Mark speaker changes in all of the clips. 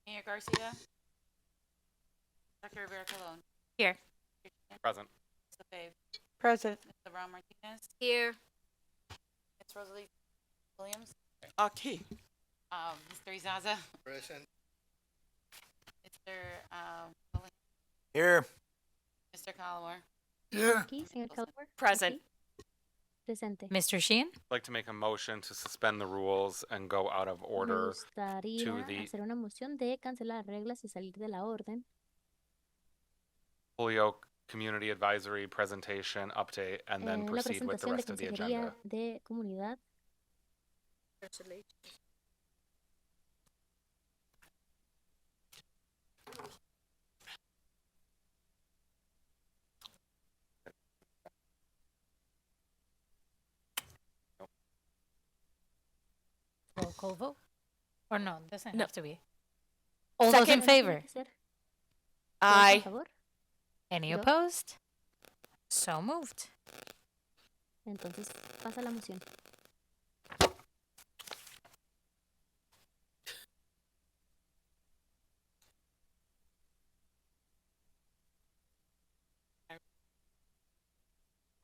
Speaker 1: Mayor Garcia. Dr. Rivera Colon.
Speaker 2: Here.
Speaker 3: Present.
Speaker 1: Ms. LaFave.
Speaker 4: Present.
Speaker 1: Ms. LeBron Martinez.
Speaker 2: Here.
Speaker 1: Ms. Rosalie Williams.
Speaker 4: Aquí.
Speaker 1: Mr. Izaza.
Speaker 5: Present.
Speaker 1: Mr. Cullen-
Speaker 5: Here.
Speaker 1: Mr. Collmore.
Speaker 5: Here.
Speaker 6: Aquí, señor Calvert.
Speaker 2: Present.
Speaker 6: Aquí. Presente.
Speaker 2: Mr. Sheehan?
Speaker 3: I'd like to make a motion to suspend the rules and go out of
Speaker 6: Me
Speaker 3: order
Speaker 6: gustaría
Speaker 3: to the
Speaker 6: hacer una moción de cancelar reglas y salir de la orden
Speaker 3: Holyoke Community Advisory Presentation Update and then
Speaker 6: la
Speaker 3: proceed with the
Speaker 6: presentación de
Speaker 3: rest of the
Speaker 6: Consejería
Speaker 3: agenda.
Speaker 6: de Comunidad.
Speaker 2: Roll call vote? Or no, doesn't
Speaker 4: No.
Speaker 2: have to be. All those in
Speaker 6: Tiene
Speaker 2: favor?
Speaker 6: que ser todos
Speaker 4: Aye.
Speaker 6: a favor.
Speaker 2: Any
Speaker 6: Yo.
Speaker 2: opposed? So moved.
Speaker 6: Entonces pasa la moción.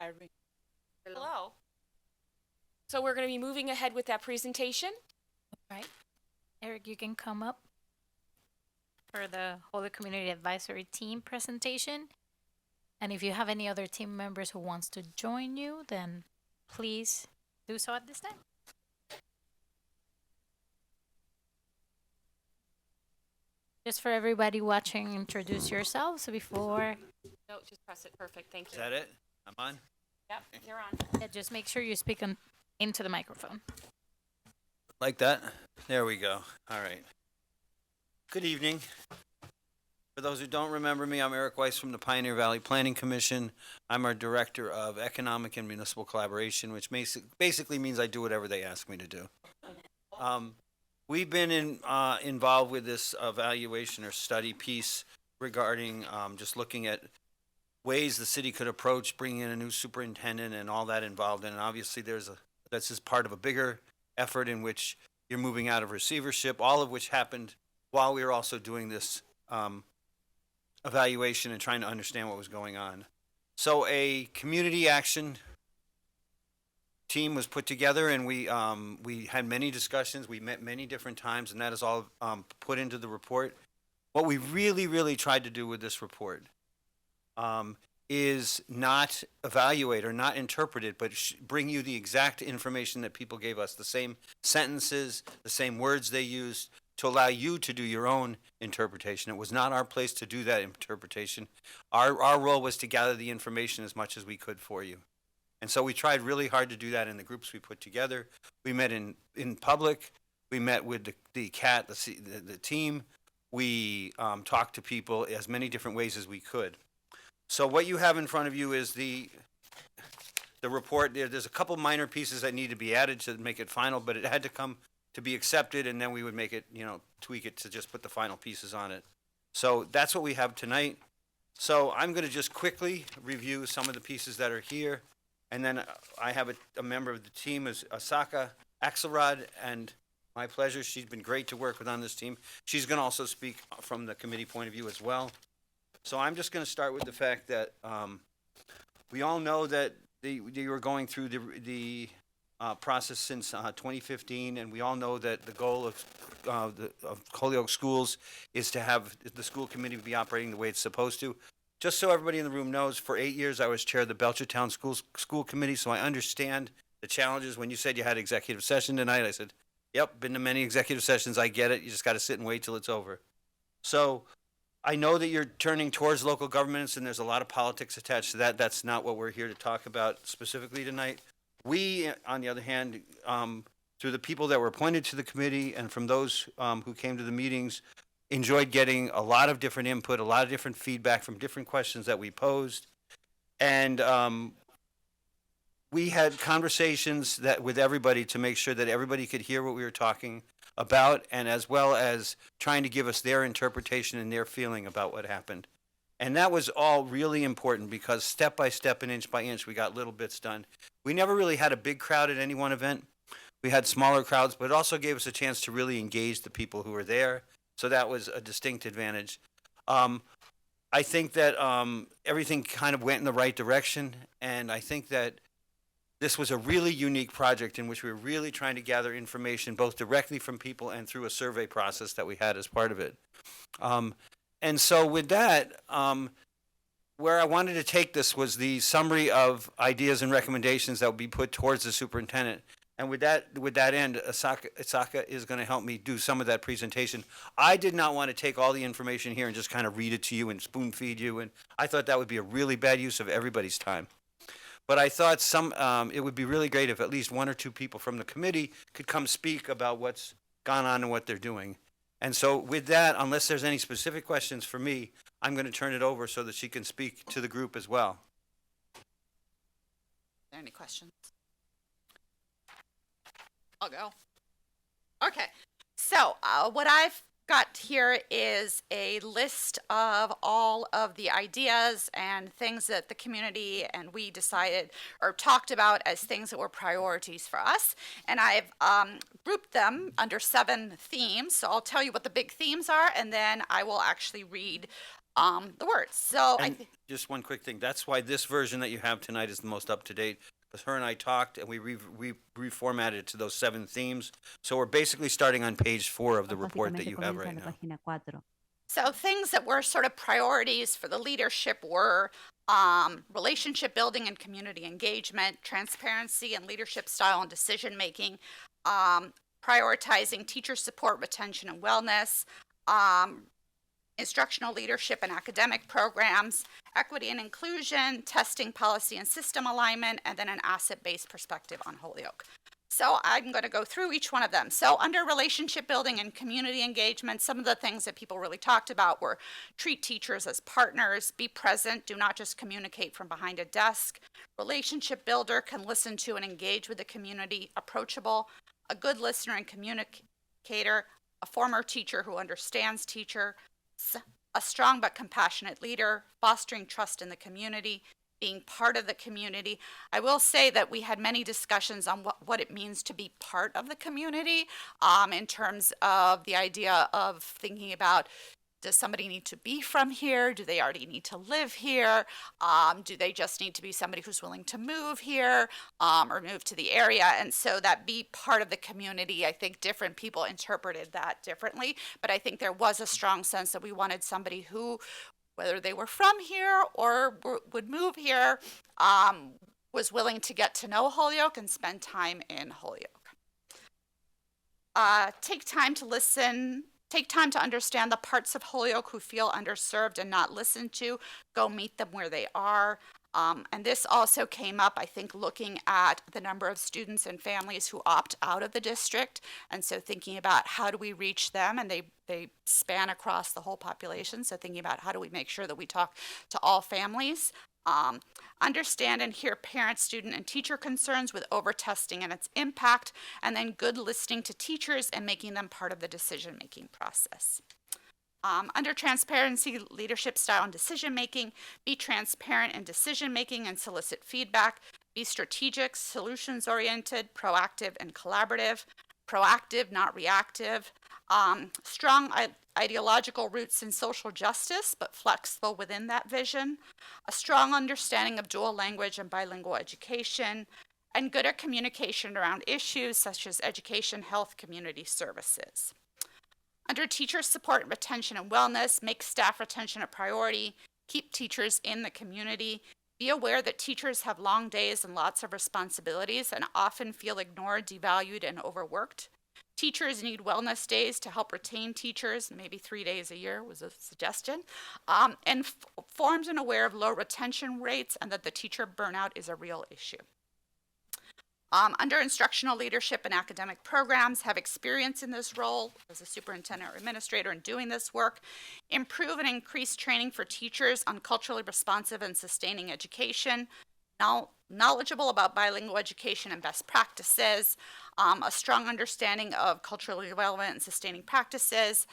Speaker 4: Irene.
Speaker 7: Hello. So we're going to be moving ahead with that presentation.
Speaker 2: Right. Eric, you can come up for the Holy Community Advisory Team presentation. And if you have any other team members who wants to join you, then please do so at this time. Just for everybody watching, introduce yourselves before.
Speaker 7: No, just press it. Perfect. Thank
Speaker 5: Is
Speaker 7: you.
Speaker 5: that it? I'm on?
Speaker 7: Yep, you're on.
Speaker 2: Yeah, just make sure you speak into the microphone.
Speaker 5: Like that? There we go. All right. Good evening. For those who don't remember me, I'm Eric Weiss from the Pioneer Valley Planning Commission. I'm our Director of Economic and Municipal Collaboration, which basically means I do whatever they ask me to do. We've been involved with this evaluation or study piece regarding just looking at ways the city could approach bringing in a new superintendent and all that involved. And obviously this is part of a bigger effort in which you're moving out of receivership, all of which happened while we were also doing this evaluation and trying to understand what was going on. So a community action team was put together, and we had many discussions. We met many different times, and that is all put into the report. What we really tried to do with this report is not evaluate or not interpret it, but bring you the exact information that people gave us, the same sentences, the same words they used, to allow you to do your own interpretation. It was not our place to do that interpretation. Our role was to gather the information as much as we could for you. And so we tried really hard to do that in the groups we put together. We met in public. We met with the CAT, the team. We talked to people as many different ways as we could. So what you have in front of you is the report. There's a couple minor pieces that need to be added to make it final, but it had to come to be accepted, and then we would make it, tweak it to just put the final pieces on it. So that's what we have tonight. So I'm going to just quickly review some of the pieces that are here, and then I have a member of the team is Asaka Axelrod, and my pleasure. She's been great to work with on this team. She's going to also speak from the committee point of view as well. So I'm just going to start with the fact that we all know that they were going through the process since 2015, and we all know that the goal of Holyoke Schools is to have the school committee be operating the way it's supposed to. Just so everybody in the room knows, for 8 years I was chair of the Belchertown School Committee, so I understand the challenges. When you said you had executive session tonight, I said, yep, been to many executive sessions, I get it, you just got to sit and wait till it's over. So I know that you're turning towards local governments, and there's a lot of politics attached to that. That's not what we're here to talk about specifically tonight. We, on the other hand, through the people that were appointed to the committee and from those who came to the meetings, enjoyed getting a lot of different input, a lot of different feedback from different questions that we posed. And we had conversations with everybody to make sure that everybody could hear what we were talking about, and as well as trying to give us their interpretation and their feeling about what happened. And that was all really important because step by step and inch by inch, we got little bits done. We never really had a big crowd at any one event. We had smaller crowds, but it also gave us a chance to really engage the people who were there So that was a distinct advantage. I think that everything kind of went in the right direction, and I think that this was a really unique project in which we were really trying to gather information both directly from people and through a survey process that we had as part of it. And so with that, where I wanted to take this was the summary of ideas and recommendations that would be put towards the superintendent. And with that end, Isaka is going to help me do some of that presentation. I did not want to take all the information here and just kind of read it to you and spoon feed you, and I thought that would be a really bad use of everybody's time. But I thought it would be really great if at least one or two people from the committee could come speak about what's gone on and what they're doing. And so with that, unless there's any specific questions for me, I'm going to turn it over so that she can speak to the group as well.
Speaker 1: Are there any questions? I'll go. Okay, so what I've got here is a list of all of the ideas and things that the community and we decided or talked about as things that were priorities for us. And I've grouped them under 7 themes. So I'll tell you what the big themes are, and then I will actually read the words. So
Speaker 5: And just one quick thing, that's why this version that you have tonight is the most up-to-date, because her and I talked and we reformatted it to those 7 themes. So we're basically starting on page 4 of the report that you have right now.
Speaker 1: So things that were sort of priorities for the leadership were relationship building and community engagement, transparency and leadership style and decision making, prioritizing teacher support, retention and wellness, instructional leadership and academic programs, equity and inclusion, testing policy and system alignment, and then an asset-based perspective on Holyoke. So I'm going to go through each one of them. So under relationship building and community engagement, some of the things that people really talked about were treat teachers as partners, be present, do not just communicate from behind a desk. Relationship builder can listen to and engage with the community, approachable, a good listener and communicator, a former teacher who understands teacher, a strong but compassionate leader, fostering trust in the community, being part of the community. I will say that we had many discussions on what it means to be part of the community in terms of the idea of thinking about, does somebody need to be from here? Do they already need to live here? Do they just need to be somebody who's willing to move here or move to the area? And so that be part of the community, I think different people interpreted that differently. But I think there was a strong sense that we wanted somebody who, whether they were from here or would move here, was willing to get to know Holyoke and spend time in Holyoke. Take time to listen. Take time to understand the parts of Holyoke who feel underserved and not listened to. Go meet them where they are. And this also came up, I think, looking at the number of students and families who opt out of the district. And so thinking about how do we reach them, and they span across the whole population. So thinking about how do we make sure that we talk to all families. Understand and hear parent, student, and teacher concerns with over-testing and its impact, and then good listening to teachers and making them part of the decision-making process. Under transparency, leadership style, and decision-making, be transparent in decision-making and solicit feedback. Be strategic, solutions-oriented, proactive, and collaborative. Proactive, not reactive. Strong ideological roots in social justice, but flexible within that vision. A strong understanding of dual language and bilingual education. And good at communication around issues such as education, health, community services. Under teacher support and retention and wellness, make staff retention a priority. Keep teachers in the community. Be aware that teachers have long days and lots of responsibilities and often feel ignored, devalued, and overworked. Teachers need wellness days to help retain teachers, maybe 3 days a year was a suggestion, and informed and aware of low retention rates and that the teacher burnout is a real issue. Under instructional leadership and academic programs, have experience in this role as a superintendent or administrator in doing this work. Improve and increase training for teachers on culturally responsive and sustaining education. Knowledgeable about bilingual education and best practices. a strong understanding of culturally relevant and sustaining practices,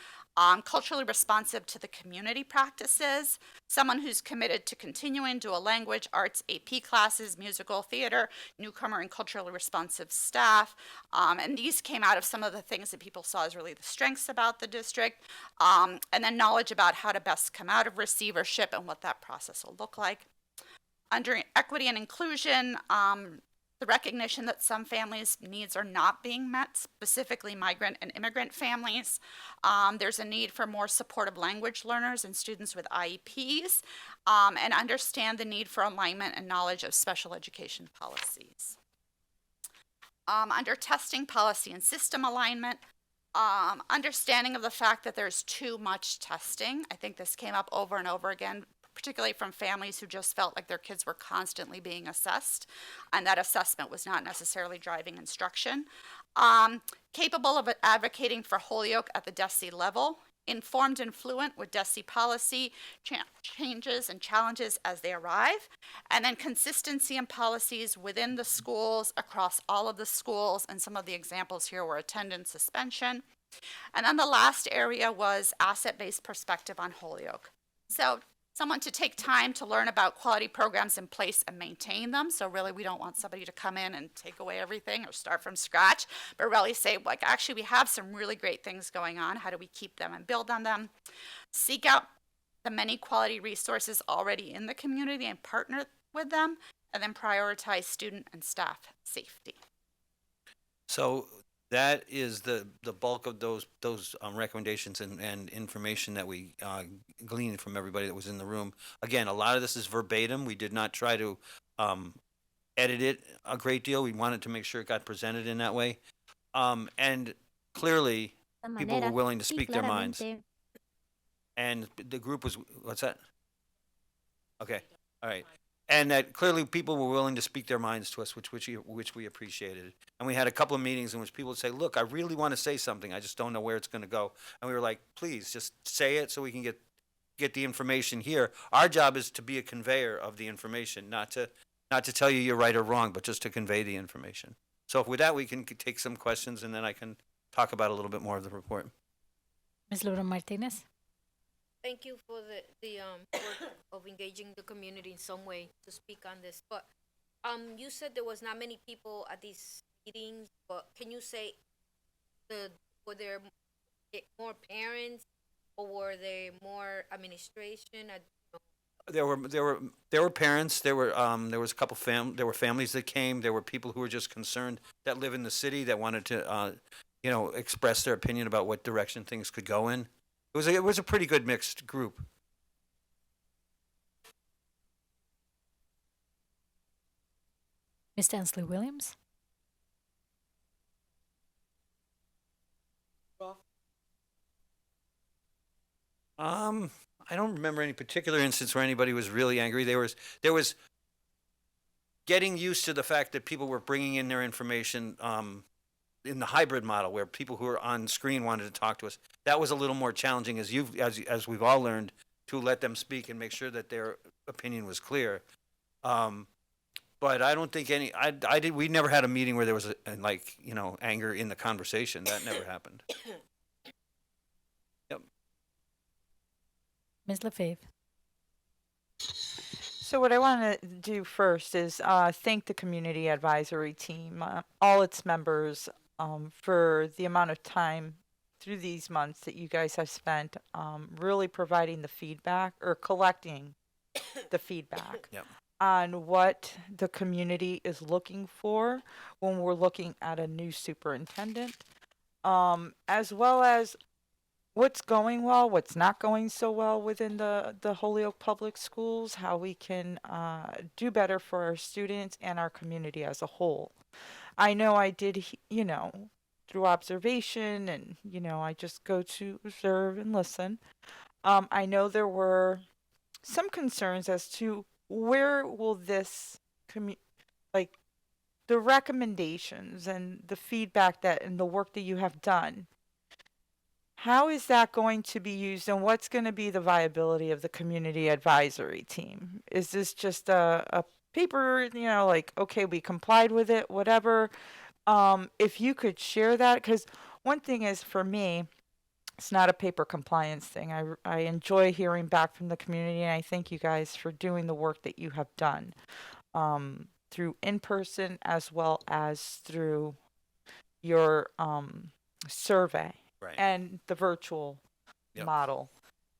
Speaker 1: culturally responsive to the community practices, someone who's committed to continuing dual language, arts, AP classes, musical theater, newcomer and culturally responsive staff. And these came out of some of the things that people saw as really the strengths about the district, and then knowledge about how to best come out of receivership and what that process will look like. Under equity and inclusion, the recognition that some families' needs are not being met, specifically migrant and immigrant families. There's a need for more supportive language learners and students with IEPs, and understand the need for alignment and knowledge of special education policies. Under testing policy and system alignment, understanding of the fact that there's too much testing. I think this came up over and over again, particularly from families who just felt like their kids were constantly being assessed, and that assessment was not necessarily driving instruction. Capable of advocating for Holyoke at the DESE level, informed and fluent with DESE policy changes and challenges as they arrive, and then consistency in policies within the schools, across all of the schools, and some of the examples here were attendance suspension. And then the last area was asset-based perspective on Holyoke. So someone to take time to learn about quality programs in place and maintain them. So really, we don't want somebody to come in and take away everything or start from scratch, but really say, like, actually, we have some really great things going on. How do we keep them and build on them? Seek out the many quality resources already in the community and partner with them, and then prioritize student and staff safety.
Speaker 5: So that is the bulk of those recommendations and information that we gleaned from everybody that was in the room. Again, a lot of this is verbatim. We did not try to edit it a great deal. We wanted to make sure it got presented in that way. And clearly,
Speaker 6: De esta
Speaker 5: people were
Speaker 6: manera,
Speaker 5: willing to
Speaker 6: sí,
Speaker 5: speak their minds.
Speaker 6: claramente,
Speaker 5: And the group was, what's that? Okay, all right. And that clearly people were willing to speak their minds to us, which we appreciated. And we had a couple of meetings in which people would say, look, I really want to say something. I just don't know where it's going to go. And we were like, please, just say it so we can get the information here. Our job is to be a conveyor of the information, not to tell you you're right or wrong, but just to convey the information. So with that, we can take some questions, and then I can talk about a little bit more of the report.
Speaker 2: Ms. Laura Martinez?
Speaker 8: Thank you for the work of engaging the community in some way to speak on this. But you said there was not many people at these meetings, but can you say were there more parents or were there more administration?
Speaker 5: There were parents. There was a couple there were families that came. There were people who were just concerned that live in the city that wanted to express their opinion about what direction things could go in. It was a pretty good mixed group.
Speaker 2: Ms. Dansley Williams?
Speaker 5: I don't remember any particular instance where anybody was really angry. There was getting used to the fact that people were bringing in their information in the hybrid model, where people who were on screen wanted to talk to us. That was a little more challenging, as we've all learned, to let them speak and make sure that their opinion was clear. But I don't think we never had a meeting where there was anger in the conversation. That never happened. Yep.
Speaker 2: Ms. Lefebvre?
Speaker 4: So what I want to do first is thank the community advisory team, all its members, for the amount of time through these months that you guys have spent really providing the feedback or collecting the feedback
Speaker 5: Yep.
Speaker 4: on what the community is looking for when we're looking at a new superintendent, as well as what's going well, what's not going so well within the Holyoke Public Schools, how we can do better for our students and our community as a whole. I know I did, through observation and, I just go to observe and listen. I know there were some concerns as to where will this, the recommendations and the feedback and the work that you have done, how is that going to be used, and what's going to be the viability of the community advisory team? Is this just a paper, okay, we complied with it, whatever, If you could share that, because one thing is for me, it's not a paper compliance thing. I enjoy hearing back from the community, and I thank you guys for doing the work that you have done through in person as well as through your survey
Speaker 5: Right.
Speaker 4: and the virtual
Speaker 5: Yep.
Speaker 4: model.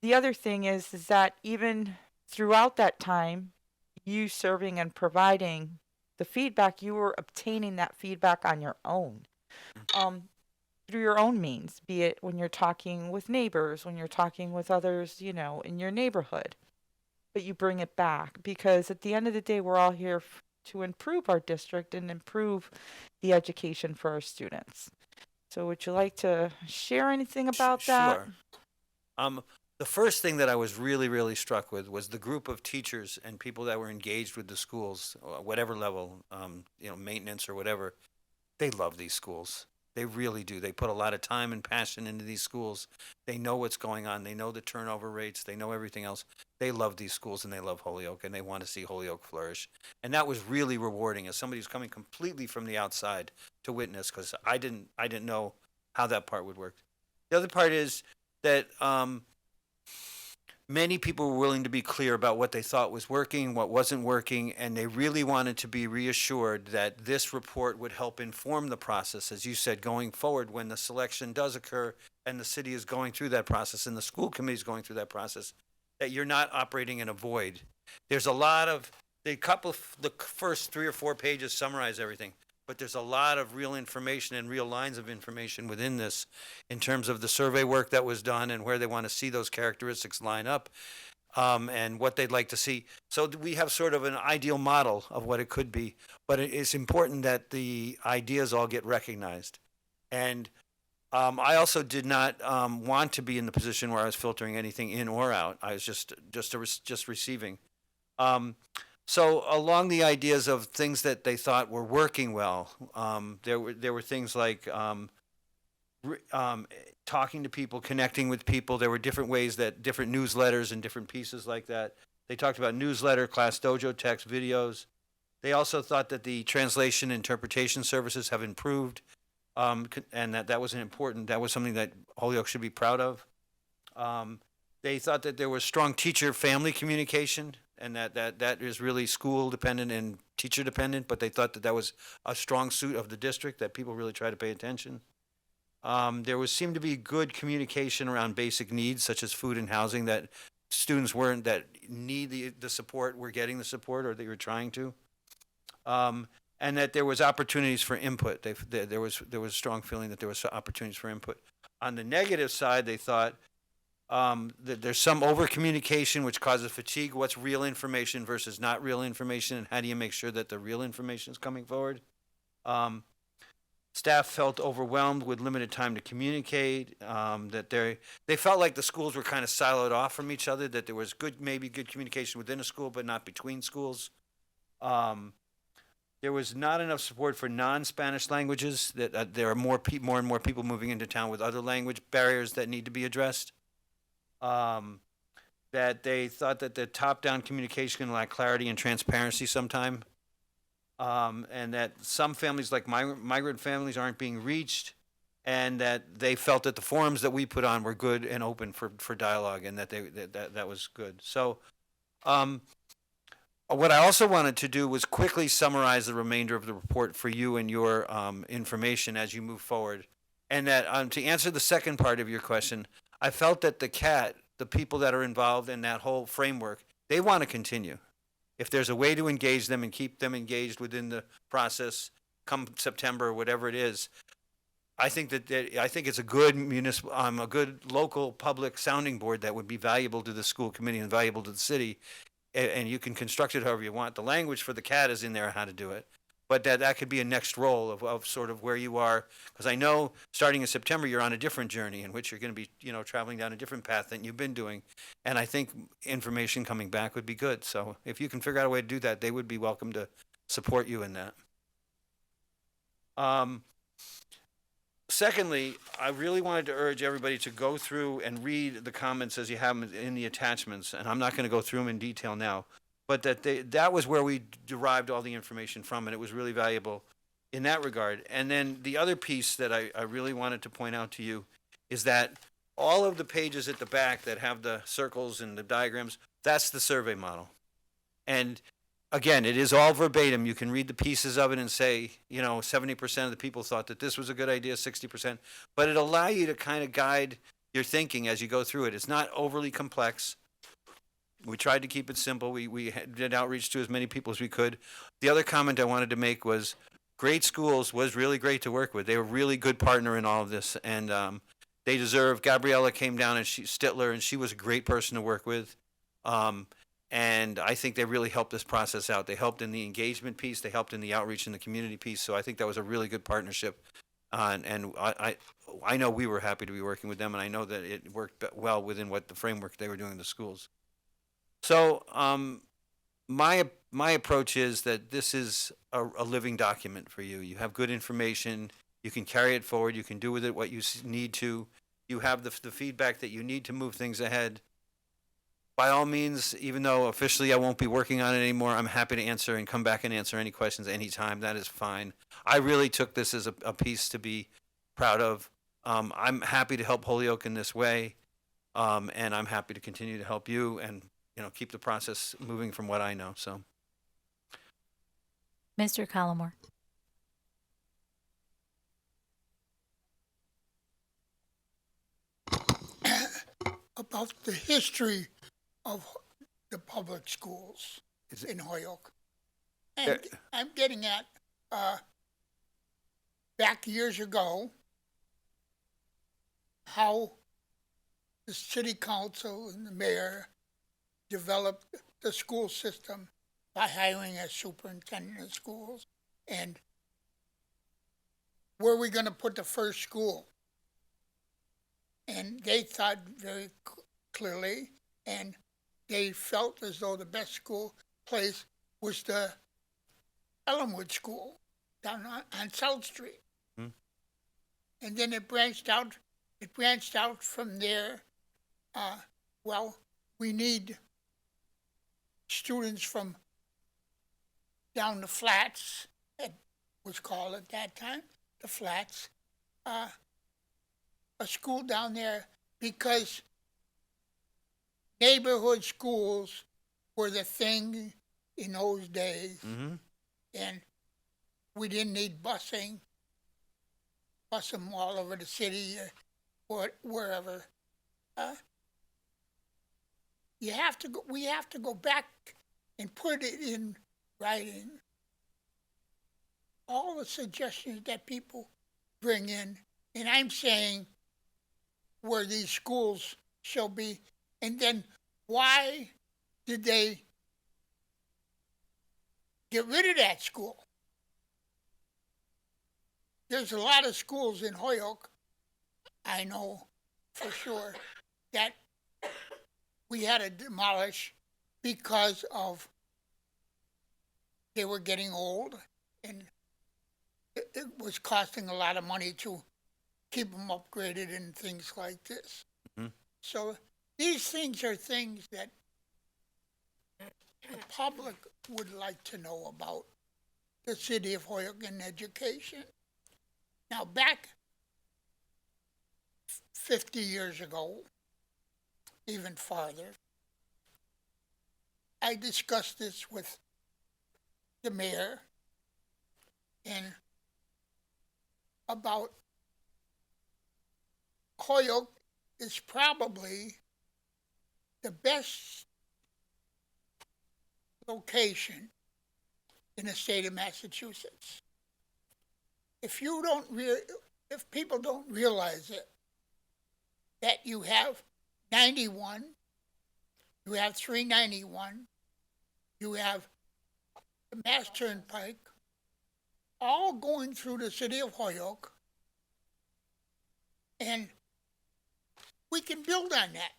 Speaker 4: The other thing is that even throughout that time, you serving and providing the feedback, you were obtaining that feedback on your own, through your own means, be it when you're talking with neighbors, when you're talking with others, in your neighborhood. But you bring it back because at the end of the day, we're all here to improve our district and improve the education for our students. So would you like to share anything about that?
Speaker 5: Sure. The first thing that I was really, really struck with was the group of teachers and people that were engaged with the schools, whatever level, maintenance or whatever. They love these schools. They really do. They put a lot of time and passion into these schools. They know what's going on. They know the turnover rates. They know everything else. They love these schools and they love Holyoke and they want to see Holyoke flourish. And that was really rewarding as somebody who's coming completely from the outside to witness, because I didn't know how that part would work. The other part is that many people were willing to be clear about what they thought was working, what wasn't working, and they really wanted to be reassured that this report would help inform the process, as you said, going forward when the selection does occur and the city is going through that process and the school committee is going through that process, that you're not operating in a void. There's a lot of, the first 3 or 4 pages summarize everything, but there's a lot of real information and real lines of information within this in terms of the survey work that was done and where they want to see those characteristics line up, and what they'd like to see. So we have sort of an ideal model of what it could be, but it's important that the ideas all get recognized. And I also did not want to be in the position where I was filtering anything in or out. I was just receiving. So along the ideas of things that they thought were working well, there were things like talking to people, connecting with people. There were different ways that different newsletters and different pieces like that. They talked about newsletter, Class Dojo, text, videos. They also thought that the translation and interpretation services have improved, and that was that was something that Holyoke should be proud of. They thought that there was strong teacher-family communication, and that is really school dependent and teacher dependent, but they thought that was a strong suit of the district, that people really try to pay attention. There seemed to be good communication around basic needs such as food and housing, that students that need the support were getting the support, or they were trying to. And that there was opportunities for input. There was a strong feeling that there was opportunities for input. On the negative side, they thought that there's some over communication which causes fatigue. What's real information versus not real information, and how do you make sure that the real information is coming forward? Staff felt overwhelmed with limited time to communicate. That they felt like the schools were kind of siloed off from each other. That there was maybe good communication within a school, but not between schools. There was not enough support for non-Spanish languages. That there are more and more people moving into town with other language barriers that need to be addressed. That they thought that the top-down communication can lack clarity and transparency sometime, and that some families, like migrant families, aren't being reached, and that they felt that the forums that we put on were good and open for dialogue, and that was good. So, what I also wanted to do was quickly summarize the remainder of the report for you and your information as you move forward, and that to answer the second part of your question, I felt that the people that are involved in that whole framework, they want to continue. If there's a way to engage them and keep them engaged within the process come September or whatever it is, I think it's a good a good local public sounding board that would be valuable to the school committee and valuable to the city. And you can construct it however you want. The language for the CAT is in there, how to do it. But that could be a next role of sort of where you are. Because I know starting in September, you're on a different journey in which you're going to be, traveling down a different path than you've been doing. And I think information coming back would be good. So if you can figure out a way to do that, they would be welcome to support you in that. Secondly, I really wanted to urge everybody to go through and read the comments as you have them in the attachments. And I'm not going to go through them in detail now. But that was where we derived all the information from, and it was really valuable. in that regard. And then the other piece that I really wanted to point out to you is that all of the pages at the back that have the circles and the diagrams, that's the survey model. And again, it is all verbatim. You can read the pieces of it and say, 70% of the people thought that this was a good idea, 60%, but it'll allow you to kind of guide your thinking as you go through it. It's not overly complex. We tried to keep it simple. We did outreach to as many people as we could. The other comment I wanted to make was Great Schools was really great to work with. They were a really good partner in all of this, and they deserve. Gabriella came down and Stittler, and she was a great person to work with. And I think they really helped this process out. They helped in the engagement piece. They helped in the outreach in the community piece. So I think that was a really good partnership. And I know we were happy to be working with them, and I know that it worked well within what the framework they were doing in the schools. So my approach is that this is a living document for you. You have good information. You can carry it forward. You can do with it what you need to. You have the feedback that you need to move things ahead. By all means, even though officially I won't be working on it anymore, I'm happy to answer and come back and answer any questions anytime. That is fine. I really took this as a piece to be proud of. I'm happy to help Holyoke in this way, and I'm happy to continue to help you and keep the process moving from what I know. So,
Speaker 2: Mr. Callamore.
Speaker 9: About the history of the public schools
Speaker 5: Is it-
Speaker 9: in Holyoke. And I'm getting at, back years ago, how the city council and the mayor developed the school system by hiring a superintendent of schools. And where are we going to put the first school? And they thought very clearly, and they felt as though the best school place was the Ellenwood School down on South Street. And then it branched out from there. We need students from down the Flats, it was called at that time, the Flats, a school down there, because neighborhood schools were the thing in those days. And we didn't need bus them all over the city or wherever. We have to go back and put it in writing. All the suggestions that people bring in, and I'm saying where these schools shall be, and then why did they get rid of that school? There's a lot of schools in Holyoke, I know for sure, that we had to demolish because of they were getting old and it was costing a lot of money to keep them upgraded and things like this. So these things are things that the public would like to know about the city of Holyoke and education. Now, back 50 years ago, even farther, I discussed this with the mayor and about Holyoke is probably the best location in the state of Massachusetts. If people don't realize it, that you have 91, you have 391, you have the Mass Turnpike, all going through the city of Holyoke, and we can build on that.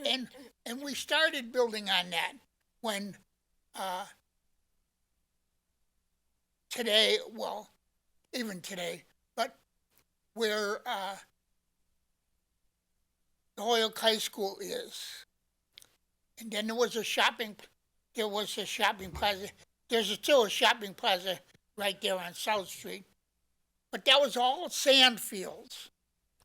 Speaker 9: And we started building on that when today, well, even today, but where the Holyoke High School is. And then there was a shopping plaza. There's still a shopping plaza right there on South Street. But that was all sand fields.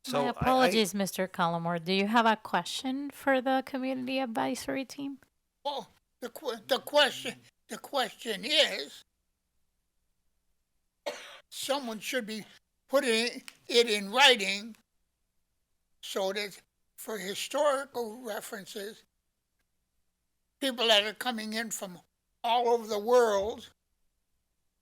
Speaker 5: So
Speaker 2: My apologies, Mr. Collmore. Do you have a question for the community advisory team?
Speaker 9: Well, the question is, someone should be putting it in writing so that for historical references, people that are coming in from all over the world,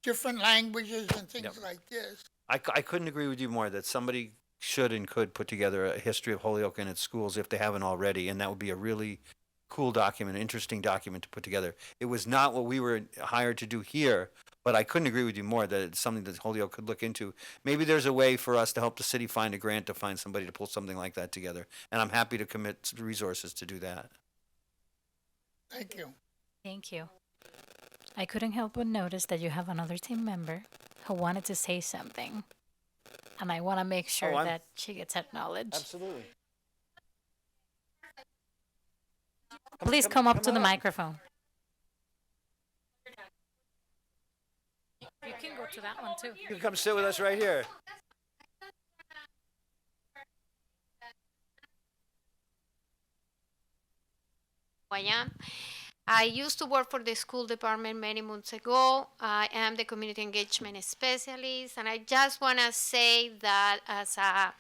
Speaker 9: different languages and things
Speaker 5: Yep.
Speaker 9: like this.
Speaker 5: I couldn't agree with you more that somebody should and could put together a history of Holyoke and its schools if they haven't already, and that would be a really cool document, interesting document to put together. It was not what we were hired to do here, but I couldn't agree with you more that it's something that Holyoke could look into. Maybe there's a way for us to help the city find a grant to find somebody to pull something like that together, and I'm happy to commit some resources to do that.
Speaker 9: Thank you.
Speaker 2: Thank you. I couldn't help but notice that you have another team member who wanted to say something. And I want to make sure
Speaker 5: I'm-
Speaker 2: that she gets acknowledged.
Speaker 5: Absolutely.
Speaker 2: Please come up to the microphone. You can go to that one too.
Speaker 5: You can come sit with us right here.
Speaker 10: I am. I used to work for the school department many months ago. I am the community engagement specialist, and I just want to say that as a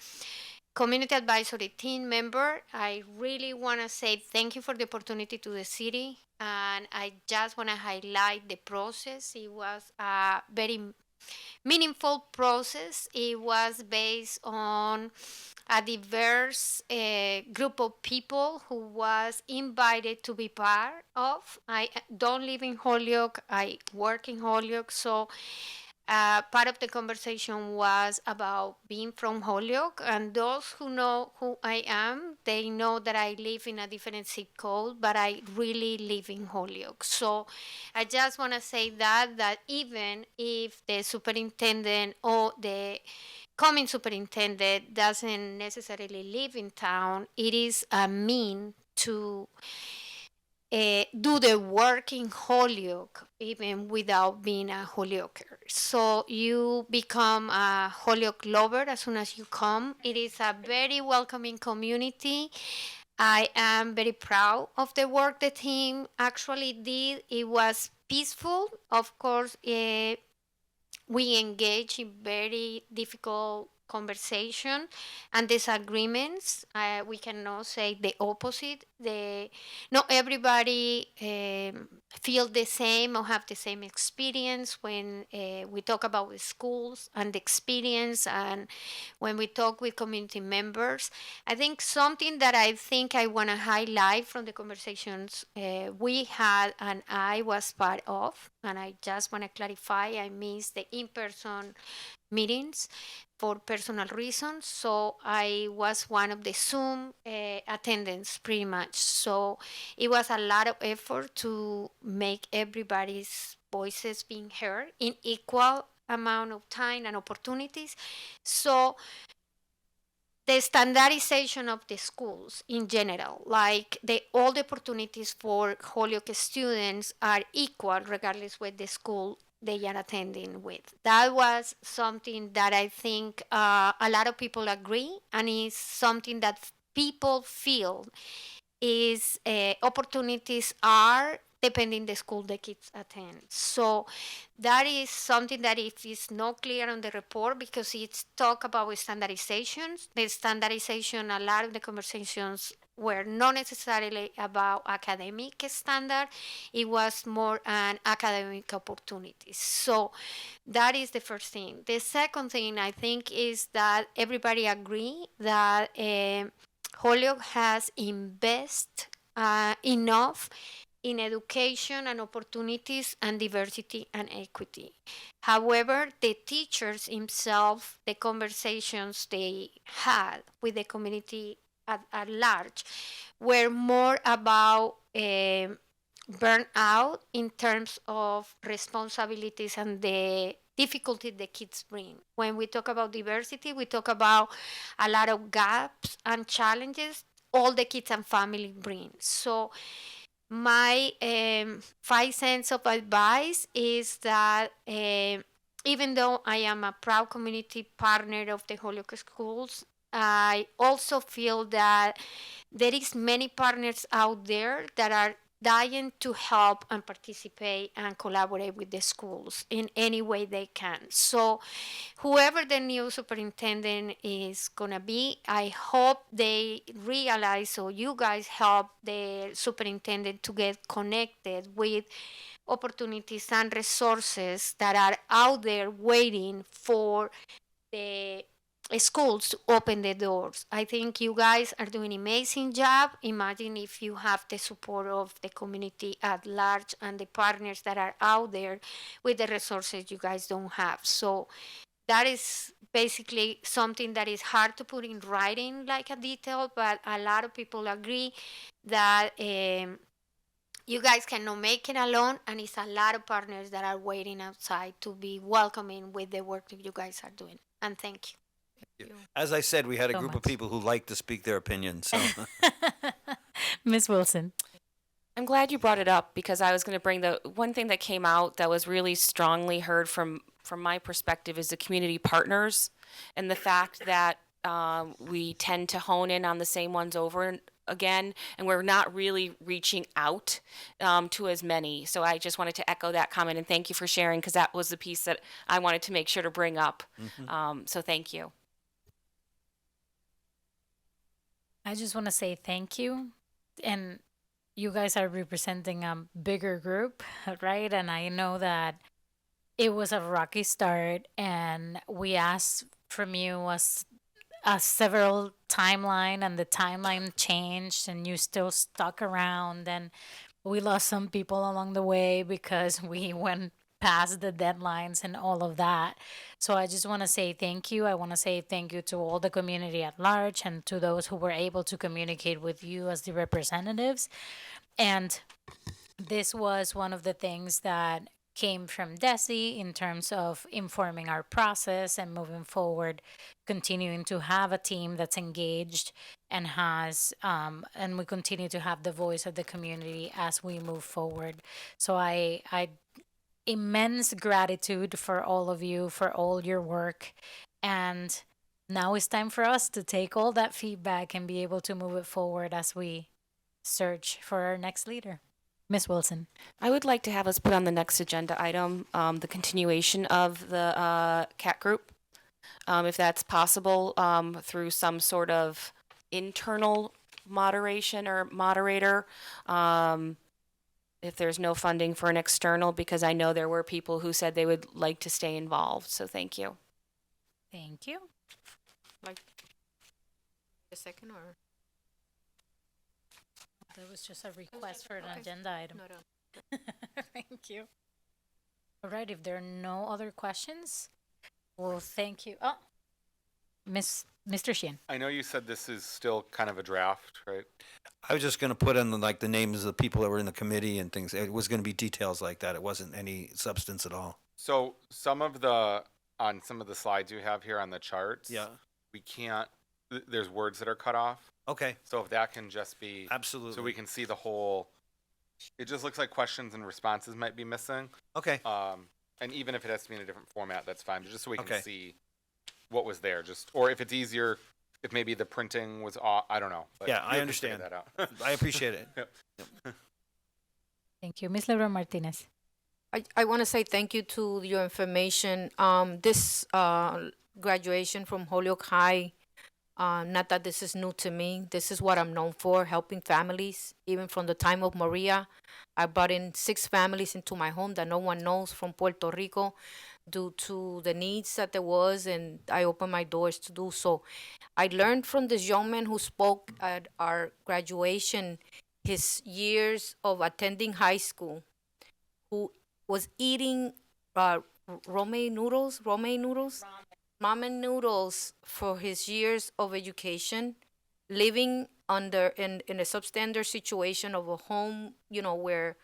Speaker 10: community advisory team member, I really want to say thank you for the opportunity to the city, and I just want to highlight the process. It was a very meaningful process. It was based on a diverse group of people who was invited to be part of. I don't live in Holyoke. I work in Holyoke, so part of the conversation was about being from Holyoke, and those who know who I am, they know that I live in a different zip code, but I really live in Holyoke. So I just want to say that even if the superintendent or the coming superintendent doesn't necessarily live in town, it is a mean to do the work in Holyoke even without being a Holyoker. So you become a Holyoke lover as soon as you come. It is a very welcoming community. I am very proud of the work the team actually did. It was peaceful. Of course, we engage in very difficult conversation and disagreements. We cannot say the opposite. Not everybody feel the same or have the same experience when we talk about the schools and the experience, and when we talk with community members. I think something that I want to highlight from the conversations we had and I was part of, and I just want to clarify, I missed the in-person meetings for personal reasons, so I was one of the Zoom attendants pretty much. So it was a lot of effort to make everybody's voices being heard in equal amount of time and opportunities. So the standardization of the schools in general, like all the opportunities for Holyoke students are equal regardless where the school they are attending with. That was something that I think a lot of people agree, and is something that people feel is opportunities are depending the school the kids attend. So that is something that it is not clear on the report because it's talk about standardization. The standardization, a lot of the conversations were not necessarily about academic standard. It was more an academic opportunity. So that is the first thing. The second thing I think is that everybody agree that Holyoke has invested enough in education and opportunities and diversity and equity. However, the teachers themselves, the conversations they had with the community at large were more about burnout in terms of responsibilities and the difficulty the kids bring. When we talk about diversity, we talk about a lot of gaps and challenges all the kids and family bring. So my 5 cents of advice is that even though I am a proud community partner of the Holyoke Schools, I also feel that there is many partners out there that are dying to help and participate and collaborate with the schools in any way they can. So whoever the new superintendent is gonna be, I hope they realize, or you guys help the superintendent to get connected with opportunities and resources that are out there waiting for the schools to open the doors. I think you guys are doing an amazing job. Imagine if you have the support of the community at large and the partners that are out there with the resources you guys don't have. So that is basically something that is hard to put in writing like a detail, but a lot of people agree that you guys cannot make it alone, and it's a lot of partners that are waiting outside to be welcoming with the work that you guys are doing. And thank you.
Speaker 5: As I said, we had a
Speaker 2: So
Speaker 5: group of
Speaker 2: much.
Speaker 5: people who like to speak their opinion, so.
Speaker 2: Miss Wilson.
Speaker 7: I'm glad you brought it up because I was going to bring the one thing that came out that was really strongly heard from my perspective is the community partners and the fact that we tend to hone in on the same ones over and again, and we're not really reaching out to as many. So I just wanted to echo that comment and thank you for sharing because that was the piece that I wanted to make sure to bring up. So thank you.
Speaker 2: I just want to say thank you. And you guys are representing a bigger group, right? And I know that it was a rocky start, and we asked from you a several timeline, and the timeline changed, and you still stuck around, and we lost some people along the way because we went past the deadlines and all of that. So I just want to say thank you. I want to say thank you to all the community at large and to those who were able to communicate with you as the representatives. And this was one of the things that came from Desi in terms of informing our process and moving forward, continuing to have a team that's engaged and has and we continue to have the voice of the community as we move forward. So I immense gratitude for all of you for all your work, and now it's time for us to take all that feedback and be able to move it forward as we search for our next leader. Miss Wilson.
Speaker 7: I would like to have us put on the next agenda item the continuation of the CAT group, if that's possible, through some sort of internal moderation or moderator. If there's no funding for an external, because I know there were people who said they would like to stay involved. So thank you.
Speaker 2: Thank you.
Speaker 8: A second or?
Speaker 2: That was just a request for an agenda item.
Speaker 8: No, no.
Speaker 2: Thank you. All right, if there are no other questions, well, thank you. Oh, Mr. Sheehan.
Speaker 3: I know you said this is still kind of a draft, right?
Speaker 5: I was just gonna put in like the names of the people that were in the committee and things. It was gonna be details like that. It wasn't any substance at all.
Speaker 3: So on some of the slides you have here on the charts, we can't, there's words that are cut off.
Speaker 5: Okay,
Speaker 3: So if that can just be,
Speaker 5: absolutely.
Speaker 3: so we can see the whole, it just looks like questions and responses might be missing.
Speaker 5: Okay,
Speaker 3: And even if it has to be in a different format, that's fine, but just so we can
Speaker 5: Okay.
Speaker 3: see what was there, just, or if it's easier, if maybe the printing was off, I don't know. but
Speaker 5: Yeah,
Speaker 3: you
Speaker 5: I
Speaker 3: have to figure
Speaker 5: understand.
Speaker 3: that out.
Speaker 5: I appreciate it.
Speaker 2: Thank you. Miss Lebron Martinez.
Speaker 8: I want to say thank you to your information. This graduation from Holyoke High, not that this is new to me. This is what I'm known for, helping families. Even from the time of Maria, I brought in 6 families into my home that no one knows from Puerto Rico due to the needs that there was, and I opened my doors to do so. I learned from this young man who spoke at our graduation his years of attending high school, who was eating ramen noodles for his years of education, living in a substandard situation of a home, where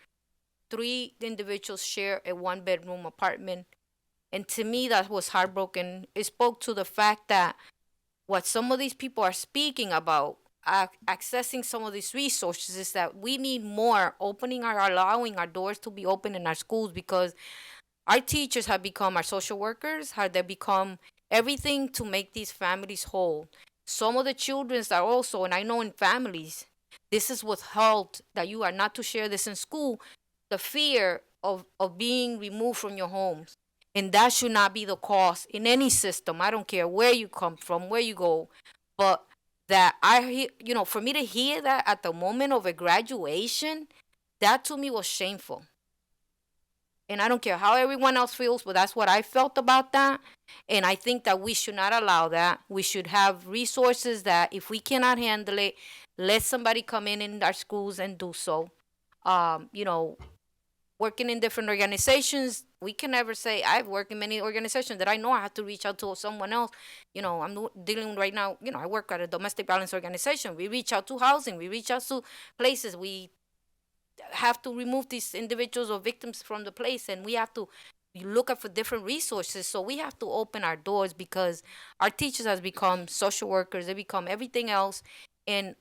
Speaker 8: 3 individuals share a 1-bedroom apartment. And to me, that was heartbroken. It spoke to the fact that what some of these people are speaking about, accessing some of these resources, is that we need more allowing our doors to be open in our schools, because our teachers have become our social workers, how they become everything to make these families whole. Some of the children are also, and I know in families, this is withheld, that you are not to share this in school, the fear of being removed from your homes. And that should not be the cause in any system. I don't care where you come from, where you go. But that for me to hear that at the moment of a graduation, that to me was shameful. And I don't care how everyone else feels, but that's what I felt about that. And I think that we should not allow that. We should have resources that if we cannot handle it, let somebody come in our schools and do so. Working in different organizations, we can never say, I've worked in many organizations that I know I have to reach out to someone else. I'm dealing right now, I work at a domestic violence organization. We reach out to housing, we reach out to places. We have to remove these individuals or victims from the place, and we have to look up for different resources. So we have to open our doors, because our teachers has become social workers. They become everything else. And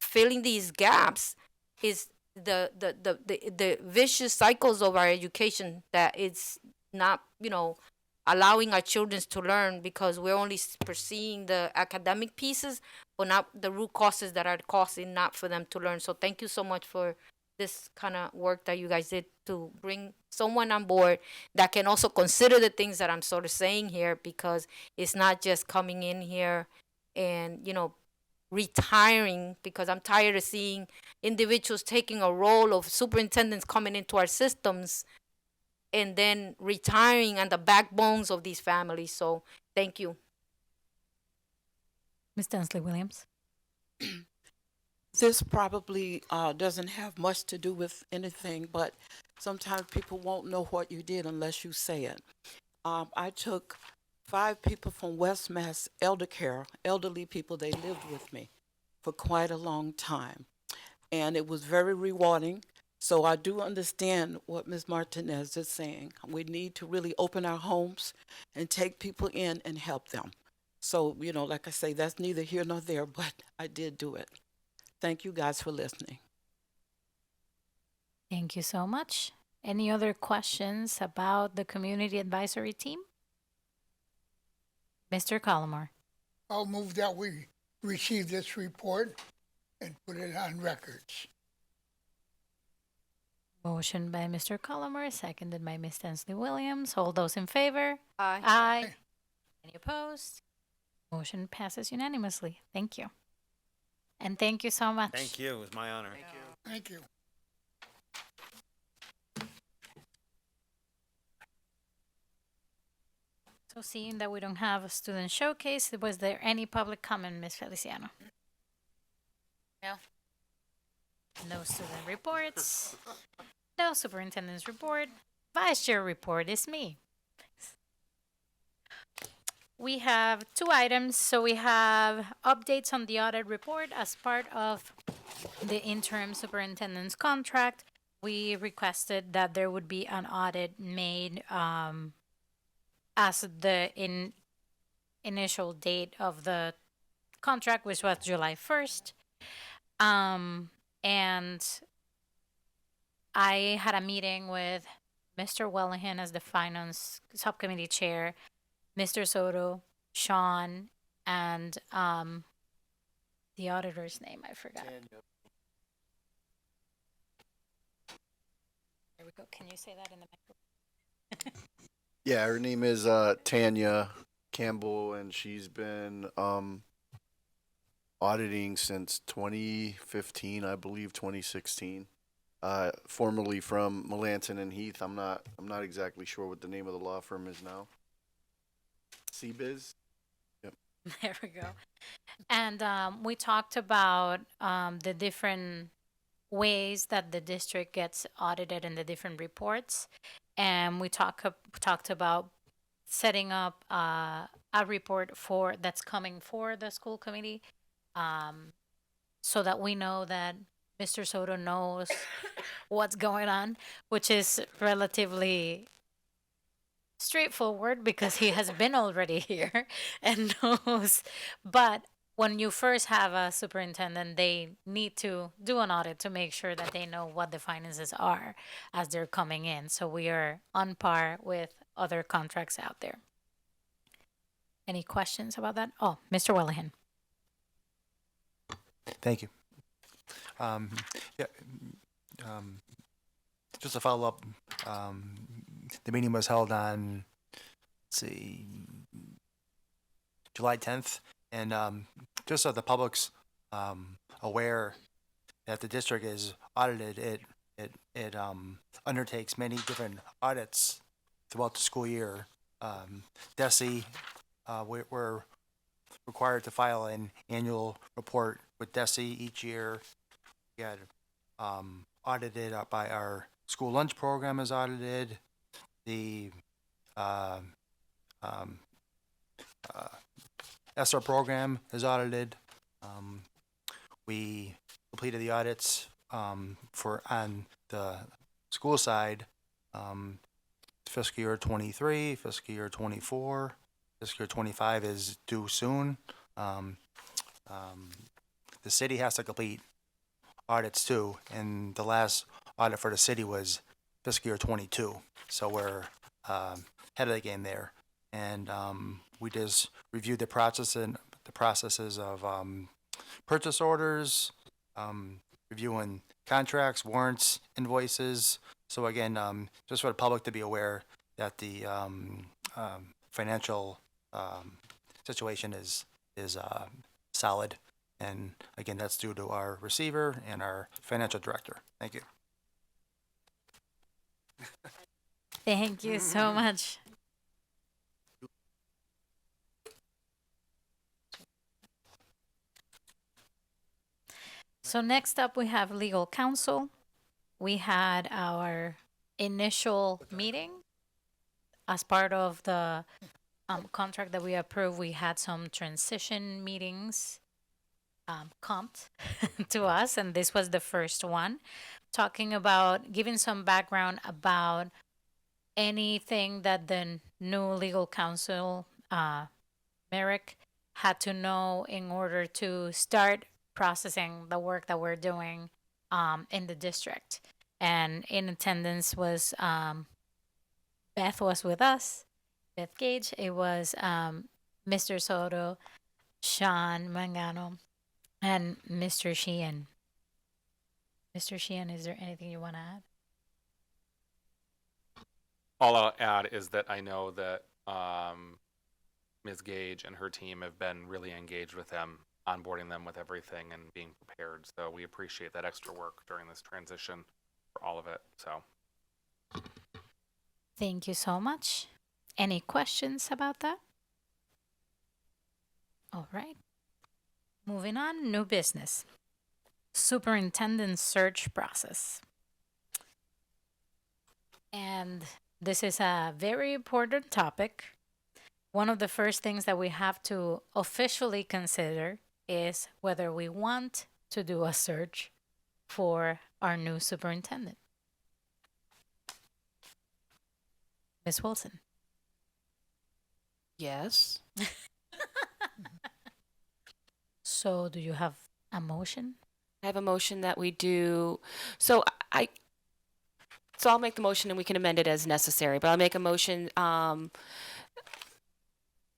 Speaker 8: filling these gaps is the vicious cycles of our education, that it's not allowing our children to learn, because we're only perceiving the academic pieces but not the root causes that are causing not for them to learn. So thank you so much for this kind of work that you guys did to bring someone on board that can also consider the things that I'm sort of saying here, because it's not just coming in here and retiring, because I'm tired of seeing individuals taking a role of superintendents coming into our systems and then retiring on the backbones of these families. So thank you.
Speaker 2: Ms. Densley Williams.
Speaker 11: This probably doesn't have much to do with anything, but sometimes people won't know what you did unless you say it. I took 5 people from West Mass Elder Care, elderly people. They lived with me for quite a long time, and it was very rewarding. So I do understand what Ms. Martinez is saying. We need to really open our homes and take people in and help them. So, like I say, that's neither here nor there, but I did do it. Thank you guys for listening.
Speaker 2: Thank you so much. Any other questions about the community advisory team? Mr. Collmore.
Speaker 9: I'll move that we receive this report and put it on records.
Speaker 2: Motion by Mr. Collmore, seconded by Ms. Densley Williams. All those in favor?
Speaker 8: Aye.
Speaker 2: Aye. Any opposed? Motion passes unanimously. Thank you. And thank you so much.
Speaker 5: Thank you. It was my honor.
Speaker 9: Thank you.
Speaker 2: So seeing that we don't have a student showcase, was there any public comment, Ms. Feliciano? No. No student reports. No superintendent's report. Vice chair report is me. We have 2 items. So we have updates on the audit report as part of the interim superintendent's contract. We requested that there would be an audit made as the initial date of the contract, which was July 1st. And I had a meeting with Mr. Wellahan as the finance subcommittee chair, Mr. Soto, Sean, and the auditor's name, I forgot. There we go. Can you say that in the microphone?
Speaker 12: Yeah, her name is Tanya Campbell, and she's been auditing since 2015, I believe 2016. Formerly from Melanson and Heath. I'm not exactly sure what the name of the law firm is now. CBiz. Yep.
Speaker 2: There we go. And we talked about the different ways that the district gets audited in the different reports. And we talked about setting up a report that's coming for the school committee, so that we know that Mr. Soto knows what's going on, which is relatively straightforward because he has been already here and knows. But when you first have a superintendent, they need to do an audit to make sure that they know what the finances are as they're coming in. So we are on par with other contracts out there. Any questions about that? Oh, Mr. Wellahan.
Speaker 13: Thank you. Yeah, just to follow up, the meeting was held on, let's see, July 10th, and just so the public's aware that the district is audited, it undertakes many different audits throughout the school year. DESE, we're required to file an annual report with DESE each year. We had audited by our school lunch program is audited. The ESSER program is audited. We completed the audits for on the school side, fiscal year 23, fiscal year 24, fiscal year 25 is due soon. The city has to complete audits too, and the last audit for the city was fiscal year 22. So we're ahead of the game there, and we just reviewed the processes of purchase orders, reviewing contracts, warrants, invoices. So again, just for the public to be aware that the financial situation is solid. And again, that's due to our receiver and our financial director. Thank you.
Speaker 2: Thank you so much. So next up, we have legal counsel. We had our initial meeting as part of the contract that we approved. We had some transition meetings comped to us, and this was the first one, talking about giving some background about anything that the new legal counsel, Merrick, had to know in order to start processing the work that we're doing in the district. And in attendance was Beth was with us, Beth Gage. It was Mr. Soto, Sean Mangano, and Mr. Sheehan. Mr. Sheehan, is there anything you want to add?
Speaker 3: All I'll add is that I know that Ms. Gage and her team have been really engaged with them, onboarding them with everything and being prepared. So we appreciate that extra work during this transition for all of it. So
Speaker 2: Thank you so much. Any questions about that? All right. Moving on, new business. Superintendent search process. And this is a very important topic. One of the first things that we have to officially consider is whether we want to do a search for our new superintendent. Ms. Wilson.
Speaker 7: Yes.
Speaker 2: So do you have a motion?
Speaker 7: I have a motion that we do. So I'll make the motion and we can amend it as necessary. But I'll make a motion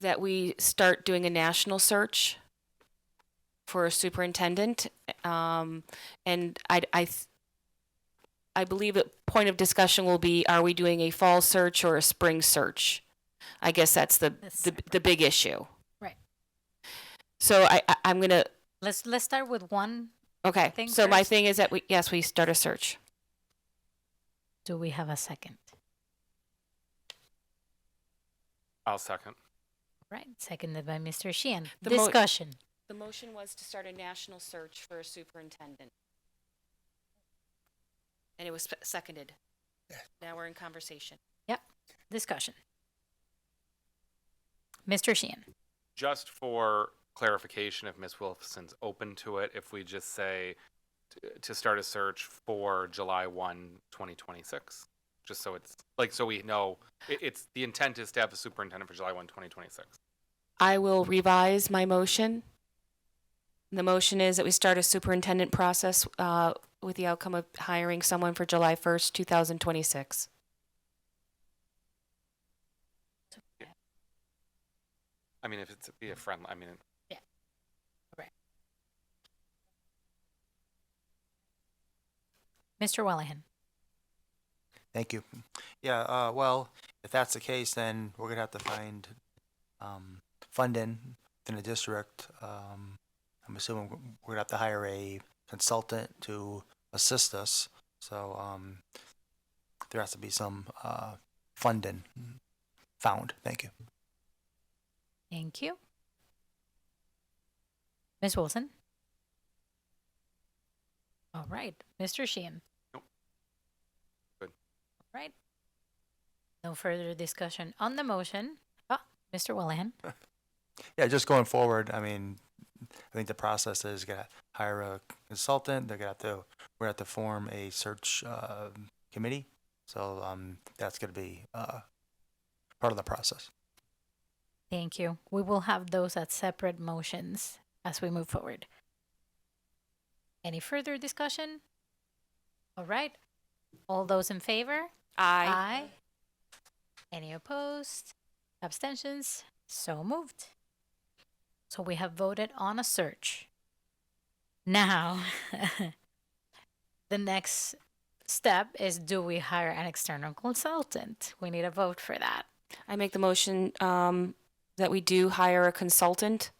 Speaker 7: that we start doing a national search for a superintendent. And I believe the point of discussion will be: are we doing a fall search or a spring search? I guess that's the big issue.
Speaker 2: Right.
Speaker 7: So I'm gonna
Speaker 2: Let's start with one.
Speaker 7: okay.
Speaker 2: Thing
Speaker 7: So my
Speaker 2: first.
Speaker 7: thing is that we start a search.
Speaker 2: Do we have a second?
Speaker 3: I'll second.
Speaker 2: Right, seconded by Mr. Sheehan.
Speaker 7: The mo-
Speaker 2: Discussion.
Speaker 7: The motion was to start a national search for a superintendent. And it was seconded.
Speaker 9: Yes.
Speaker 7: Now we're in conversation.
Speaker 2: Yep. Discussion. Mr. Sheehan.
Speaker 3: Just for clarification, if Ms. Wilson's open to it, if we just say to start a search for July 1, 2026, just so it's like, so we know it's the intent is to have a superintendent for July 1, 2026.
Speaker 7: I will revise my motion The motion is that we start a superintendent process with the outcome of hiring someone for July 1st, 2026.
Speaker 3: I mean, if it's be a friend, I mean,
Speaker 2: Mr. Wellahan.
Speaker 13: Thank you. Yeah, well, if that's the case, then we're gonna have to find funding within the district. I'm assuming we're gonna have to hire a consultant to assist us. So there has to be some funding found. Thank you.
Speaker 2: Thank you. Ms. Wilson. All right, Mr. Sheehan.
Speaker 3: Nope. Good.
Speaker 2: All right. No further discussion on the motion. Mr. Wellahan.
Speaker 13: Yeah, just going forward, I mean, I think the process is gonna hire a consultant. We're gonna have to form a search committee. So that's gonna be part of the process.
Speaker 2: Thank you. We will have those as separate motions as we move forward. Any further discussion? All right. All those in favor? Aye. Any opposed? Abstentions? So moved. So we have voted on a search. Now, the next step is, do we hire an external consultant? We need a vote for that.
Speaker 7: I make the motion that we do hire a consultant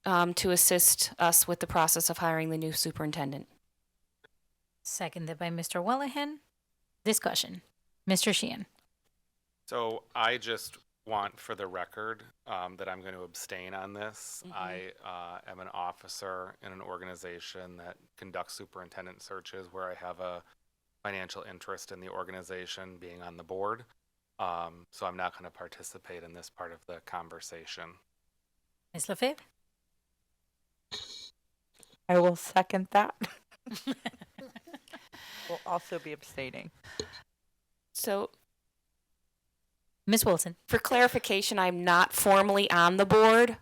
Speaker 7: to assist us with the process of hiring the new superintendent.
Speaker 2: Seconded by Mr. Wellahan. Discussion. Mr. Sheehan.
Speaker 3: so I just want for the record that I'm going to abstain on this. I am an officer in an organization that conducts superintendent searches where I have a financial interest in the organization being on the board. So I'm not going to participate in this part of the conversation.
Speaker 2: Ms. Lefebvre.
Speaker 4: I will second that. Will also be abstaining.
Speaker 7: So
Speaker 2: Ms. Wilson.
Speaker 7: for clarification, I'm not formally on the board.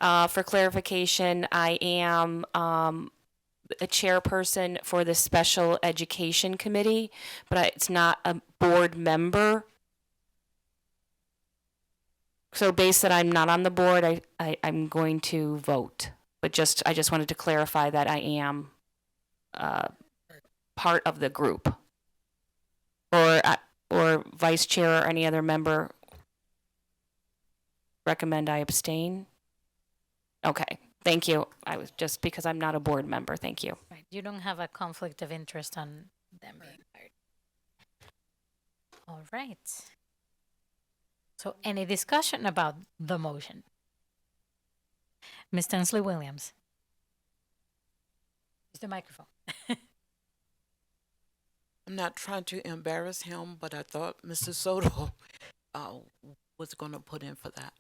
Speaker 7: For clarification, I am a chairperson for the Special Education Committee, but it's not a board member. So based that I'm not on the board, I'm going to vote. But I just wanted to clarify that I am part of the group. Or vice chair or any other member recommend I abstain? Okay, thank you. I was just because I'm not a board member. Thank you.
Speaker 2: Right. You don't have a conflict of interest on them being hired. All right. So any discussion about the motion? Ms. Tinsley Williams. Use the microphone.
Speaker 11: I'm not trying to embarrass him, but I thought Mr. Soto was going to put in for that.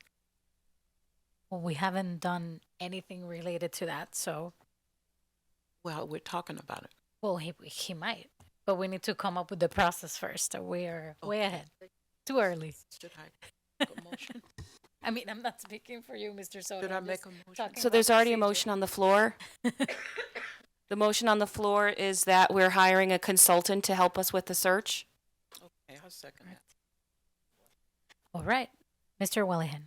Speaker 2: Well, we haven't done anything related to that, so
Speaker 11: Well, we're talking about it.
Speaker 2: well, he might, but we need to come up with the process first. So we are way ahead. Too early.
Speaker 11: Should I make a motion?
Speaker 2: I mean, I'm not speaking for you, Mr. Soto.
Speaker 11: Should I
Speaker 2: I'm
Speaker 11: make
Speaker 2: just
Speaker 11: a motion?
Speaker 2: talking
Speaker 7: So
Speaker 2: about
Speaker 7: there's already a
Speaker 2: procedure.
Speaker 7: motion on the floor. The motion on the floor is that we're hiring a consultant to help us with the search.
Speaker 11: Okay, I'll second that.
Speaker 2: All right, Mr. Wellahan.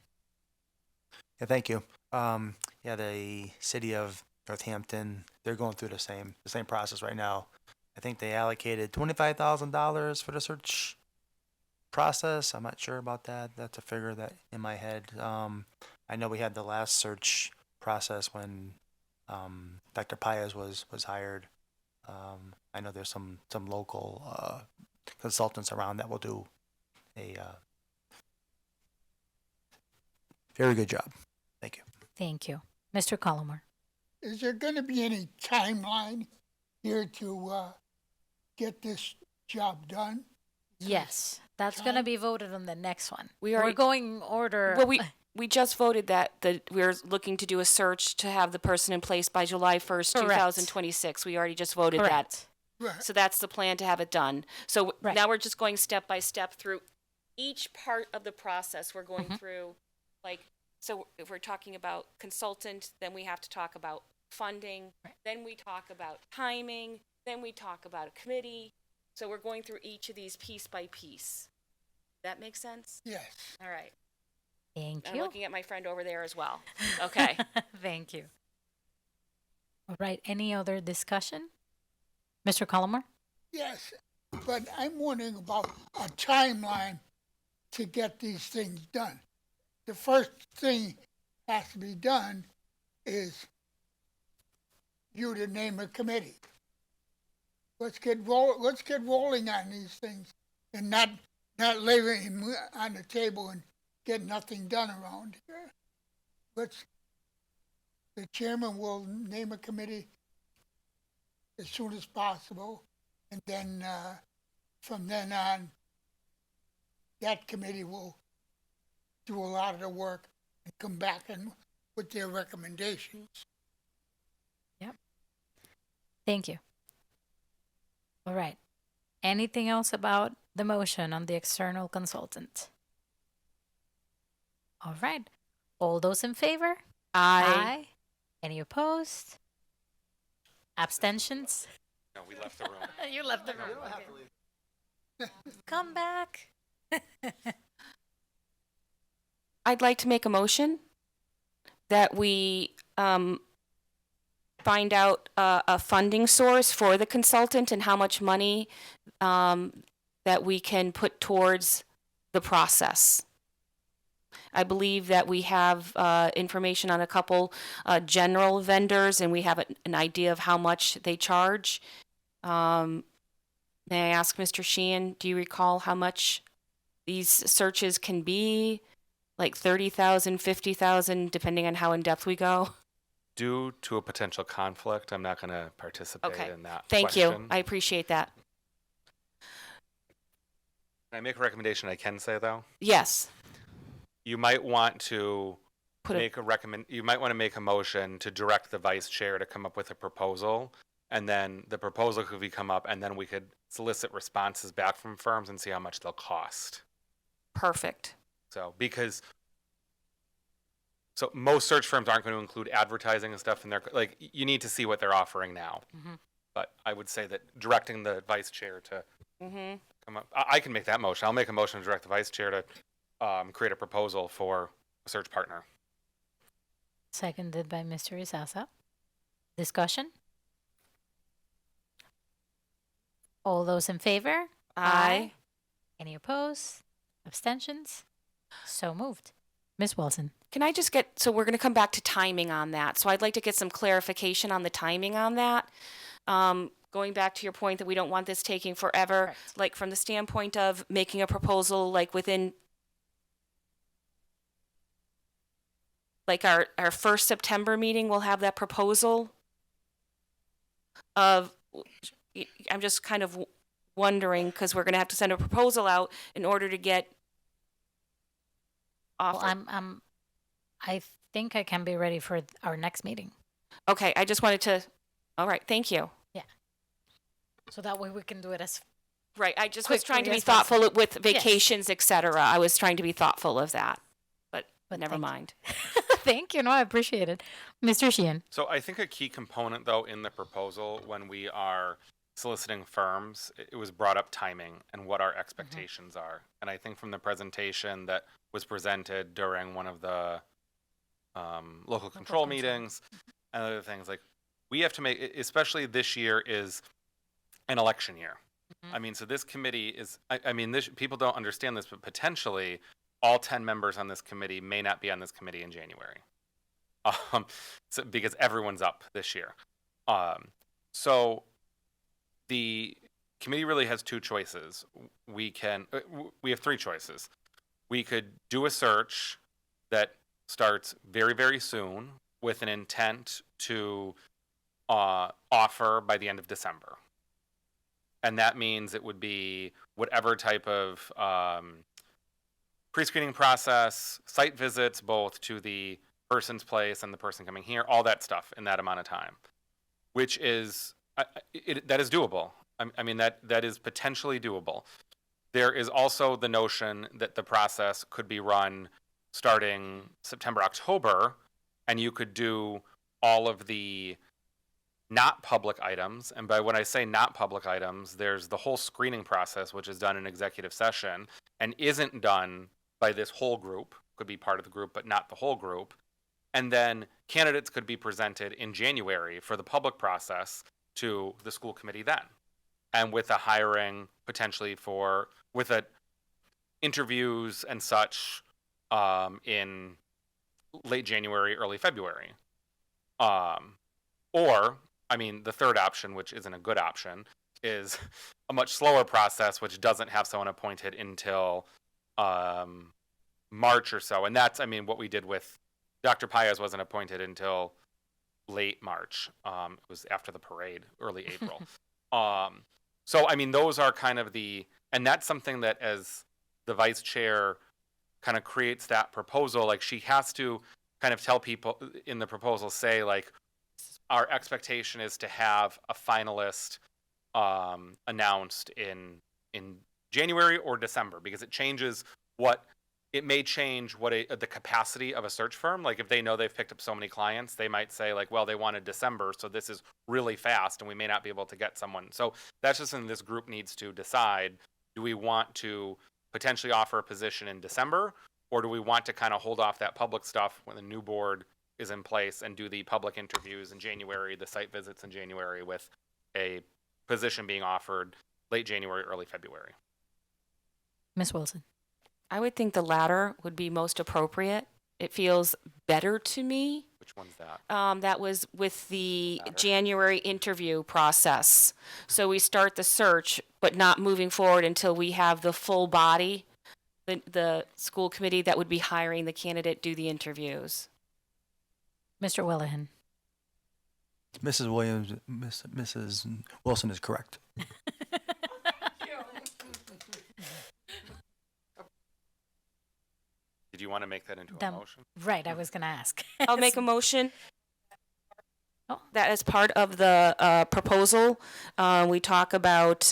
Speaker 13: Yeah, thank you. Yeah, the city of Northampton, they're going through the same process right now. I think they allocated $25,000 for the search process. I'm not sure about that. That's a figure that in my head. I know we had the last search process when Dr. Paez was hired. I know there's some local consultants around that will do a very good job. Thank you.
Speaker 2: Thank you. Mr. Collomore.
Speaker 9: Is there going to be any timeline here to get this job done?
Speaker 2: Yes, that's going to be voted on the next one.
Speaker 7: We
Speaker 2: We're
Speaker 7: already-
Speaker 2: going order.
Speaker 7: Well, we just voted that we're looking to do a search to have the person in place by July 1st,
Speaker 2: Correct.
Speaker 7: 2026. We already just voted that.
Speaker 2: Correct.
Speaker 9: Right.
Speaker 7: So that's the plan to have it done. So
Speaker 2: Right.
Speaker 7: now we're just going step by step through each part of the process. We're going through like So if we're talking about consultant, then we have to talk about funding, then we talk about timing, then we talk about a committee. So we're going through each of these piece by piece. That makes sense?
Speaker 9: Yes.
Speaker 7: All right.
Speaker 2: Thank
Speaker 7: I'm
Speaker 2: you.
Speaker 7: looking at my friend over there as well. Okay.
Speaker 2: Thank you. All right. Any other discussion? Mr. Collmore?
Speaker 9: Yes, but I'm wondering about a timeline to get these things done. The first thing has to be done is you to name a committee. Let's get rolling on these things and not leaving him on the table and get nothing done around here. The chairman will name a committee as soon as possible, and then from then on, that committee will do a lot of the work and come back and with their recommendations.
Speaker 2: Thank you. All right. Anything else about the motion on the external consultant? All right. All those in favor?
Speaker 7: Aye.
Speaker 2: Any opposed? Abstentions?
Speaker 3: No, we left the room.
Speaker 2: You left the room. Come back.
Speaker 7: I'd like to make a motion that we find out a funding source for the consultant and how much money that we can put towards the process. I believe that we have information on a couple general vendors, and we have an idea of how much they charge. May I ask Mr. Sheehan, do you recall how much these searches can be? Like 30,000, 50,000, depending on how in depth we go?
Speaker 3: Due to a potential conflict, I'm not going to participate
Speaker 7: Okay.
Speaker 3: in that
Speaker 7: Thank you.
Speaker 3: question.
Speaker 7: I appreciate that.
Speaker 3: Can I make a recommendation I can say, though?
Speaker 7: Yes.
Speaker 3: You might want to
Speaker 7: Put a-
Speaker 3: you might want to make a motion to direct the vice chair to come up with a proposal, and then the proposal could be come up, and then we could solicit responses back from firms and see how much they'll cost.
Speaker 7: Perfect.
Speaker 3: So, so most search firms aren't going to include advertising and stuff in their, like, you need to see what they're offering now.
Speaker 7: Mhm.
Speaker 3: But I would say that directing the vice chair to
Speaker 7: Mm-hmm.
Speaker 3: come up, I can make that motion. I'll make a motion to direct the vice chair to create a proposal for a search partner.
Speaker 2: Seconded by Mr. Isasa. Discussion? All those in favor?
Speaker 7: Aye.
Speaker 2: Any opposed? Abstentions? So moved. Ms. Wilson?
Speaker 7: Can I just get, so we're going to come back to timing on that. So I'd like to get some clarification on the timing on that. Going back to your point that we don't want this taking forever,
Speaker 2: Correct.
Speaker 7: like from the standpoint of making a proposal, like within, like our first September meeting, we'll have that proposal of, I'm just kind of wondering, because we're going to have to send a proposal out in order to get
Speaker 2: Well,
Speaker 7: offer.
Speaker 2: I think I can be ready for our next meeting.
Speaker 7: Okay, I just wanted to, all right, thank you.
Speaker 2: So that way we can do it as
Speaker 7: Right, I just was
Speaker 2: Quickly
Speaker 7: trying to be
Speaker 2: as possible.
Speaker 7: thoughtful with vacations, et cetera. I was trying to be thoughtful of that, but never
Speaker 2: thank you.
Speaker 7: mind.
Speaker 2: Thank you. No, I appreciate it. Mr. Sheehan?
Speaker 3: So I think a key component, though, in the proposal, when we are soliciting firms, it was brought up timing and what our expectations are. And I think from the presentation that was presented during one of the local control meetings and other things, like, we have to make, especially this year is an election year. I mean, so this committee is, I mean, this, people don't understand this, but potentially all 10 members on this committee may not be on this committee in January. So, because everyone's up this year. So the committee really has two choices. We have three choices. We could do a search that starts very, very soon with an intent to offer by the end of December. And that means it would be whatever type of pre-screening process, site visits, both to the person's place and the person coming here, all that stuff in that amount of time, which is, that is doable. I mean, that is potentially doable. There is also the notion that the process could be run starting September, October, and you could do all of the not public items. And by when I say not public items, there's the whole screening process, which is done in executive session and isn't done by this whole group, could be part of the group, but not the whole group. And then candidates could be presented in January for the public process to the school committee then. And with a hiring potentially with interviews and such in late January, early February. Or, I mean, the third option, which isn't a good option, is a much slower process, which doesn't have someone appointed until March or so. And that's, I mean, what we did with Dr. Paez wasn't appointed until late March. It was after the parade, early April. So, I mean, those are kind of and that's something that as the vice chair kind of creates that proposal, like she has to kind of tell people in the proposal, say like, our expectation is to have a finalist announced in January or December, because it may change the capacity of a search firm. Like if they know they've picked up so many clients, they might say like, well, they wanted December, so this is really fast and we may not be able to get someone. So that's just something this group needs to decide. Do we want to potentially offer a position in December, or do we want to kind of hold off that public stuff when the new board is in place and do the public interviews in January, the site visits in January, with a position being offered late January, early February?
Speaker 2: Ms. Wilson.
Speaker 7: I would think the latter would be most appropriate. It feels better to me.
Speaker 3: Which one's that?
Speaker 7: That was with the
Speaker 3: Latter.
Speaker 7: January interview process. So we start the search, but not moving forward until we have the full body, the school committee that would be hiring the candidate do the interviews.
Speaker 2: Mr. Willihan.
Speaker 13: Mrs. Wilson is correct.
Speaker 3: Did you want to make that into a
Speaker 2: Done.
Speaker 3: motion?
Speaker 2: Right, I was going to ask.
Speaker 7: I'll make a motion
Speaker 2: Oh.
Speaker 7: that as part of the proposal, we talk about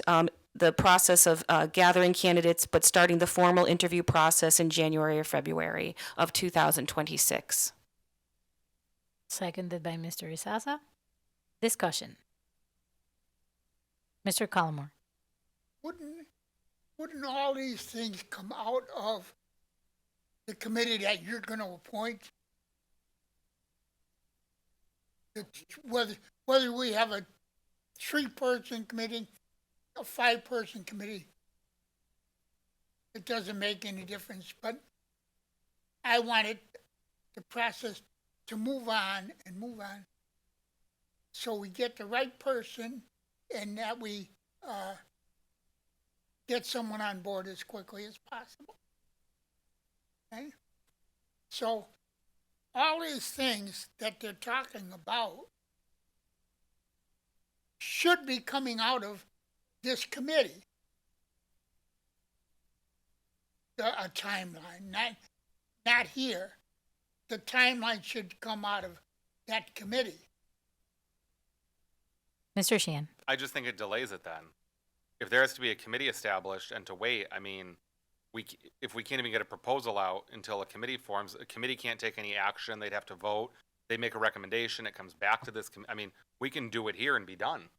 Speaker 7: the process of gathering candidates, but starting the formal interview process in January or February of 2026.
Speaker 2: Seconded by Mr. Isaza. Discussion. Mr. Collmore.
Speaker 9: Wouldn't all these things come out of the committee that you're going to appoint? Whether we have a 3-person committee, a 5-person committee, it doesn't make any difference. But I wanted the process to move on and move on, so we get the right person and that we get someone on board as quickly as possible. Okay? So all these things that they're talking about should be coming out of this committee. A timeline, not here. The timeline should come out of that committee.
Speaker 2: Mr. Sheehan.
Speaker 3: I just think it delays it then. If there has to be a committee established and to wait, I mean, if we can't even get a proposal out until a committee forms, a committee can't take any action. They'd have to vote. They make a recommendation. It comes back to this. I mean, we can do it here and be done.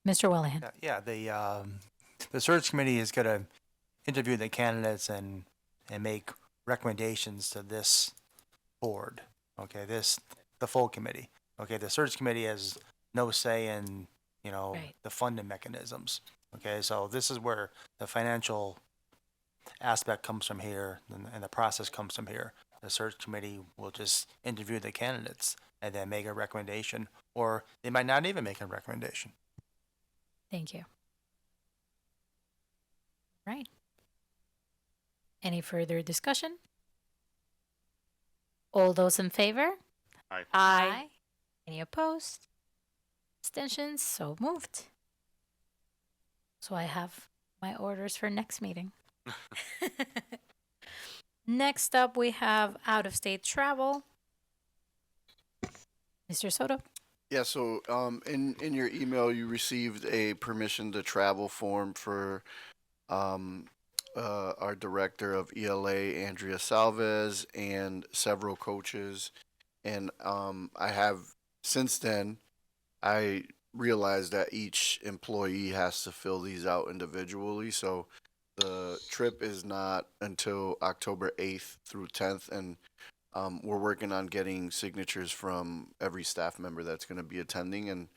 Speaker 2: Mr. Willihan.
Speaker 13: Yeah, the search committee is going to interview the candidates and make recommendations to this board. Okay, the full committee. Okay, the search committee has no say in,
Speaker 2: Right.
Speaker 13: the funding mechanisms. Okay, so this is where the financial aspect comes from here, and the process comes from here. The search committee will just interview the candidates and then make a recommendation, or they might not even make a recommendation.
Speaker 2: Thank you. Right. Any further discussion? All those in favor?
Speaker 3: Aye.
Speaker 2: Any opposed? Abstentions? So moved. So I have my orders for next meeting. Next up, we have out-of-state travel. Mr. Soto?
Speaker 12: Yeah, so in your email, you received a permission to travel form for our director of ELA, Andrea Salvez, and several coaches. And I have, since then, I realized that each employee has to fill these out individually. So the trip is not until October 8th through 10th. And we're working on getting signatures from every staff member that's going to be attending. And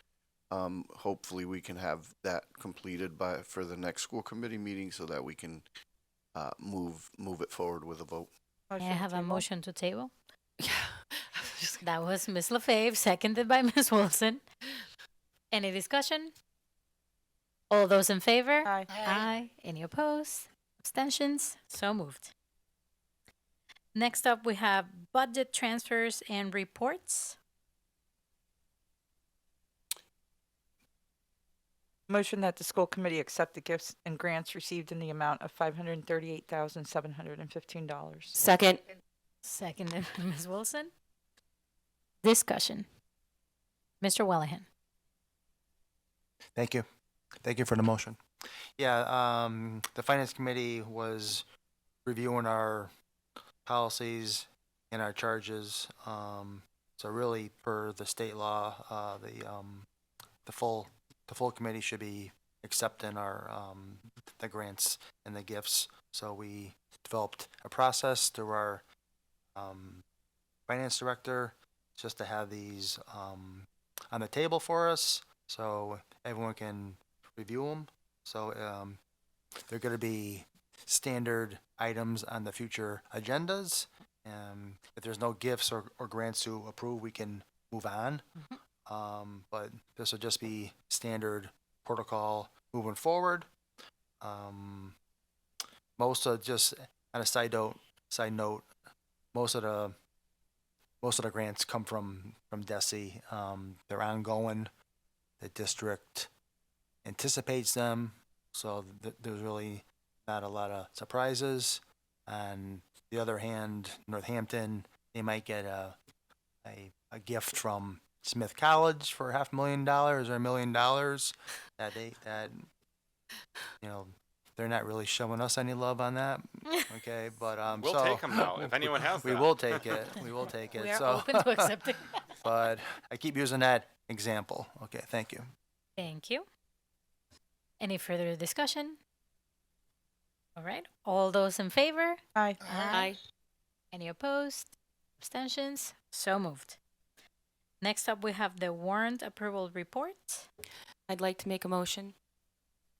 Speaker 12: hopefully we can have that completed for the next school committee meeting so that we can move it forward with a vote.
Speaker 2: May I
Speaker 4: Motion to
Speaker 2: have a
Speaker 4: table?
Speaker 2: motion to table?
Speaker 7: Yeah. I was just
Speaker 2: That was Ms. LaFave, seconded by Ms. Wilson. Any discussion? All those in favor?
Speaker 4: Aye.
Speaker 2: Aye. Any opposed? Abstentions? So moved. Next up, we have budget transfers and reports.
Speaker 4: Motion that the school committee accept the gifts and grants received in the amount of $538,715.
Speaker 7: second.
Speaker 2: Seconded by Ms. Wilson. Discussion. Mr. Wellahan.
Speaker 13: Thank you. Thank you for the motion. Yeah, the finance committee was reviewing our policies and our charges. So really, per the state law, the full committee should be accepting our the grants and the gifts. So we developed a process through our finance director just to have these on the table for us, so everyone can review them. So they're going to be standard items on the future agendas. If there's no gifts or grants to approve, we can move on. But this will just be standard protocol moving forward. Most of, just on a side note, most of the grants come from DESI. They're ongoing. The district anticipates them, so there's really not a lot of surprises. On the other hand, Northampton, they might get a gift from Smith College for $500,000 or $1 million that they're not really showing us any love on that. Okay, but
Speaker 3: We'll
Speaker 13: so
Speaker 3: take them though, if anyone has
Speaker 13: we
Speaker 3: that.
Speaker 13: will take it. We will take it.
Speaker 2: We are
Speaker 13: so
Speaker 2: open to accepting.
Speaker 13: but I keep using that example. Okay, thank you.
Speaker 2: Thank you. Any further discussion? All right. All those in favor?
Speaker 4: Aye.
Speaker 7: Aye.
Speaker 2: Any opposed? Abstentions? So moved. Next up, we have the warrant approval report.
Speaker 7: I'd like to make a motion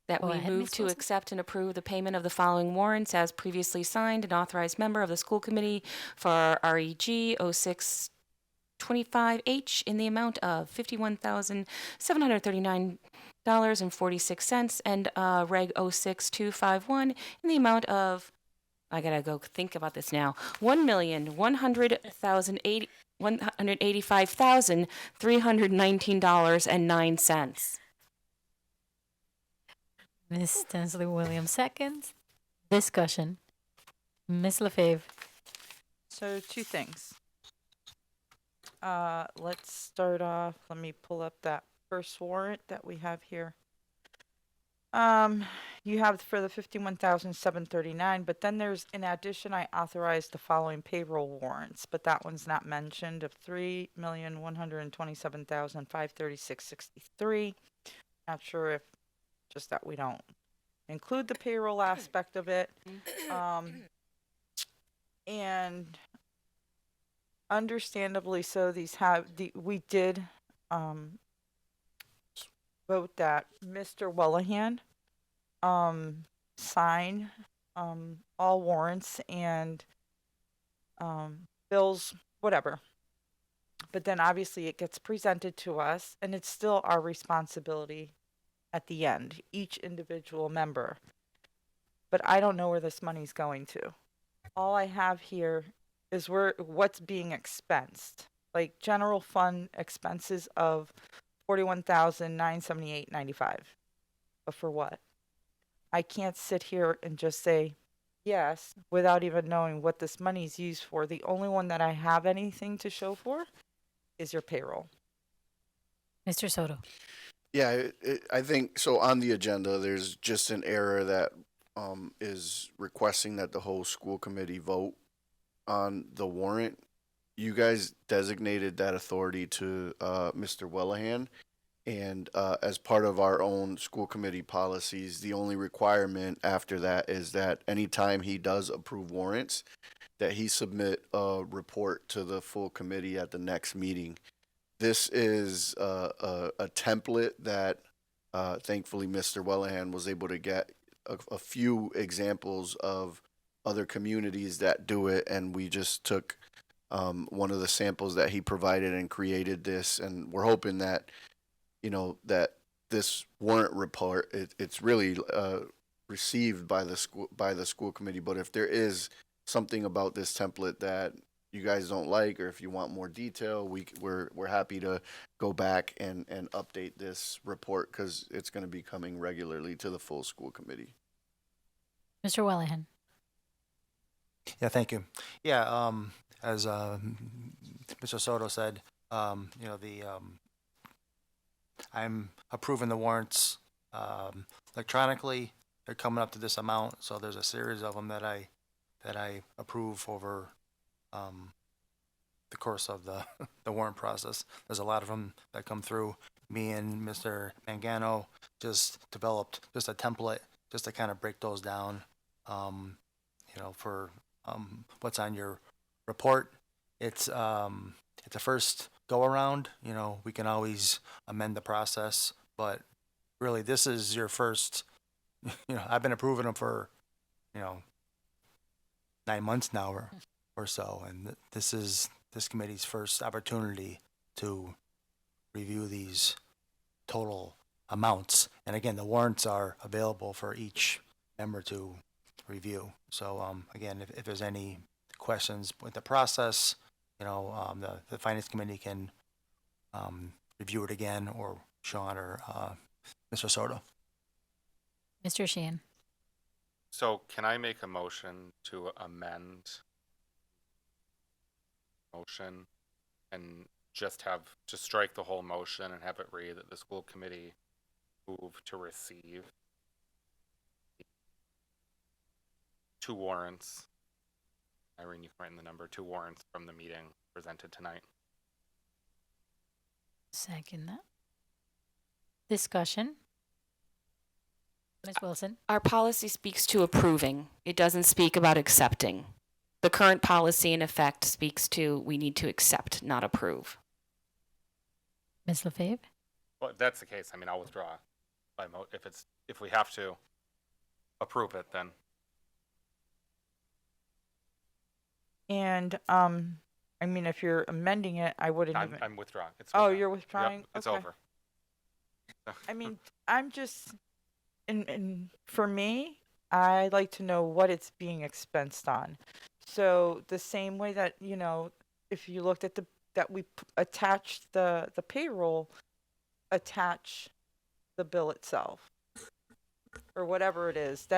Speaker 7: that
Speaker 2: Go
Speaker 7: we
Speaker 2: ahead,
Speaker 7: move
Speaker 2: Ms.
Speaker 7: to
Speaker 2: Wilson.
Speaker 7: accept and approve the payment of the following warrants as previously signed and authorized member of the school committee for REG 0625H in the amount of $51,739.46 and Reg 06251 in the amount of, I gotta go think about this now, $1,185,319.09.
Speaker 2: Ms. Tensley Williams seconds. Discussion. Ms. LaFave.
Speaker 4: So two things. Let's start off. Let me pull up that first warrant that we have here. You have for the 51,739, but then there's, in addition, I authorized the following payroll warrants, but that one's not mentioned, of 3,127,536.63. Not sure if just that we don't include the payroll aspect of it. And understandably so, these have we did vote that Mr. Wellahan sign all warrants and bills, whatever. But then obviously it gets presented to us, and it's still our responsibility at the end, each individual member. But I don't know where this money's going to. All I have here is what's being expensed, like general fund expenses of $41,978.95. But for what? I can't sit here and just say yes without even knowing what this money's used for. The only one that I have anything to show for is your payroll.
Speaker 2: Mr. Soto.
Speaker 12: Yeah, I think so. On the agenda, there's just an error that is requesting that the whole school committee vote on the warrant. You guys designated that authority to Mr. Wellahan. And as part of our own school committee policies, the only requirement after that is that anytime he does approve warrants, that he submit a report to the full committee at the next meeting. This is a template that thankfully Mr. Wellahan was able to get a few examples of other communities that do it, and we just took one of the samples that he provided and created this, and we're hoping that that this warrant report it's really received by the school committee. But if there is something about this template that you guys don't like, or if you want more detail, we're happy to go back and update this report, because it's going to be coming regularly to the full school committee.
Speaker 2: Mr. Wellahan.
Speaker 13: Yeah, thank you. Yeah, as Mr. Soto said, I'm approving the warrants electronically. They're coming up to this amount, so there's a series of them that I approve over the course of the warrant process. There's a lot of them that come through. Me and Mr. Mangano just developed just a template just to kind of break those down, for what's on your report. It's a first go around. We can always amend the process, but really this is your first. I've been approving them for 9 months now or so, and this is this committee's first opportunity to review these total amounts. And again, the warrants are available for each member to review. So again, if there's any questions with the process, the finance committee can review it again, or Sean or Mr. Soto.
Speaker 2: Mr. Sheehan.
Speaker 3: So can I make a motion to amend motion and just strike the whole motion and have it read that the school committee move to receive 2 warrants. Irene, you can write in the number, 2 warrants from the meeting presented tonight.
Speaker 2: Second that. Discussion. Ms. Wilson.
Speaker 7: Our policy speaks to approving. It doesn't speak about accepting. The current policy in effect speaks to we need to accept, not approve.
Speaker 2: Ms. Lefebvre.
Speaker 3: Well, if that's the case, I'll withdraw. If we have to approve it, then.
Speaker 4: And if you're amending it, I wouldn't even.
Speaker 3: I'm withdrawing. It's
Speaker 4: Oh,
Speaker 3: withdrawn.
Speaker 4: you're withdrawing?
Speaker 3: Yep, it's
Speaker 4: Okay.
Speaker 3: over.
Speaker 4: I'm just, and for me, I like to know what it's being expensed on. So the same way that, if you looked at that we attached the payroll, attach the bill itself, or whatever it is,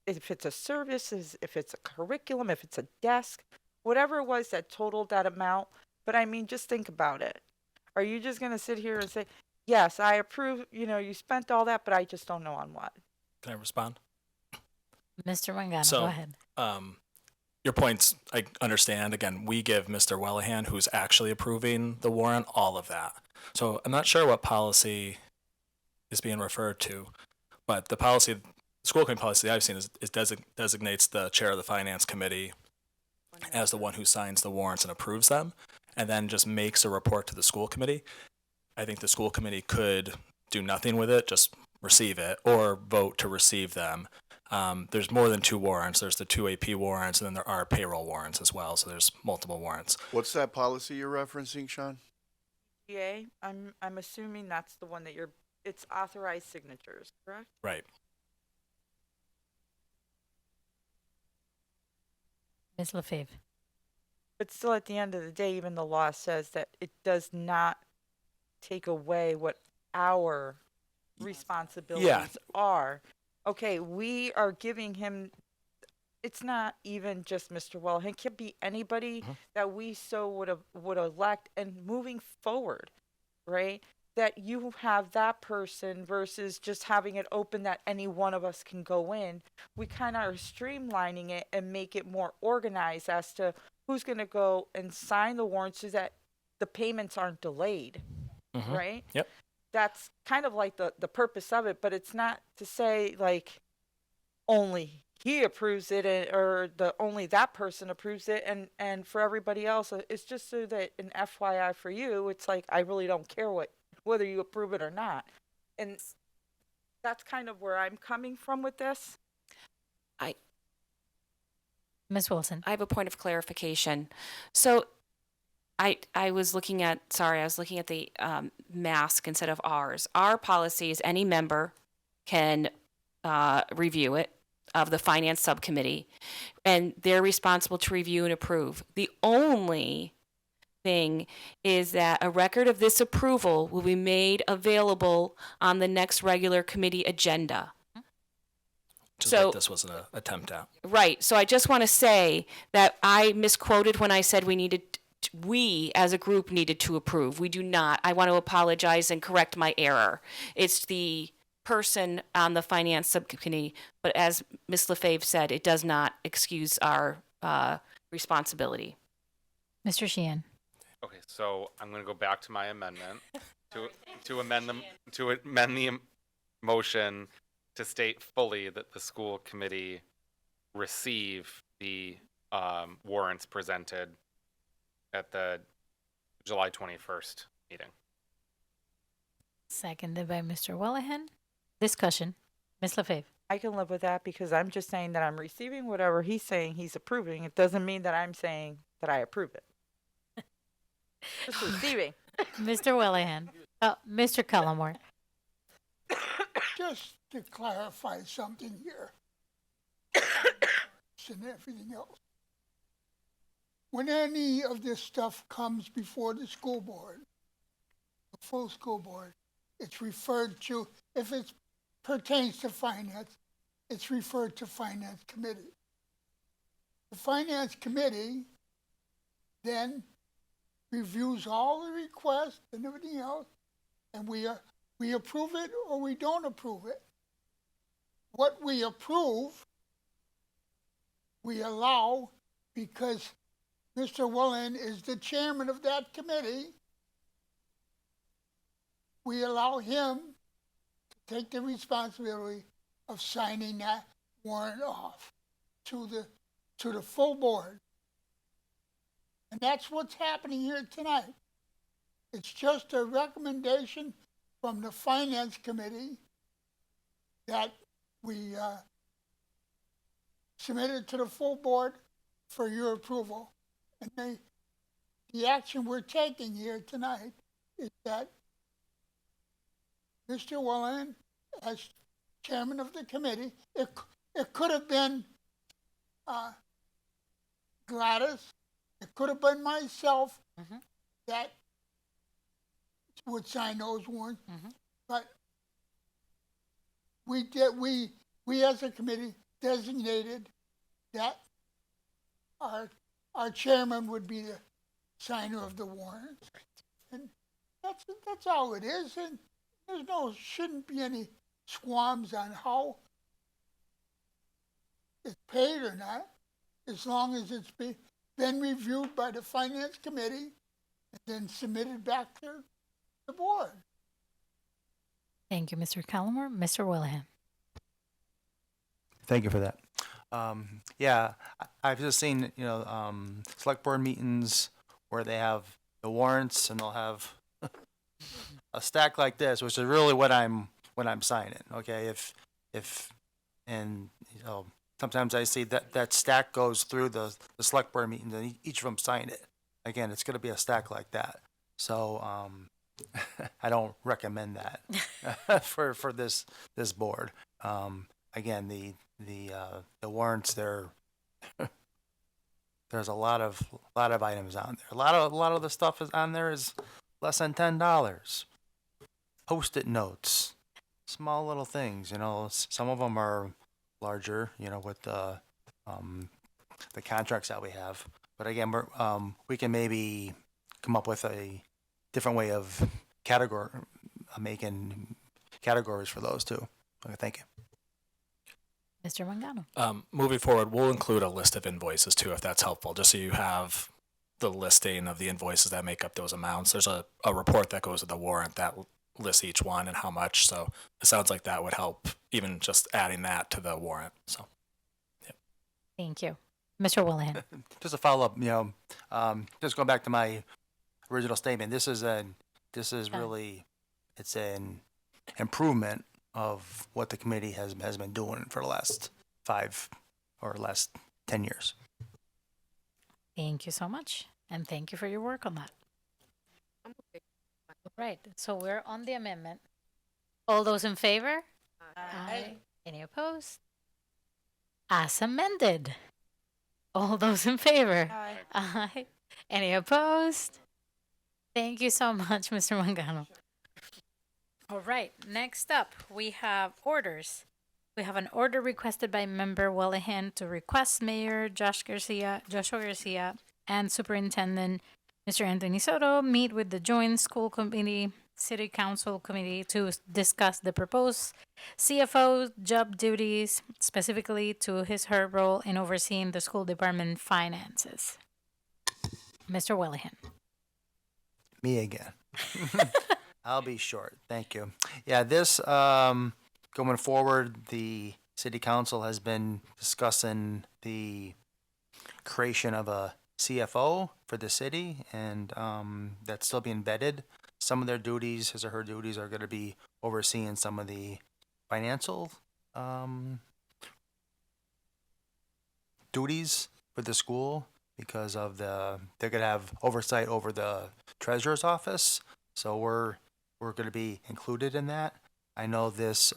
Speaker 4: if it's a service, if it's a curriculum, if it's a desk, whatever it was that totaled that amount. But just think about it. Are you just going to sit here and say, yes, I approve, you spent all that, but I just don't know on what?
Speaker 14: Can I respond?
Speaker 2: Mr. Mangano,
Speaker 14: So,
Speaker 2: go ahead.
Speaker 14: Your points, I understand. Again, we give Mr. Wellahan, who's actually approving the warrant, all of that. So I'm not sure what policy is being referred to, but the school committee policy that I've seen designates the chair of the finance committee as the one who signs the warrants and approves them, and then just makes a report to the school committee. I think the school committee could do nothing with it, just receive it, or vote to receive them. There's more than 2 warrants. There's the 2 AP warrants, and then there are payroll warrants as well. So there's multiple warrants.
Speaker 12: What's that policy you're referencing, Sean?
Speaker 4: Yeah, I'm assuming that's the one that it's authorized signatures, correct?
Speaker 14: Right.
Speaker 2: Ms. Lefebvre.
Speaker 4: But still, at the end of the day, even the law says that it does not take away what our responsibilities are. Okay, we are giving him, it's not even just Mr. Wellahan. It could be anybody that we so would elect, and moving forward, right? that you have that person versus just having it open that any one of us can go in. We kind of are streamlining it and make it more organized as to who's going to go and sign the warrants so that the payments aren't delayed, right?
Speaker 14: Yep.
Speaker 4: That's kind of like the purpose of it, but it's not to say like only he approves it or the only that person approves it and for everybody else it's just so that an FYI for you, it's like I really don't care whether you approve it or not. And that's kind of where I'm coming from with this.
Speaker 2: Ms. Wilson.
Speaker 7: I have a point of clarification. So I was looking at the mask instead of ours. Our policy is any member can review it of the finance subcommittee, and they're responsible to review and approve. The only thing is that a record of this approval will be made available on the next regular committee agenda.
Speaker 14: Which is
Speaker 7: So-
Speaker 14: what this was an attempt at.
Speaker 7: Right. So I just want to say that I misquoted when I said we as a group needed to approve. We do not. I want to apologize and correct my error. It's the person on the finance subcommittee, but as Ms. LaFave said, it does not excuse our responsibility.
Speaker 2: Mr. Sheehan.
Speaker 3: Okay, so I'm going to go back to my amendment to amend the motion to state fully that the school committee receive the warrants presented at the July 21st meeting.
Speaker 2: Seconded by Mr. Wellahan. Discussion. Ms. LaFave.
Speaker 4: I can live with that because I'm just saying that I'm receiving whatever he's saying he's approving. It doesn't mean that I'm saying that I approve it. Just receiving.
Speaker 2: Mr. Wellahan. Mr. Cullimore.
Speaker 9: Just to clarify something here, and everything else. When any of this stuff comes before the school board, the full school board, it's referred to, if it pertains to finance, it's referred to finance committee. The finance committee then reviews all the requests and everything else, and we approve it or we don't approve it. What we approve, we allow, because Mr. Willen is the chairman of that committee, we allow him to take the responsibility of signing that warrant off to the full board. And that's what's happening here tonight. It's just a recommendation from the finance committee that we submitted to the full board for your approval. And the action we're taking here tonight is that Mr. Willen, as chairman of the committee, it could have been Gladys, it could have been myself that would sign those warrants, but we as a committee designated that our chairman would be the signer of the warrants, and that's all it is. And shouldn't be any qualms on how it's paid or not, as long as it's been reviewed by the finance committee and then submitted back to the board.
Speaker 2: Thank you, Mr. Cullimore. Mr. Wellahan.
Speaker 13: Thank you for that. Yeah, I've just seen, select board meetings where they have the warrants and they'll have a stack like this, which is really what I'm signing. Okay, sometimes I see that stack goes through the select board meetings and each of them sign it. Again, it's going to be a stack like that. So I don't recommend that for this board. Again, the warrants there's a lot of items on there. A lot of the stuff is on there is less than $10. Post-it notes, small little things. Some of them are larger. With the contracts that we have. But again, we can maybe come up with a different way of making categories for those too. Okay, thank you.
Speaker 2: Mr. Mangano.
Speaker 14: Moving forward, we'll include a list of invoices too, if that's helpful, just so you have the listing of the invoices that make up those amounts. There's a report that goes with the warrant that lists each one and how much. So it sounds like that would help, even just adding that to the warrant. So,
Speaker 2: Thank you. Mr. Willihan.
Speaker 13: Just a follow up, just going back to my original statement. This is really, it's an improvement of what the committee has been doing for the last 5 or last 10 years.
Speaker 2: Thank you so much. And thank you for your work on that. Right. So we're on the amendment. All those in favor? Aye. Any opposed? As amended. All those in favor?
Speaker 4: Aye.
Speaker 2: Aye. Any opposed? Thank you so much, Mr. Mangano. All right. Next up, we have orders. We have an order requested by Member Willihan to request Mayor Joshua Garcia, and Superintendent Mr. Anthony Soto meet with the Joint School Committee, City Council Committee to discuss the proposed CFO job duties, specifically to her role in overseeing the school department finances. Mr. Willihan.
Speaker 13: Me again. I'll be short. Thank you. Yeah, this, going forward, the city council has been discussing the creation of a CFO for the city, and that's still being vetted. Some of their duties, his or her duties, are going to be overseeing some of the financial duties for the school because of they're going to have oversight over the treasurer's office. So we're going to be included in that. I know this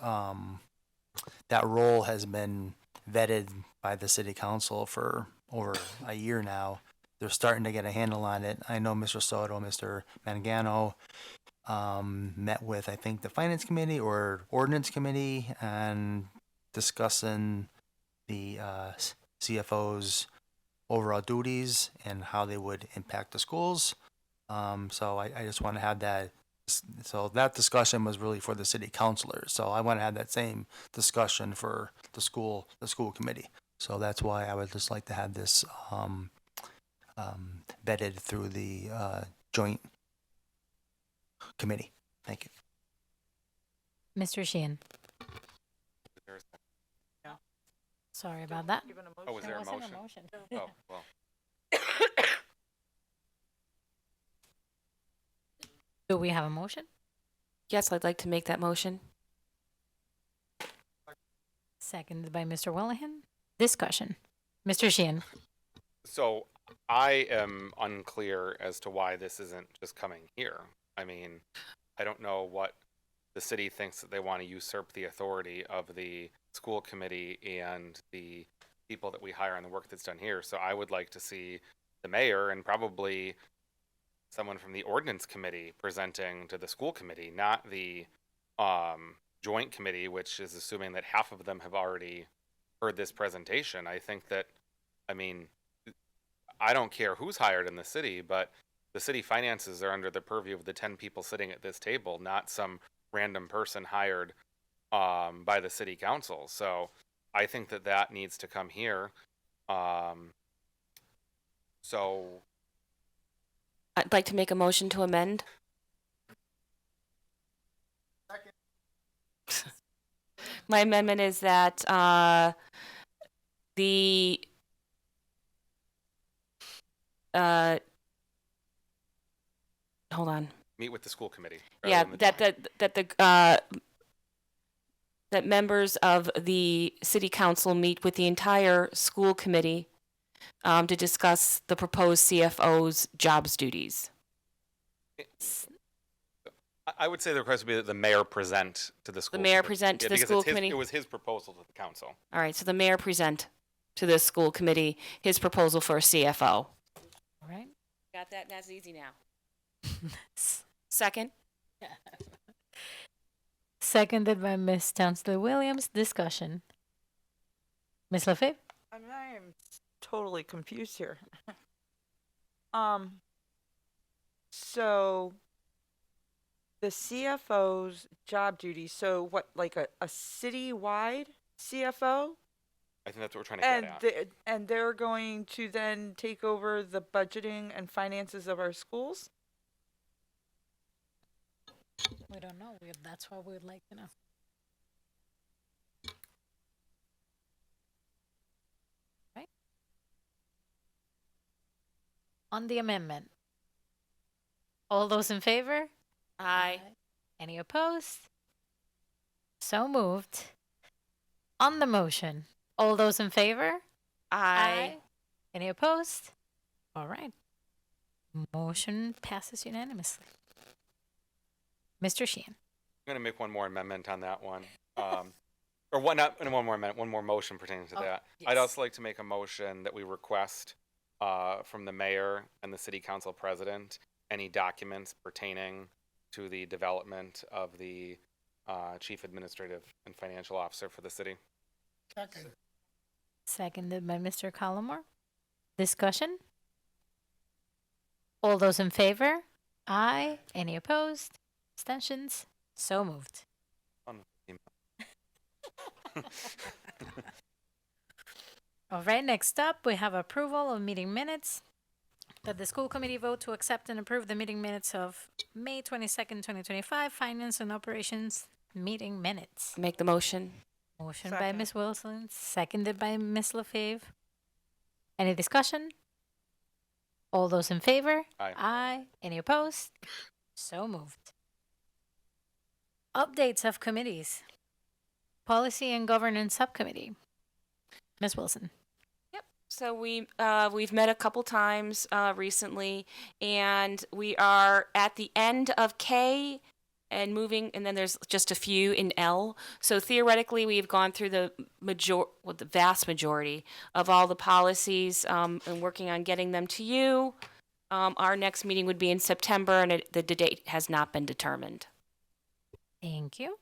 Speaker 13: that role has been vetted by the city council for over a year now. They're starting to get a handle on it. I know Mr. Soto, Mr. Mangano met with, I think, the finance committee or ordinance committee and discussing the CFO's overall duties and how they would impact the schools. So I just want to have that. So that discussion was really for the city councilors. So I want to have that same discussion for the school committee. So that's why I would just like to have this vetted through the joint committee. Thank you.
Speaker 2: Mr. Sheehan.
Speaker 3: Is there a second?
Speaker 2: Sorry about that.
Speaker 3: Oh, was there a
Speaker 2: wasn't
Speaker 3: motion?
Speaker 2: a motion.
Speaker 3: Oh, well.
Speaker 2: Do we have a motion?
Speaker 7: Yes, I'd like to make that motion.
Speaker 2: Seconded by Mr. Willihan. Discussion. Mr. Sheehan.
Speaker 3: So I am unclear as to why this isn't just coming here. I mean, I don't know what the city thinks that they want to usurp the authority of the school committee and the people that we hire and the work that's done here. So I would like to see the mayor and probably someone from the ordinance committee presenting to the school committee, not the joint committee, which is assuming that half of them have already heard this presentation. I think that, I mean, I don't care who's hired in the city, but the city finances are under the purview of the 10 people sitting at this table, not some random person hired by the city council. So I think that that needs to come here. So
Speaker 7: I'd like to make a motion to amend. My amendment is that hold on.
Speaker 3: meet with the school committee.
Speaker 7: Yeah,
Speaker 3: rather than the
Speaker 7: that members of the city council meet with the entire school committee to discuss the proposed CFO's jobs duties.
Speaker 3: I would say the request would be that the mayor present to the school.
Speaker 7: The mayor
Speaker 3: committee.
Speaker 7: present to the
Speaker 3: because
Speaker 7: school
Speaker 3: it's his-
Speaker 7: committee?
Speaker 3: It was his proposal to the council.
Speaker 7: All right, so the mayor present to the school committee his proposal for a CFO.
Speaker 2: All right.
Speaker 7: Got that? That's easy now. Second.
Speaker 2: Seconded by Ms. Townsley Williams. Discussion. Ms. Lafave?
Speaker 4: I am totally confused here. So the CFO's job duties. So what, like a citywide CFO?
Speaker 3: I think that's what we're trying to get
Speaker 4: And
Speaker 3: at.
Speaker 4: and they're going to then take over the budgeting and finances of our schools?
Speaker 2: We don't know. That's what we would like to know. Right? On the amendment, all those in favor?
Speaker 7: Aye.
Speaker 2: Any opposed? So moved. On the motion, all those in favor?
Speaker 7: Aye.
Speaker 2: Any opposed? All right. Motion passes unanimously. Mr. Sheehan.
Speaker 3: I'm going to make one more amendment on that one. Or one, not one more amendment, one more motion pertaining to
Speaker 2: Oh,
Speaker 3: that.
Speaker 2: yes.
Speaker 3: I'd also like to make a motion that we request from the mayor and the city council president any documents pertaining to the development of the chief administrative and financial officer for the city.
Speaker 9: Second.
Speaker 2: Seconded by Mr. Collmore. Discussion? All those in favor? Aye. Any opposed? Abstentions? So moved. All right, next up, we have approval of meeting minutes. That the school committee vote to accept and approve the meeting minutes of May 22nd, 2025, Finance and Operations meeting minutes.
Speaker 7: Make the motion.
Speaker 2: Motion by
Speaker 4: Second.
Speaker 2: Ms. Wilson, seconded by Ms. LaFave. Any discussion? All those in favor?
Speaker 3: Aye.
Speaker 2: Aye. Any opposed? So moved. Updates of committees. Policy and Governance Subcommittee. Ms. Wilson.
Speaker 7: So we've met a couple times recently, and we are at the end of K and moving, and then there's just a few in L. So theoretically, we've gone through the vast majority of all the policies and working on getting them to you. Our next meeting would be in September, and the date has not been determined.
Speaker 2: Thank you.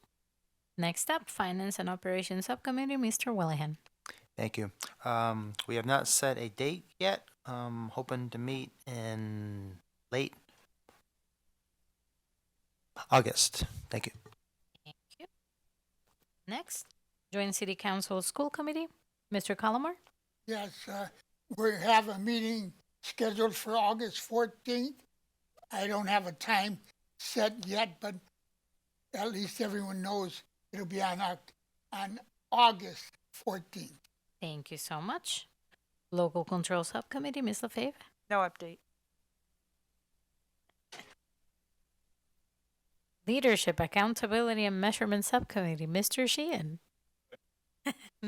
Speaker 2: Next up, Finance and Operations Subcommittee, Mr. Willihan.
Speaker 13: Thank you. We have not set a date yet. Hoping to meet in late August. Thank you.
Speaker 2: Thank you. Next, Joint City Council School Committee, Mr. Collmore.
Speaker 9: Yes, we have a meeting scheduled for August 14th. I don't have a time set yet, but at least everyone knows it'll be on August 14th.
Speaker 2: Thank you so much. Local Control Subcommittee, Ms. LaFave.
Speaker 4: No update.
Speaker 2: Leadership, Accountability, and Measurement Subcommittee, Mr. Sheehan.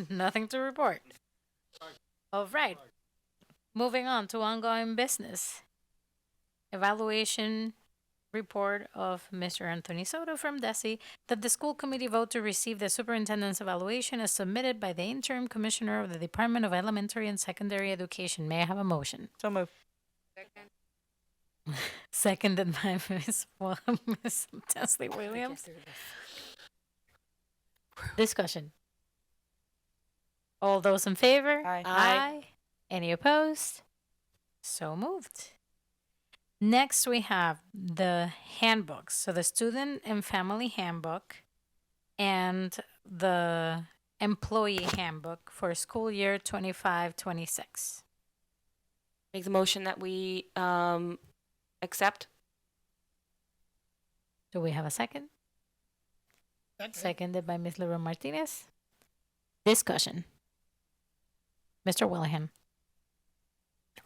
Speaker 2: Nothing to report. All right. Moving on to ongoing business. Evaluation report of Mr. Anthony Soto from DESI that the school committee vote to receive the superintendent's evaluation as submitted by the interim commissioner of the Department of Elementary and Secondary Education. May I have a motion?
Speaker 4: So moved.
Speaker 2: Seconded by Ms. Tesley Williams. Discussion. All those in favor?
Speaker 4: Aye.
Speaker 2: Aye. Any opposed? So moved. Next, we have the handbooks. So the student and family handbook and the employee handbook for school year 25-26.
Speaker 7: Make the motion that we accept.
Speaker 2: Do we have a second? Seconded by Ms. Laura Martinez. Discussion. Mr. Willihan.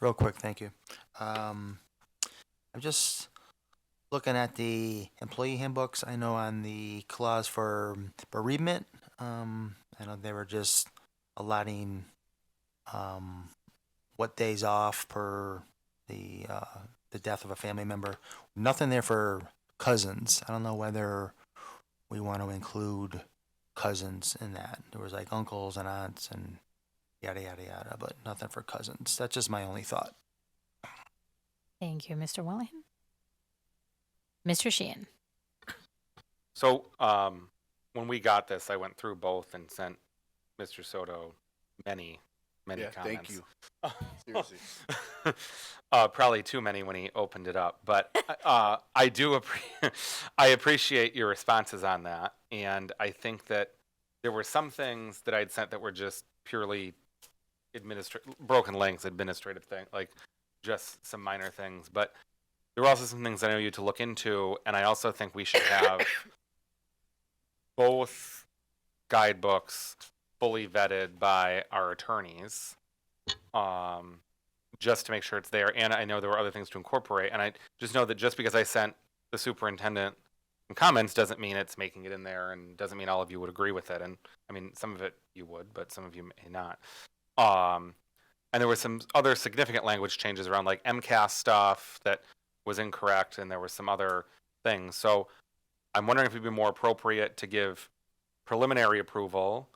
Speaker 13: Real quick, thank you. I'm just looking at the employee handbooks. I know on the clause for bereavement, I know they were just allotting what days off per the death of a family member. Nothing there for cousins. I don't know whether we want to include cousins in that. There was like uncles and aunts and yada yada yada, but nothing for cousins. That's just my only thought.
Speaker 2: Thank you, Mr. Willihan. Mr. Sheehan.
Speaker 3: So when we got this, I went through both and sent Mr. Soto many
Speaker 12: Yeah,
Speaker 3: comments.
Speaker 12: thank you. Seriously.
Speaker 3: probably too many when he opened it up. But I do I appreciate your responses on that, and I think that there were some things that I'd sent that were just purely broken links, administrative thing, like just some minor things. But there were also some things I know you to look into, and I also think we should have both guidebooks fully vetted by our attorneys, just to make sure it's there. And I know there were other things to incorporate, and I just know that just because I sent the superintendent some comments doesn't mean it's making it in there, and doesn't mean all of you would agree with it. And I mean, some of it you would, but some of you may not. And there were some other significant language changes around like MCAS stuff that was incorrect, and there were some other things. So I'm wondering if it'd be more appropriate to give preliminary approval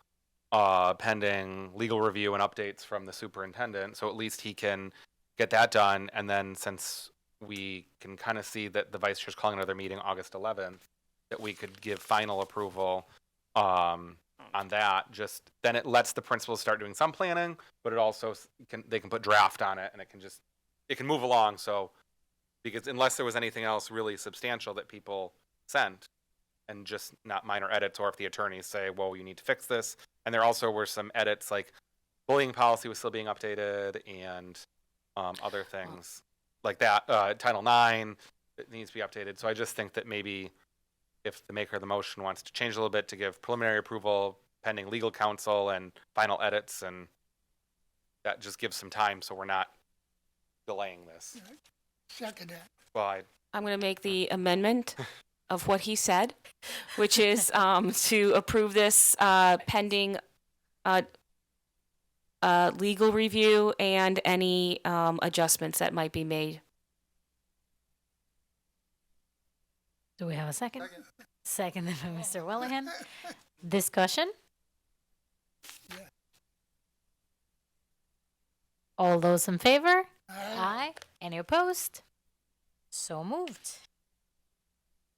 Speaker 3: pending legal review and updates from the superintendent, so at least he can get that done. And then since we can kind of see that the vice chair's calling another meeting August 11th, that we could give final approval on that. Just then it lets the principals start doing some planning, but it also they can put draft on it, and it can move along. So because unless there was anything else really substantial that people sent, and just not minor edits, or if the attorneys say, well, you need to fix this. And there also were some edits, like bullying policy was still being updated, and other things like that. Title IX, it needs to be updated. So I just think that maybe if the maker of the motion wants to change a little bit to give preliminary approval pending legal counsel and final edits, and that just gives some time so we're not delaying this.
Speaker 9: Second that.
Speaker 3: Well,
Speaker 7: I'm going to make the amendment of what he said, which is to approve this pending legal review and any adjustments that might be made.
Speaker 2: Do we have a second? Seconded by Mr. Wellahan. Discussion? All those in favor? Aye. Any opposed? So moved.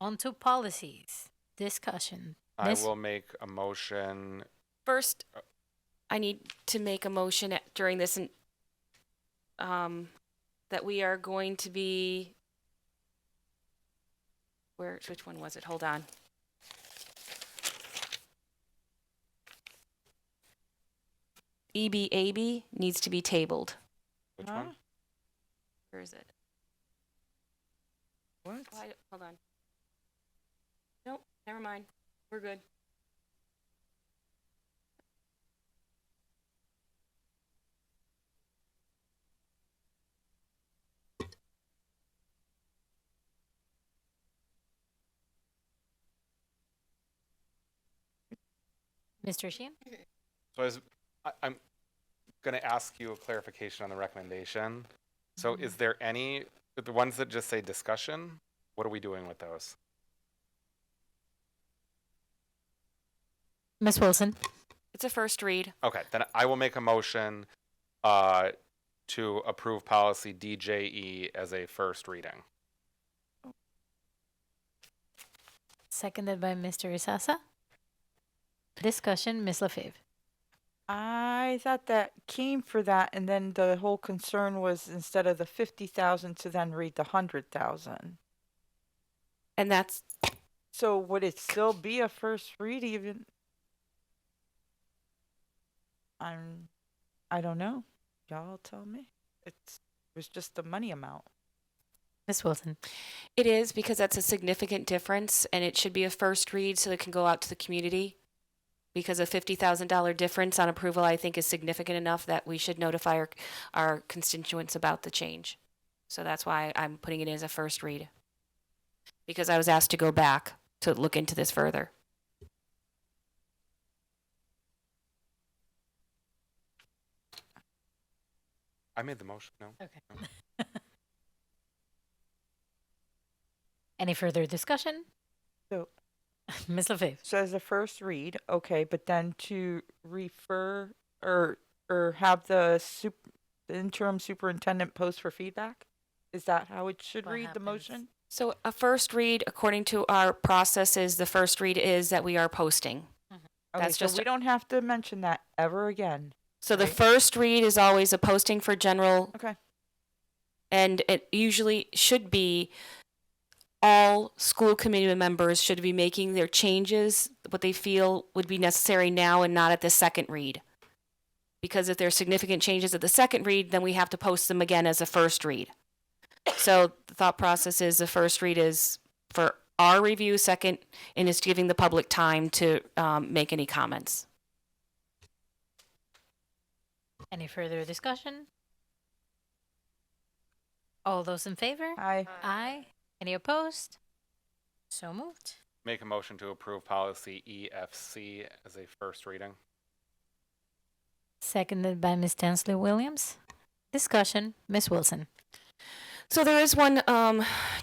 Speaker 2: On to policies. Discussion.
Speaker 3: I will make a motion.
Speaker 7: First, I need to make a motion during this that we are going to be, which one was it? Hold on. EBAB needs to be tabled.
Speaker 3: Which one?
Speaker 7: Where is it?
Speaker 4: What?
Speaker 7: Hold on. Nope, never mind. We're good.
Speaker 2: Mr. Sheehan?
Speaker 3: So I'm going to ask you a clarification on the recommendation. So is there any, the ones that just say discussion, what are we doing with those?
Speaker 2: Ms. Wilson?
Speaker 7: It's a first read.
Speaker 3: Okay, then I will make a motion to approve policy DJE as a first reading.
Speaker 2: Seconded by Mr. Isasa. Discussion, Ms. LaFave.
Speaker 4: I thought that came for that, and then the whole concern was instead of the 50,000 to then read the 100,000.
Speaker 7: And that's,
Speaker 4: So would it still be a first read even? I don't know. Y'all tell me. It was just the money amount.
Speaker 2: Ms. Wilson?
Speaker 7: it is, because that's a significant difference, and it should be a first read so it can go out to the community. Because a $50,000 difference on approval, I think, is significant enough that we should notify our constituents about the change. So that's why I'm putting it as a first read. Because I was asked to go back to look into this further.
Speaker 3: I made the motion, no?
Speaker 2: Okay. Any further discussion?
Speaker 4: So,
Speaker 2: Ms. LaFave?
Speaker 4: so as a first read, okay, but then to refer or have the interim superintendent post for feedback? Is that how it should
Speaker 2: What
Speaker 4: read, the
Speaker 2: happens?
Speaker 4: motion?
Speaker 7: So a first read, according to our processes, the first read is that we are posting.
Speaker 4: Okay,
Speaker 7: That's
Speaker 4: so
Speaker 7: just
Speaker 4: we don't have to mention that ever again.
Speaker 7: So the
Speaker 4: Right.
Speaker 7: first read is always a posting for general
Speaker 4: Okay.
Speaker 7: And it usually should be all school committee members should be making their changes, what they feel would be necessary now and not at the second read. Because if there are significant changes at the second read, then we have to post them again as a first read. So the thought process is the first read is for our review, second, and is giving the public time to make any comments.
Speaker 2: Any further discussion? All those in favor?
Speaker 4: Aye.
Speaker 2: Aye. Any opposed? So moved.
Speaker 3: Make a motion to approve policy EFC as a first reading.
Speaker 2: Seconded by Ms. Tensley Williams. Discussion, Ms. Wilson.
Speaker 7: So there is one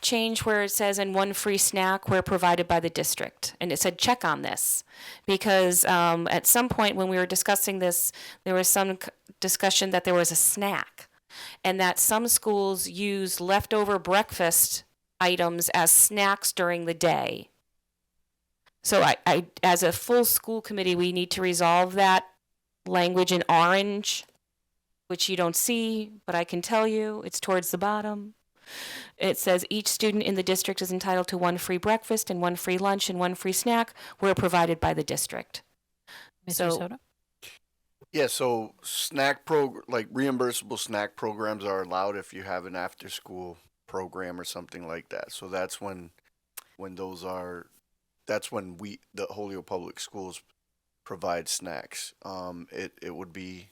Speaker 7: change where it says, and one free snack where provided by the district. And it said, check on this. Because at some point when we were discussing this, there was some discussion that there was a snack. And that some schools use leftover breakfast items as snacks during the day. So I as a full school committee, we need to resolve that language in orange, which you don't see, but I can tell you it's towards the bottom. It says each student in the district is entitled to one free breakfast and one free lunch and one free snack where provided by the district.
Speaker 2: Mr.
Speaker 7: So-
Speaker 2: Soto?
Speaker 12: Yeah, so like reimbursable snack programs are allowed if you have an after school program or something like that. So that's when the Holyoke Public Schools provide snacks. It would be,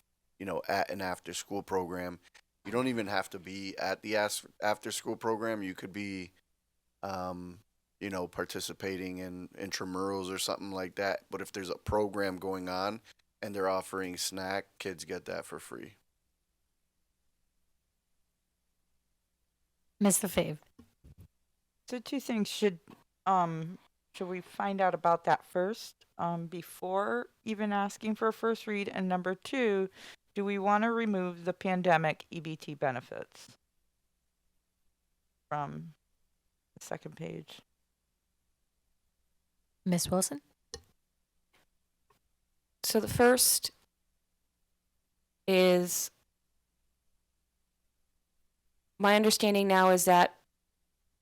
Speaker 12: at an after school program. You don't even have to be at the after school program. You could be, participating in intramurals or something like that. But if there's a program going on and they're offering snack, kids get that for free.
Speaker 2: Ms. LaFave.
Speaker 4: So two things should we find out about that first before even asking for a first read? And number two, do we want to remove the pandemic EBT benefits from the second page?
Speaker 2: Ms. Wilson?
Speaker 7: So the first is, my understanding now is that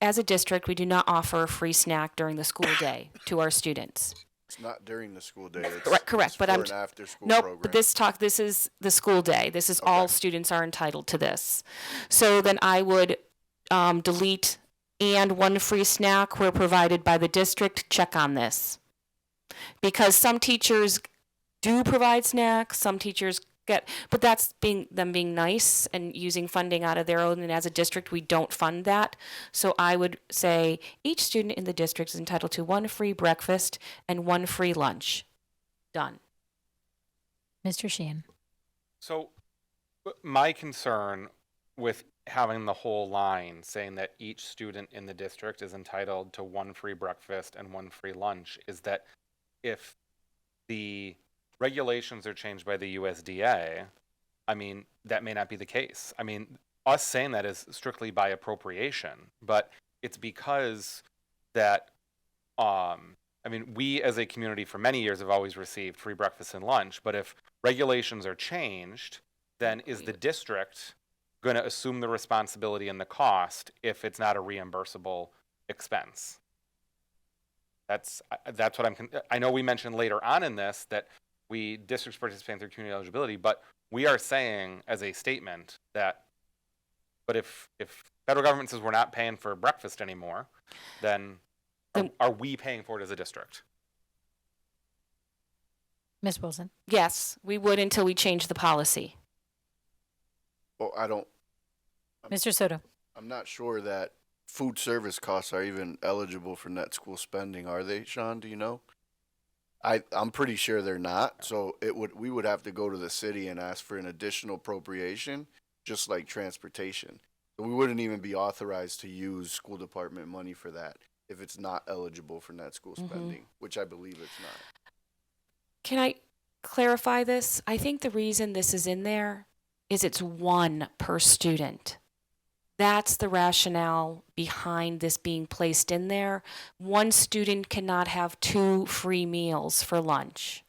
Speaker 7: as a district, we do not offer a free snack during the school day to our students.
Speaker 12: It's not during the school day. It's,
Speaker 7: Correct,
Speaker 12: it's
Speaker 7: but
Speaker 12: for
Speaker 7: I'm
Speaker 12: an after school
Speaker 7: nope.
Speaker 12: program.
Speaker 7: But this is the school day. This is all
Speaker 12: Okay.
Speaker 7: students are entitled to this. So then I would delete and one free snack where provided by the district. Check on this, because some teachers do provide snacks. Some teachers but that's them being nice and using funding out of their own, and as a district, we don't fund that. So I would say each student in the district is entitled to one free breakfast and one free lunch. Done.
Speaker 2: Mr. Sheehan?
Speaker 3: So my concern with having the whole line saying that each student in the district is entitled to one free breakfast and one free lunch is that if the regulations are changed by the USDA, that may not be the case. Us saying that is strictly by appropriation, but it's because that, we as a community for many years have always received free breakfast and lunch, but if regulations are changed, then is the district going to assume the responsibility and the cost if it's not a reimbursable expense? That's what I know we mentioned later on in this that districts participate through community eligibility, but we are saying as a statement that, but if federal government says we're not paying for breakfast anymore, then are we paying for it as a district?
Speaker 2: Ms. Wilson?
Speaker 7: Yes, we would until we change the policy.
Speaker 12: Well,
Speaker 2: Mr. Soto?
Speaker 12: I'm not sure that food service costs are even eligible for net school spending, are they, Sean? Do you know? I'm pretty sure they're not. So we would have to go to the city and ask for an additional appropriation, just like transportation. So we wouldn't even be authorized to use school department money for that if it's not eligible for net school spending, which I believe it's not.
Speaker 7: Can I clarify this? I think the reason this is in there is it's one per student. That's the rationale behind this being placed in there. One student cannot have 2 free meals for lunch.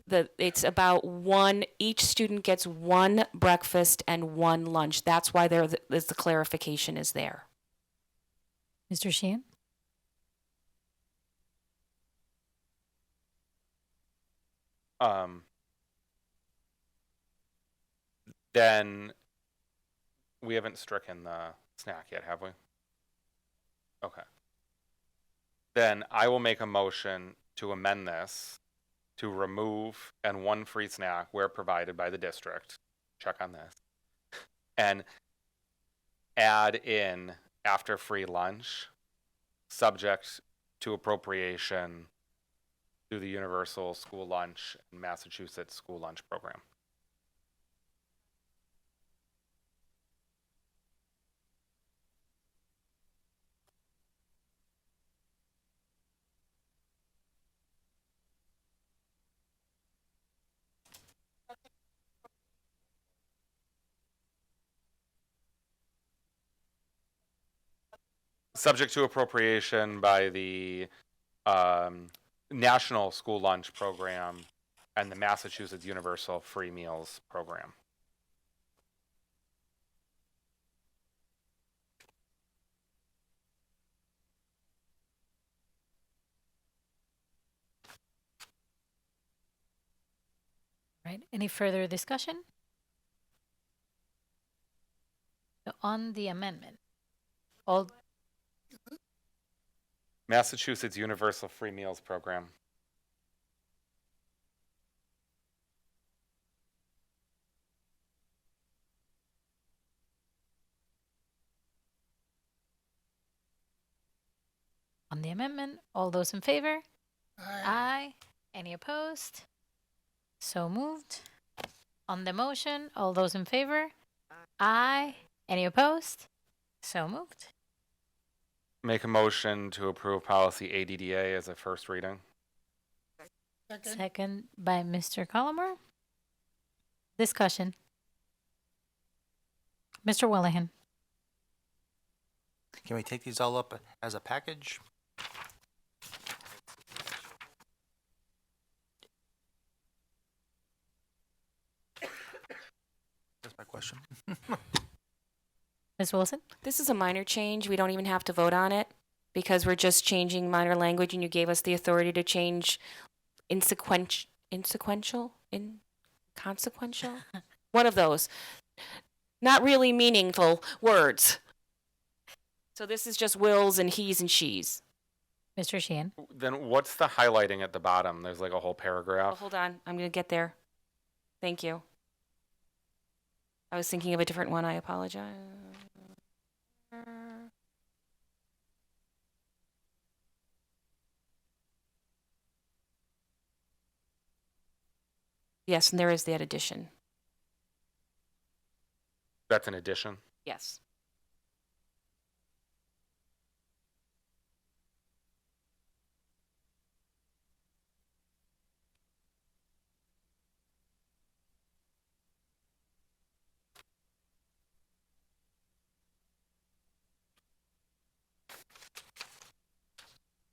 Speaker 7: it's about one, each student gets one breakfast and one lunch. That's why the clarification is there.
Speaker 2: Mr. Sheehan?
Speaker 3: Then we haven't stricken the snack yet, have we? Okay. Then I will make a motion to amend this to remove and one free snack where provided by the district. Check on this. And add in after free lunch, subject to appropriation through the Universal School Lunch and Massachusetts School Lunch Program. Subject to appropriation by the National School Lunch Program and the Massachusetts Universal Free Meals Program.
Speaker 2: Right. Any further discussion? So on the amendment, all
Speaker 3: Massachusetts Universal Free Meals Program.
Speaker 2: on the amendment, all those in favor?
Speaker 9: Aye.
Speaker 2: Aye. Any opposed? So moved. On the motion, all those in favor? Aye. Any opposed? So moved.
Speaker 3: Make a motion to approve policy ADDA as a first reading.
Speaker 9: Second.
Speaker 2: Second by Mr. Collmore. Discussion. Mr. Willihan.
Speaker 13: Can we take these all up as a package? That's my question.
Speaker 2: Ms. Wilson?
Speaker 7: This is a minor change. We don't even have to vote on it because we're just changing minor language, and you gave us the authority to change inconsequential? One of those. Not really meaningful words. So this is just wills and he's and she's.
Speaker 2: Mr. Sheehan?
Speaker 3: Then what's the highlighting at the bottom? There's like a whole
Speaker 7: Oh,
Speaker 3: paragraph.
Speaker 7: hold on. I'm going to get there. Thank you. I was thinking of a different one. I apologize. Yes, and there is that addition.
Speaker 3: That's an addition.
Speaker 7: Yes.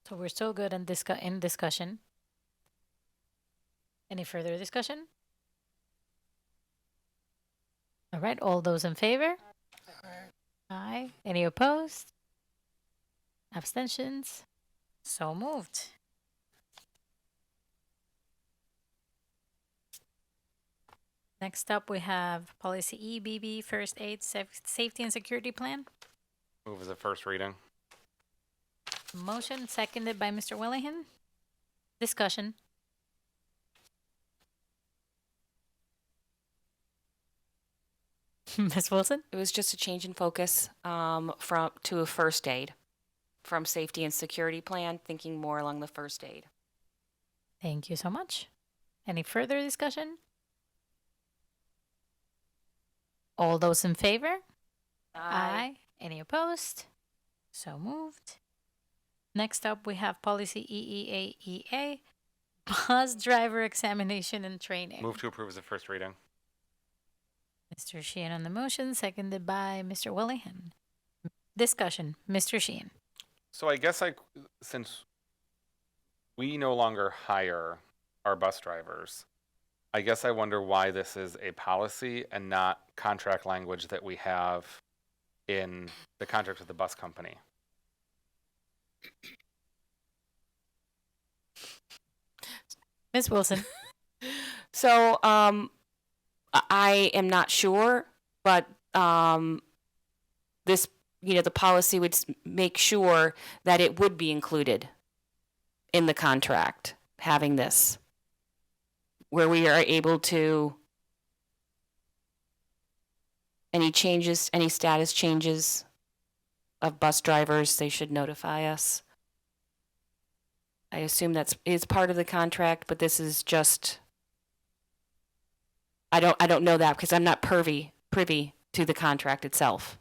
Speaker 2: So we're still good in discussion. Any further discussion? All right, all those in favor?
Speaker 9: Aye.
Speaker 2: Aye. Any opposed? Abstentions? So moved. Next up, we have policy EBB, first aid, safety and security plan.
Speaker 3: Move as a first reading.
Speaker 2: Motion seconded by Mr. Willihan. Discussion. Ms. Wilson?
Speaker 7: It was just a change in focus from to a first aid, from safety and security plan, thinking more along the first aid.
Speaker 2: Thank you so much. Any further discussion? All those in favor? Aye. Any opposed? So moved. Next up, we have policy EEAEA, bus driver examination and training.
Speaker 3: Move to approve as a first reading.
Speaker 2: Mr. Sheehan on the motion, seconded by Mr. Willihan. Discussion. Mr. Sheehan.
Speaker 3: So I guess since we no longer hire our bus drivers, I guess I wonder why this is a policy and not contract language that we have in the contract with the bus company.
Speaker 2: Ms. Wilson.
Speaker 7: So, I am not sure, but this, the policy would make sure that it would be included in the contract, having this, where we are able to, any changes, any status changes of bus drivers, they should notify us. I assume is part of the contract, but this is just, I don't know that because I'm not privy to the contract itself.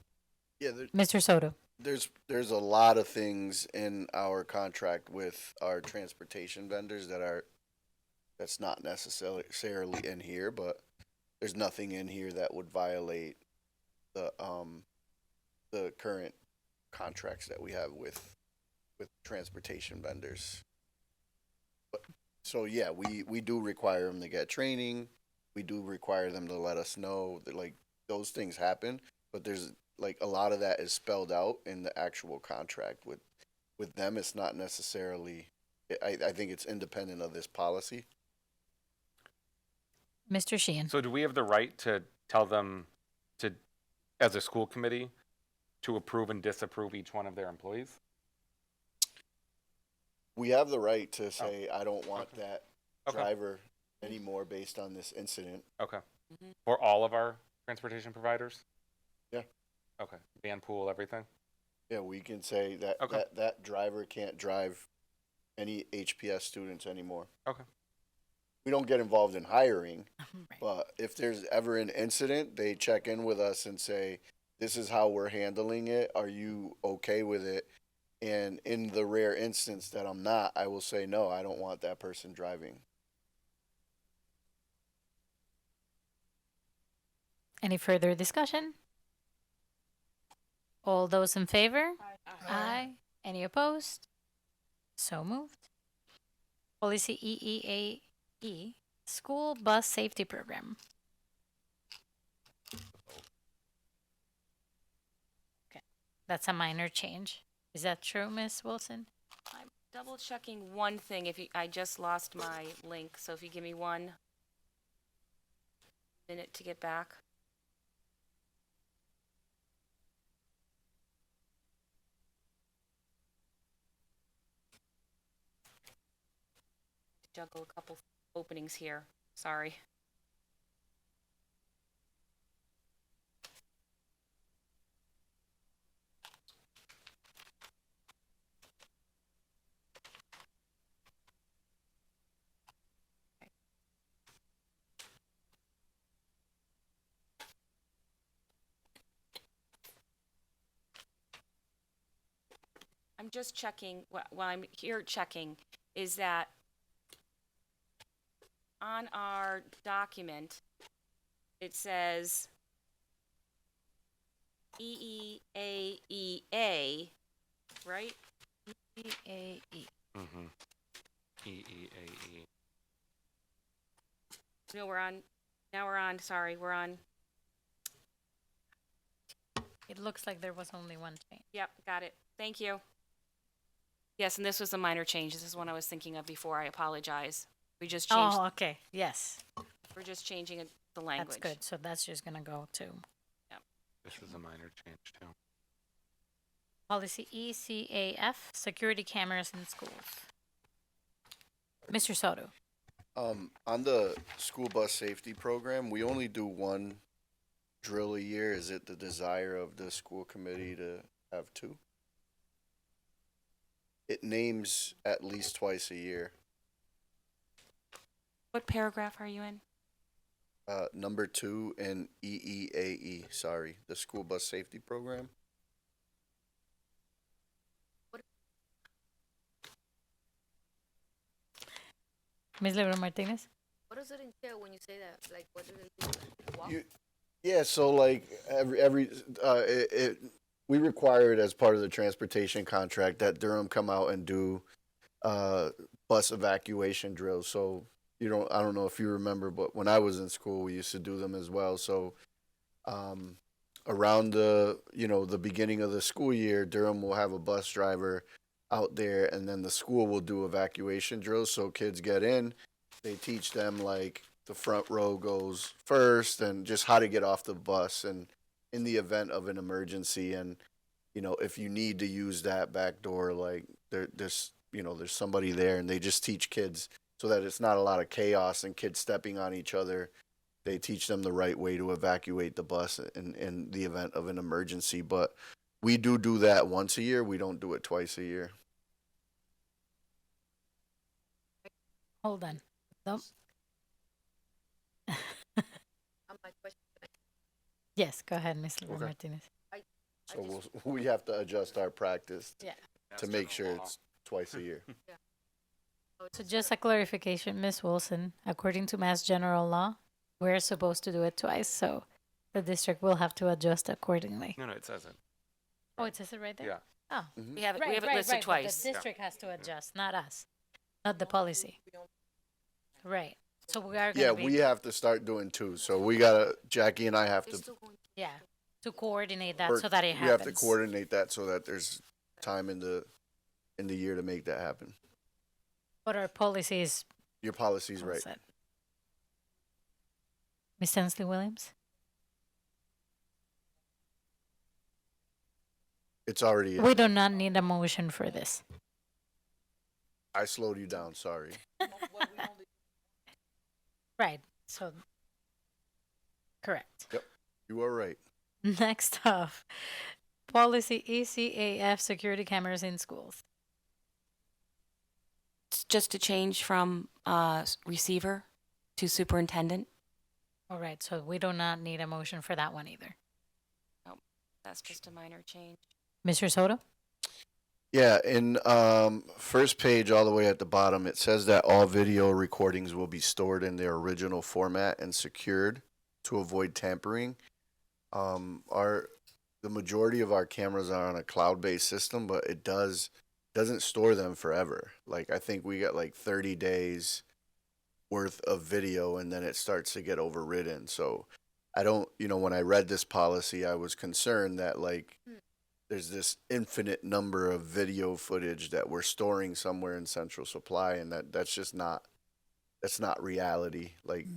Speaker 12: Yeah,
Speaker 2: Mr. Soto.
Speaker 12: there's a lot of things in our contract with our transportation vendors that's not necessarily in here, but there's nothing in here that would violate the current contracts that we have with transportation vendors. So yeah, we do require them to get training. We do require them to let us know that like those things happen, but there's like a lot of that is spelled out in the actual contract with them. It's not necessarily, I think it's independent of this policy.
Speaker 2: Mr. Sheehan.
Speaker 3: So do we have the right to tell them to, as a school committee, to approve and disapprove each one of their employees?
Speaker 12: We have the right to say, I don't want that
Speaker 3: Okay.
Speaker 12: driver anymore based on this incident.
Speaker 3: Okay. For all of our transportation providers?
Speaker 12: Yeah.
Speaker 3: Okay. Van, pool, everything?
Speaker 12: Yeah, we can say that
Speaker 3: Okay.
Speaker 12: that driver can't drive any HPS students anymore.
Speaker 3: Okay.
Speaker 12: We don't get involved in hiring, but if there's ever an incident, they check in with us and say, this is how we're handling it. Are you okay with it? And in the rare instance that I'm not, I will say, no, I don't want that person driving.
Speaker 2: Any further discussion? All those in favor? Aye. Any opposed? So moved. Policy EEAE, School Bus Safety Program. Okay, that's a minor change. Is that true, Ms. Wilson?
Speaker 7: I'm double checking one thing. I just lost my link, so if you give me 1 minute to get back. Juggle a couple openings here. Sorry. I'm just checking, while I'm here checking, is that on our document, it says EEAEA, right?
Speaker 2: EEAE.
Speaker 3: Mm-hmm. EEAE.
Speaker 7: No, we're on, we're on,
Speaker 2: It looks like there was only one change.
Speaker 7: yep, got it. Thank you. Yes, and this was a minor change. This is one I was thinking of before. I apologize. We just changed,
Speaker 2: Oh, okay. Yes.
Speaker 7: we're just changing the language.
Speaker 2: That's good. So that's just going to go to
Speaker 3: This is a minor change too.
Speaker 2: policy ECAF, security cameras in schools. Mr. Soto.
Speaker 12: On the school bus safety program, we only do one drill a year. Is it the desire of the school committee to have 2? It names at least twice a year.
Speaker 7: What paragraph are you in?
Speaker 12: Number 2 in EEAE, sorry, the school bus safety program.
Speaker 2: Ms. Lebron Martinez.
Speaker 8: What does it entail when you say that? Like, what do they do? Like, walk?
Speaker 12: Yeah, so like we require it as part of the transportation contract that Durham come out and do bus evacuation drills. So I don't know if you remember, but when I was in school, we used to do them as well. So, around the beginning of the school year, Durham will have a bus driver out there, and then the school will do evacuation drills. So kids get in, they teach them like the front row goes first, and just how to get off the bus, and in the event of an emergency, and if you need to use that back door, like there's somebody there, and they just teach kids so that it's not a lot of chaos and kids stepping on each other. They teach them the right way to evacuate the bus in the event of an emergency. But we do that once a year. We don't do it twice a year.
Speaker 2: Hold on. Nope.
Speaker 8: My question,
Speaker 2: Yes, go ahead, Ms. Libra
Speaker 12: Okay.
Speaker 2: Martinez.
Speaker 12: So we have to adjust our practice
Speaker 2: Yeah.
Speaker 12: to make sure it's twice a year.
Speaker 2: So just a clarification, Ms. Wilson, according to Mass General Law, we're supposed to do it twice, so the district will have to adjust accordingly.
Speaker 3: No, it says it.
Speaker 2: Oh, it says it right there?
Speaker 3: Yeah.
Speaker 2: Oh.
Speaker 7: We have it,
Speaker 2: Right,
Speaker 7: we have it
Speaker 2: right,
Speaker 7: listed
Speaker 2: right, but
Speaker 7: twice.
Speaker 2: The district has to adjust, not us, not the policy. Right. So we are
Speaker 12: Yeah,
Speaker 2: gonna be,
Speaker 12: we have to start doing two. So we gotta, Jackie and I have
Speaker 8: it's
Speaker 12: to
Speaker 8: still going.
Speaker 2: yeah, to coordinate that
Speaker 12: work-
Speaker 2: so that it
Speaker 12: we
Speaker 2: happens.
Speaker 12: have to coordinate that so that there's time in the year to make that happen.
Speaker 2: But our policy is
Speaker 12: Your policy's
Speaker 2: all
Speaker 12: right.
Speaker 2: set. Ms. Sensley Williams?
Speaker 12: It's already.
Speaker 2: We do not need a motion for this.
Speaker 12: I slowed you down. Sorry.
Speaker 2: Right, so, correct.
Speaker 12: You are right.
Speaker 2: Next up, policy ECAF security cameras in schools.
Speaker 7: It's just a change from receiver to superintendent.
Speaker 2: All right, so we do not need a motion for that one either.
Speaker 7: That's just a minor change.
Speaker 2: Mr. Soto?
Speaker 12: Yeah, in first page all the way at the bottom, it says that all video recordings will be stored in their original format and secured to avoid tampering. The majority of our cameras are on a cloud-based system, but it doesn't store them forever. Like I think we got like 30 days worth of video, and then it starts to get overridden. So I don't, when I read this policy, I was concerned that like there's this infinite number of video footage that we're storing somewhere in Central Supply, and that's just not reality. Like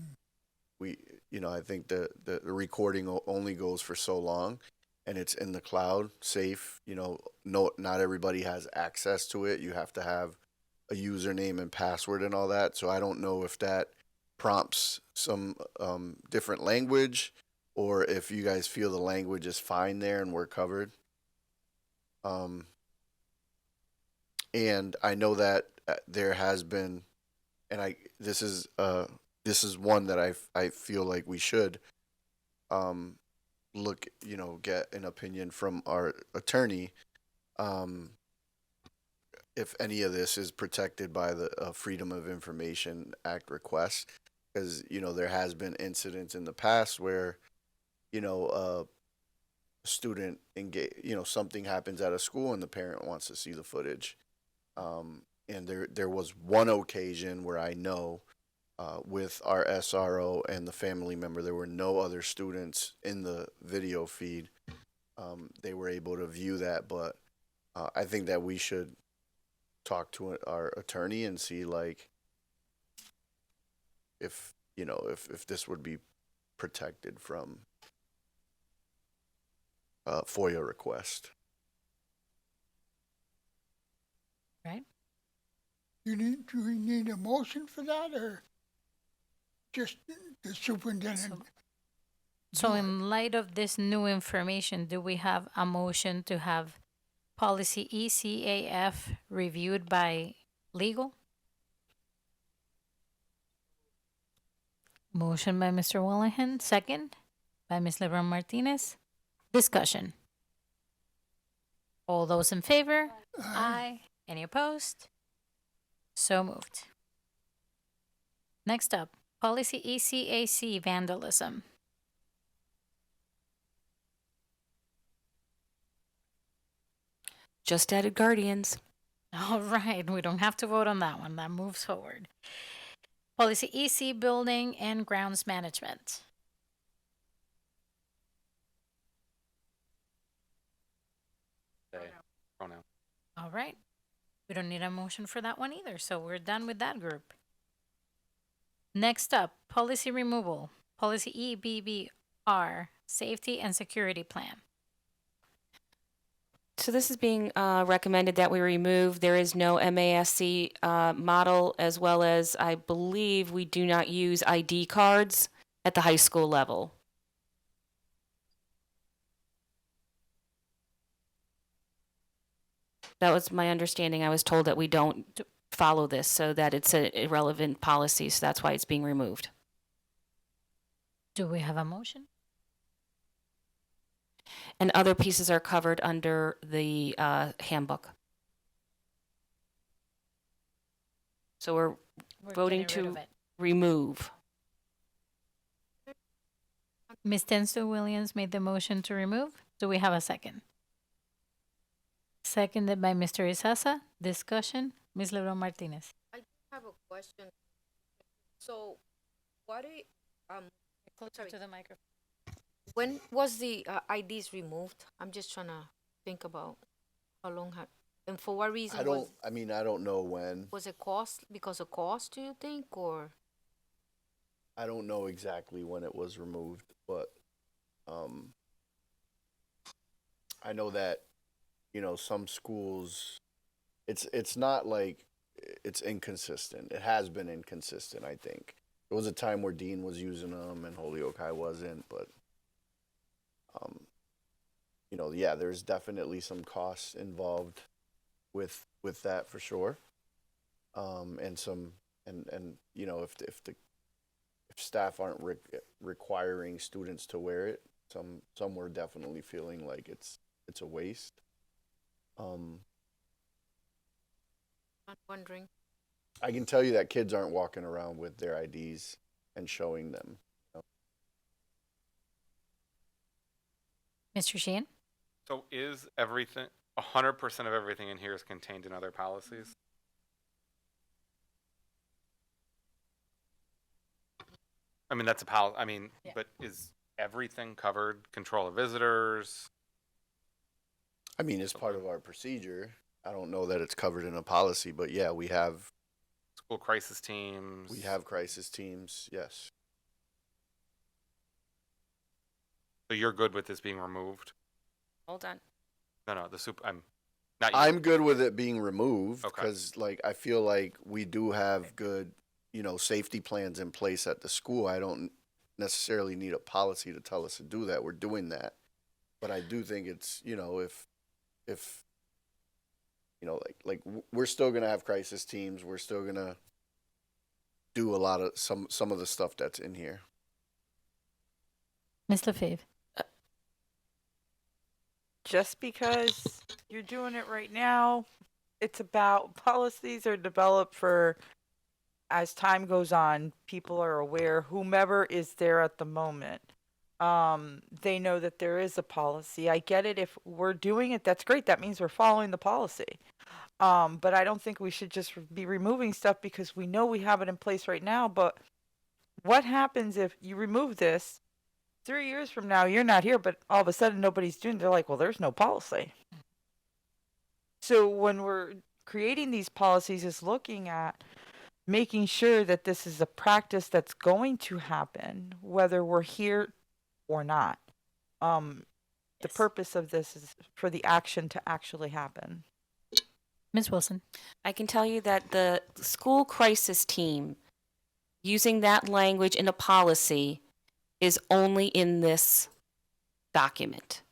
Speaker 12: I think the recording only goes for so long, and it's in the cloud, safe. Not everybody has access to it. You have to have a username and password and all that. So I don't know if that prompts some different language, or if you guys feel the language is fine there and we're covered. And I know that there has been, and this is one that I feel like we should look, get an opinion from our attorney, if any of this is protected by the Freedom of Information Act request, because there has been incidents in the past where a student something happens at a school and the parent wants to see the footage, and there was one occasion where I know with our SRO and the family member, there were no other students in the video feed. They were able to view that, but I think that we should talk to our attorney and see like if this would be protected from FOIA request.
Speaker 2: Right?
Speaker 9: Do we need a motion for that, or just the superintendent?
Speaker 2: So in light of this new information, do we have a motion to have policy ECAF reviewed by legal? Motion by Mr. Willihan, second by Ms. Lebron Martinez. Discussion. All those in favor? Aye. Any opposed? So moved. Next up, policy ECAC vandalism.
Speaker 7: Just added guardians.
Speaker 2: All right, we don't have to vote on that one. That moves forward. Policy EC, building and grounds management.
Speaker 3: Pronoun.
Speaker 2: All right. We don't need a motion for that one either, so we're done with that group. Next up, policy removal. Policy EBBR, safety and security plan.
Speaker 7: So this is being recommended that we remove. There is no MASC model, as well as I believe we do not use ID cards at the high school level. That was my understanding. I was told that we don't follow this, so that it's an irrelevant policy, so that's why it's being removed.
Speaker 2: Do we have a motion?
Speaker 7: And other pieces are covered under the handbook. So we're voting
Speaker 2: getting rid of
Speaker 7: to
Speaker 2: it.
Speaker 7: remove.
Speaker 2: Ms. Tensu Williams made the motion to remove. Do we have a second? Seconded by Mr. Isasa. Discussion. Ms. Lebron Martinez.
Speaker 8: I have a question. So, what
Speaker 2: Closer
Speaker 8: sorry.
Speaker 2: to the microphone.
Speaker 8: when was the IDs removed? I'm just trying to think about how long and for what reason
Speaker 12: I don't know when.
Speaker 8: was it because of cost, do you think, or?
Speaker 12: I don't know exactly when it was removed, but I know that, you know, some schools, it's not like it's inconsistent. It has been inconsistent, I think. There was a time where Dean was using them and Holyoke High wasn't, but you know, yeah, there's definitely some costs involved with that for sure. And some and you know, if staff aren't requiring students to wear it, some were definitely feeling like it's a waste.
Speaker 8: I'm wondering.
Speaker 12: I can tell you that kids aren't walking around with their IDs and showing them.
Speaker 2: Mr. Sheehan?
Speaker 3: So is everything, 100% of everything in here is contained in other policies? I mean, that's a
Speaker 2: Yeah.
Speaker 3: but is everything covered? Control of visitors?
Speaker 12: I mean, it's part of our procedure. I don't know that it's covered in a policy, but yeah, we have
Speaker 3: School crisis teams?
Speaker 12: crisis teams. Yes.
Speaker 3: So you're good with this being removed?
Speaker 7: Hold on.
Speaker 3: No, I'm not you.
Speaker 12: I'm good with it being removed
Speaker 3: Okay.
Speaker 12: because, like, I feel like we do have good, you know, safety plans in place at the school. I don't necessarily need a policy to tell us to do that. We're doing that, but I do think it's, you know, if you know, we're still gonna have crisis teams. We're still gonna do a lot of some of the stuff that's in here.
Speaker 2: Ms. Lefebvre?
Speaker 4: Just because you're doing it right now, it's about policies are developed for as time goes on, people are aware, whomever is there at the moment. They know that there is a policy. I get it. If we're doing it, that's great. That means we're following the policy. But I don't think we should just be removing stuff because we know we have it in place right now. But what happens if you remove this? 3 years from now, you're not here, but all of a sudden nobody's doing it. They're like, well, there's no policy. So when we're creating these policies is looking at making sure that this is a practice that's going to happen, whether we're here or not. The purpose of this is for the action to actually happen.
Speaker 2: Ms. Wilson?
Speaker 7: I can tell you that the school crisis team, using that language in a policy, is only in this document,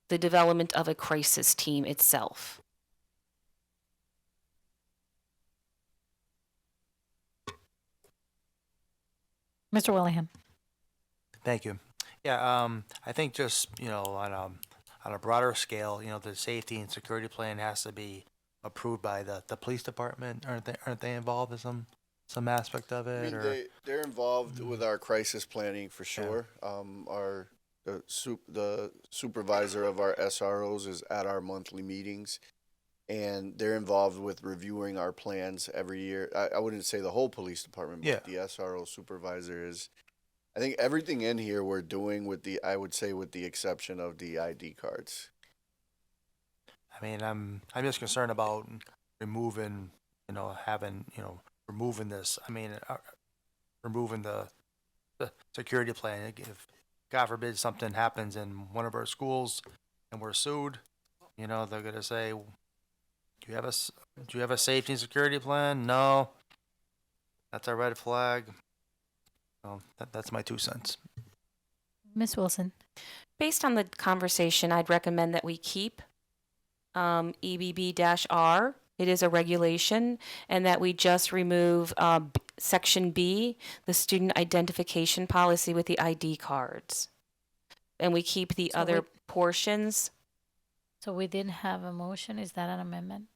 Speaker 7: the development of a crisis team itself.
Speaker 2: Mr. Willingham?
Speaker 13: Thank you. Yeah, I think just, you know, on a broader scale, you know, the safety and security plan has to be approved by the police department. Aren't they involved in some aspect of
Speaker 12: I
Speaker 13: it?
Speaker 12: mean,
Speaker 13: Or
Speaker 12: they're involved with our crisis planning for sure. The supervisor of our SROs is at our monthly meetings. and they're involved with reviewing our plans every year. I wouldn't say the whole police department, but
Speaker 13: Yeah.
Speaker 12: the SRO supervisor is. I think everything in here we're doing I would say with the exception of the ID cards.
Speaker 13: I mean, I'm just concerned about removing, removing this. I mean, removing the security plan. If God forbid something happens in one of our schools and we're sued, they're gonna say, do you have a safety and security plan? No. That's a red flag. So that's my 2 cents.
Speaker 2: Miss Wilson.
Speaker 7: Based on the conversation, I'd recommend that we keep EBB-R. It is a regulation, and that we just remove Section B, the student identification policy with the ID cards. And we keep the
Speaker 2: So
Speaker 7: other
Speaker 2: we-
Speaker 7: portions.
Speaker 2: So we didn't have a motion. Is that an amendment?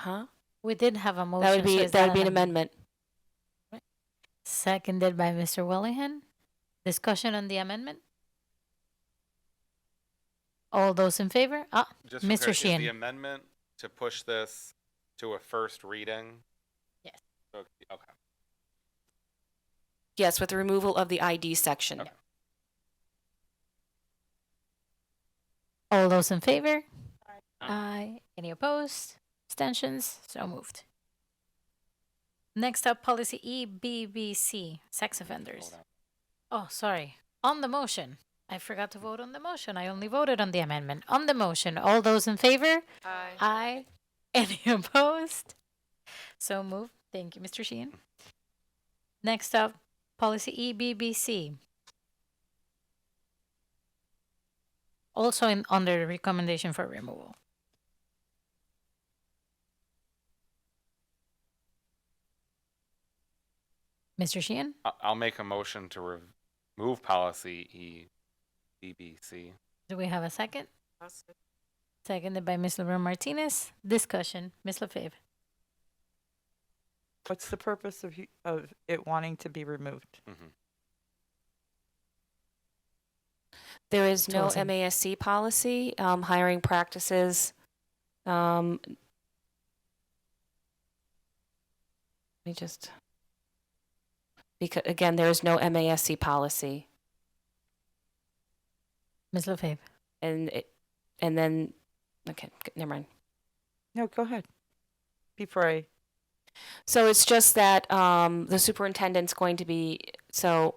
Speaker 7: Huh?
Speaker 2: We did have a motion.
Speaker 7: That would be
Speaker 2: so is
Speaker 7: that would be an amendment.
Speaker 2: Seconded by Mr. Willingham. Discussion on the amendment? All those in favor?
Speaker 3: Just for
Speaker 2: Mr.
Speaker 3: clarity, is the
Speaker 2: Sheehan.
Speaker 3: amendment to push this to a first reading?
Speaker 2: Yes.
Speaker 3: Okay.
Speaker 7: Yes, with the removal of the ID section.
Speaker 3: Okay.
Speaker 2: All those in favor? Aye. Any opposed? Abstentions? So moved. Next up, policy EBBC, sex offenders.
Speaker 3: Hold on.
Speaker 2: Oh, sorry. On the motion. I forgot to vote on the motion. I only voted on the amendment. On the motion, all those in favor?
Speaker 8: Aye.
Speaker 2: Aye. Any opposed? So moved. Thank you, Mr. Sheehan. Next up, policy EBBC. Also under the recommendation for removal. Mr. Sheehan,
Speaker 3: I'll make a motion to remove policy EBBC.
Speaker 2: do we have a second? Seconded by Ms. Laverne Martinez. Discussion. Ms. Lefebvre.
Speaker 4: What's the purpose of it wanting to be removed?
Speaker 3: Mhm.
Speaker 7: There is no
Speaker 2: Wilson.
Speaker 7: MASC policy, hiring practices. Let me just, because again, there is no MASC policy,
Speaker 2: Ms. Lefebvre.
Speaker 7: and then, okay, never mind.
Speaker 4: No, go ahead. Before I.
Speaker 7: So it's just that the superintendent's going to be, so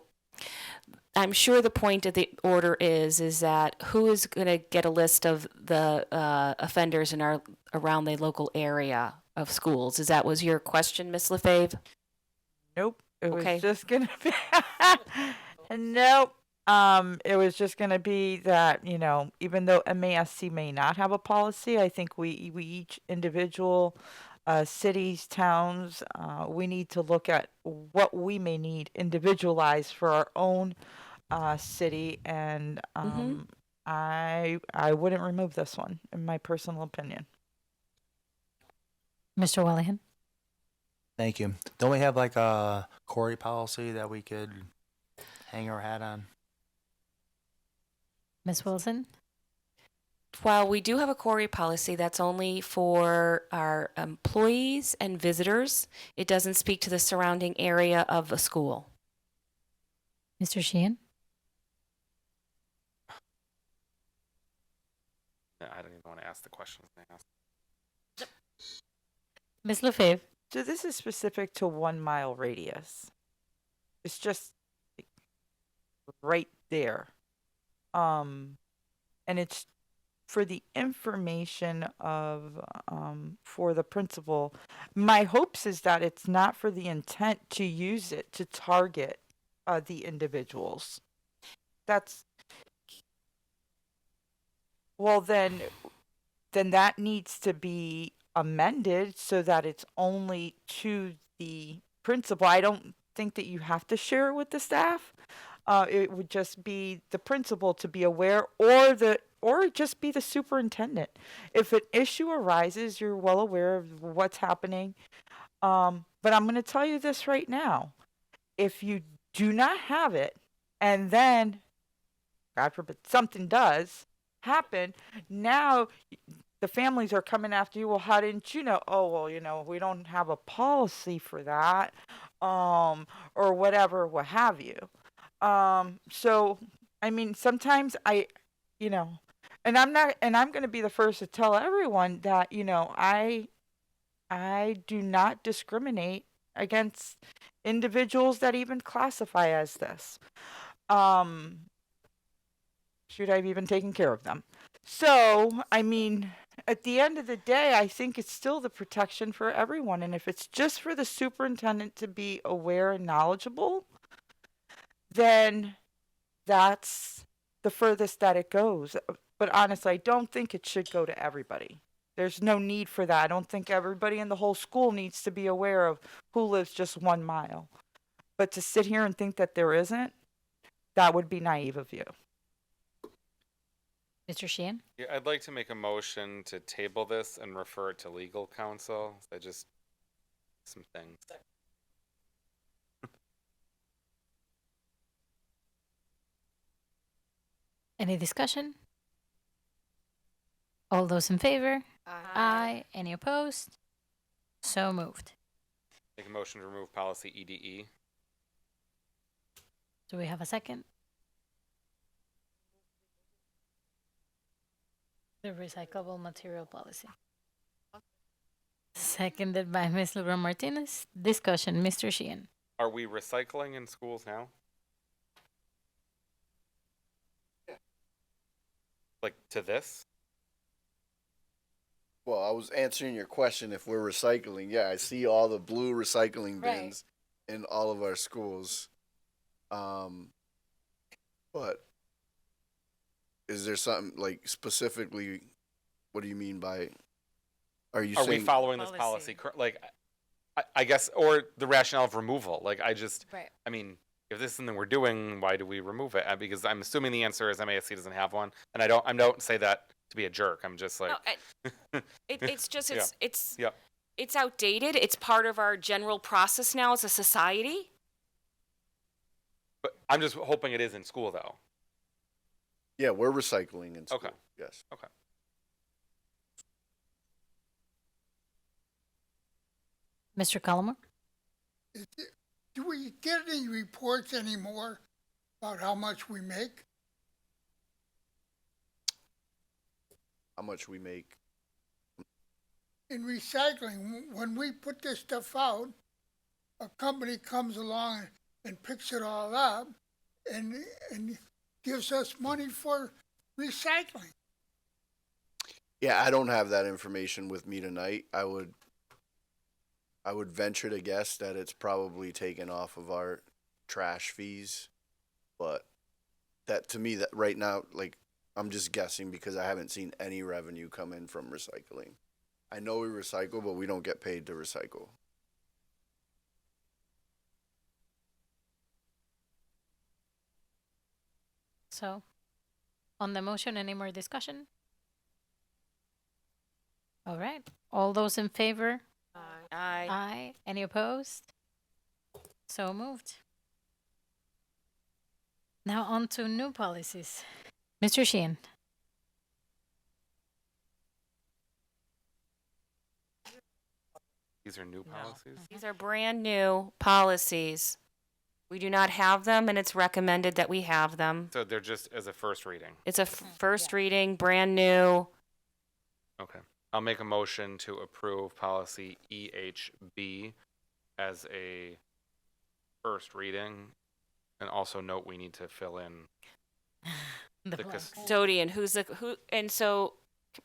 Speaker 7: I'm sure the point of the order is that who is going to get a list of the offenders in our around the local area of schools? Was your question, Ms. Lefebvre?
Speaker 4: Nope. It
Speaker 7: Okay.
Speaker 4: was just gonna be. Nope. It was just gonna be that, even though MASC may not have a policy, I think we each individual cities, towns, we need to look at what we may need individualized for our own city, and I wouldn't remove this one, in my personal opinion.
Speaker 2: Mr. Willingham.
Speaker 13: Thank you. Don't we have like a Corey policy that we could hang our hat on?
Speaker 2: Ms. Wilson.
Speaker 7: While we do have a Corey policy, that's only for our employees and visitors. It doesn't speak to the surrounding area of a school.
Speaker 2: Mr. Sheehan.
Speaker 3: I don't even want to ask the questions they asked.
Speaker 2: Ms. Lefebvre.
Speaker 4: So this is specific to 1 mile radius. It's just right there. And it's for the information of for the principal. My hopes is that it's not for the intent to use it to target the individuals. That's well then that needs to be amended so that it's only to the principal. I don't think that you have to share it with the staff. It would just be the principal to be aware, or just be the superintendent. If an issue arises, you're well aware of what's happening. But I'm going to tell you this right now. If you do not have it, and then, God forbid, something does happen, now the families are coming after you. Well, how didn't you know? Oh, well, we don't have a policy for that, or whatever, what have you. So, I mean, sometimes you know, and I'm going to be the first to tell everyone that, I do not discriminate against individuals that even classify as this. Shoot, I've even taken care of them. So, I mean, at the end of the day, I think it's still the protection for everyone. And if it's just for the superintendent to be aware and knowledgeable, then that's the furthest that it goes. But honestly, I don't think it should go to everybody. There's no need for that. I don't think everybody in the whole school needs to be aware of who lives just 1 mile. But to sit here and think that there isn't, that would be naive of you.
Speaker 2: Mr. Sheehan?
Speaker 3: Yeah, I'd like to make a motion to table this and refer it to legal counsel. Some things.
Speaker 2: Any discussion? All those in favor? Aye. Any opposed? So moved.
Speaker 3: Make a motion to remove policy E EDE.
Speaker 2: Do we have a second? The recyclable material policy. Seconded by Ms. LeBron Martinez. Discussion, Mr. Sheehan.
Speaker 3: Are we recycling in schools now? Like to this?
Speaker 12: Well, I was answering your question if we're recycling. Yeah, I see all the blue recycling
Speaker 2: Right.
Speaker 12: bins in all of our schools. But is there something like specifically, what do you mean by, are you
Speaker 3: Are we
Speaker 12: saying?
Speaker 3: following this policy? Like, I guess, or the rationale of removal. Like,
Speaker 2: Right.
Speaker 3: I mean, if this is something we're doing, why do we remove it? Because I'm assuming the answer is MASC doesn't have one, and I don't say that to be a jerk. I'm just like,
Speaker 7: No, it's just
Speaker 3: Yeah. Yep.
Speaker 7: it's outdated. It's part of our general process now as a society.
Speaker 3: but I'm just hoping it is in school though.
Speaker 12: Yeah, we're recycling in school.
Speaker 3: Okay.
Speaker 12: Yes.
Speaker 3: Okay.
Speaker 2: Mr. Collymore?
Speaker 9: Do we get any reports anymore about how much we make?
Speaker 12: How much we make?
Speaker 9: In recycling, when we put this stuff out, a company comes along and picks it all up and gives us money for recycling.
Speaker 12: Yeah, I don't have that information with me tonight. I would venture to guess that it's probably taken off of our trash fees, but that to me, that right now, like, I'm just guessing because I haven't seen any revenue come in from recycling. I know we recycle, but we don't get paid to recycle.
Speaker 2: So, on the motion, any more discussion? All right. All those in favor?
Speaker 7: Aye.
Speaker 2: Aye. Any opposed? So moved. Now on to new policies. Mr. Sheehan.
Speaker 3: These are new policies.
Speaker 7: These are brand new policies. We do not have them, and it's recommended that we have them.
Speaker 3: So they're just as a first reading.
Speaker 7: It's a first reading, brand new.
Speaker 3: Okay. I'll make a motion to approve policy EHB as a first reading, and also note we need to fill in
Speaker 2: The
Speaker 3: the
Speaker 2: blank.
Speaker 7: Custodian, and so,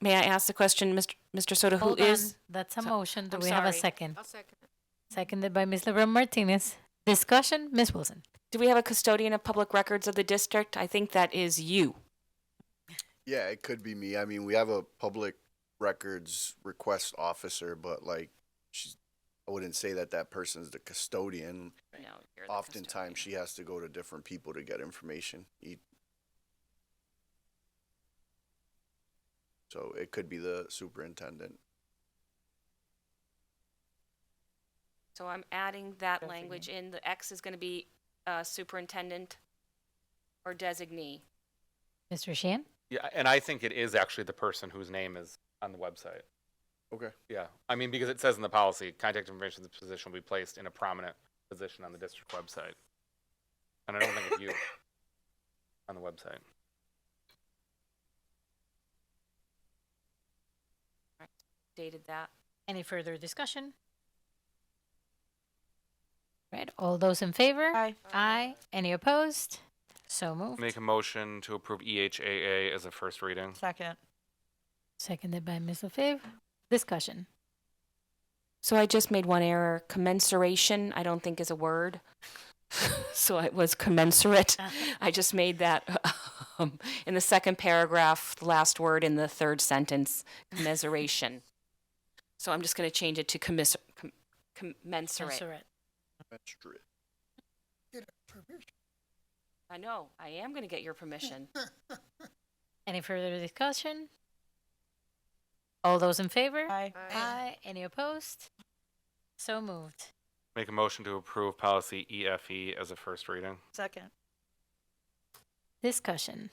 Speaker 7: may I ask the question, Mr. Soto, who
Speaker 2: Hold on.
Speaker 7: is?
Speaker 2: That's a
Speaker 7: So-
Speaker 2: motion. Do
Speaker 7: I'm
Speaker 2: we have a
Speaker 7: sorry.
Speaker 2: second?
Speaker 8: I'll second it.
Speaker 2: Seconded by Ms. LeBron Martinez. Discussion, Ms. Wilson.
Speaker 7: Do we have a custodian of public records of the district? I think that is you.
Speaker 12: Yeah, it could be me. I mean, we have a public records request officer, but like, I wouldn't say that person's the custodian.
Speaker 7: No, you're the
Speaker 12: Oftentimes, she has to go to different people to get information. So it could be the superintendent.
Speaker 7: So I'm adding that language in. The X is going to be superintendent or designee.
Speaker 2: Mr. Sheehan?
Speaker 3: Yeah, and I think it is actually the person whose name is on the website.
Speaker 12: Okay.
Speaker 3: Yeah, I mean, because it says in the policy, contact information of this position will be placed in a prominent position on the district website. And I don't think it's you on the website.
Speaker 7: Dated that.
Speaker 2: Any further discussion? Right, all those in favor?
Speaker 4: Aye.
Speaker 2: Aye. Any opposed? So moved.
Speaker 3: Make a motion to approve EHAA as a first reading.
Speaker 4: Second.
Speaker 2: Seconded by Ms. LaFave. Discussion.
Speaker 7: So I just made one error. Commensuration, I don't think is a word. So it was commensurate. I just made that in the second paragraph, the last word in the third sentence, commiseration. So I'm just going to change it to commensurate.
Speaker 2: Commensurate.
Speaker 9: Get permission.
Speaker 7: I know. I am going to get your permission.
Speaker 2: Any further discussion? All those in favor?
Speaker 4: Aye.
Speaker 2: Aye. Any opposed? So moved.
Speaker 3: Make a motion to approve policy EFE as a first reading.
Speaker 4: Second.
Speaker 2: Discussion.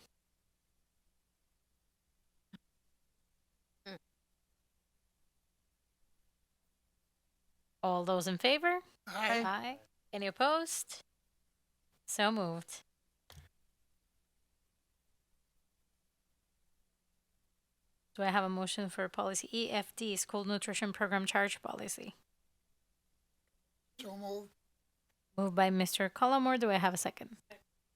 Speaker 2: All those in favor?
Speaker 9: Aye.
Speaker 2: Aye. Any opposed? So moved. Do I have a motion for policy EFD, school nutrition program charge policy?
Speaker 9: So moved.
Speaker 2: Moved by Mr. Collmore. Do I have a second?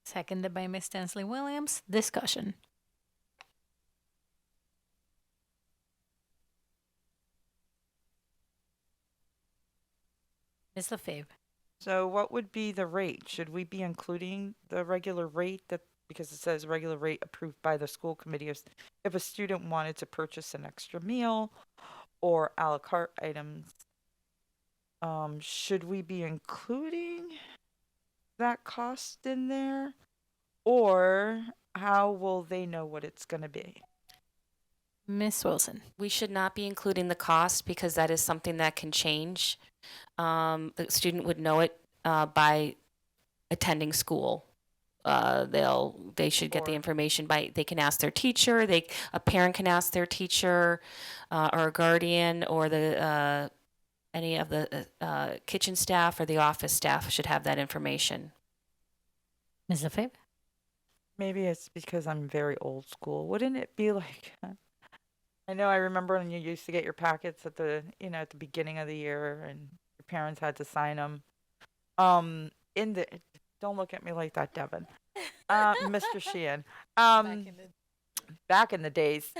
Speaker 2: Seconded by Ms. Stanley Williams. Discussion. Ms. LaFave.
Speaker 4: So what would be the rate? Should we be including the regular rate that, because it says regular rate approved by the school committee, if a student wanted to purchase an extra meal or a la carte items, should we be including that cost in there? Or how will they know what it's going to be?
Speaker 2: Ms. Wilson.
Speaker 7: We should not be including the cost because that is something that can change. The student would know it by attending school. They should get the information they can ask their teacher. A parent can ask their teacher or a guardian, or any of the kitchen staff or the office staff should have that information.
Speaker 2: Ms. LaFave.
Speaker 4: Maybe it's because I'm very old school. Wouldn't it be like, I know I remember when you used to get your packets at the beginning of the year and your parents had to sign them. Don't look at me like that, Devin. Mr. Sheehan. Back in the days,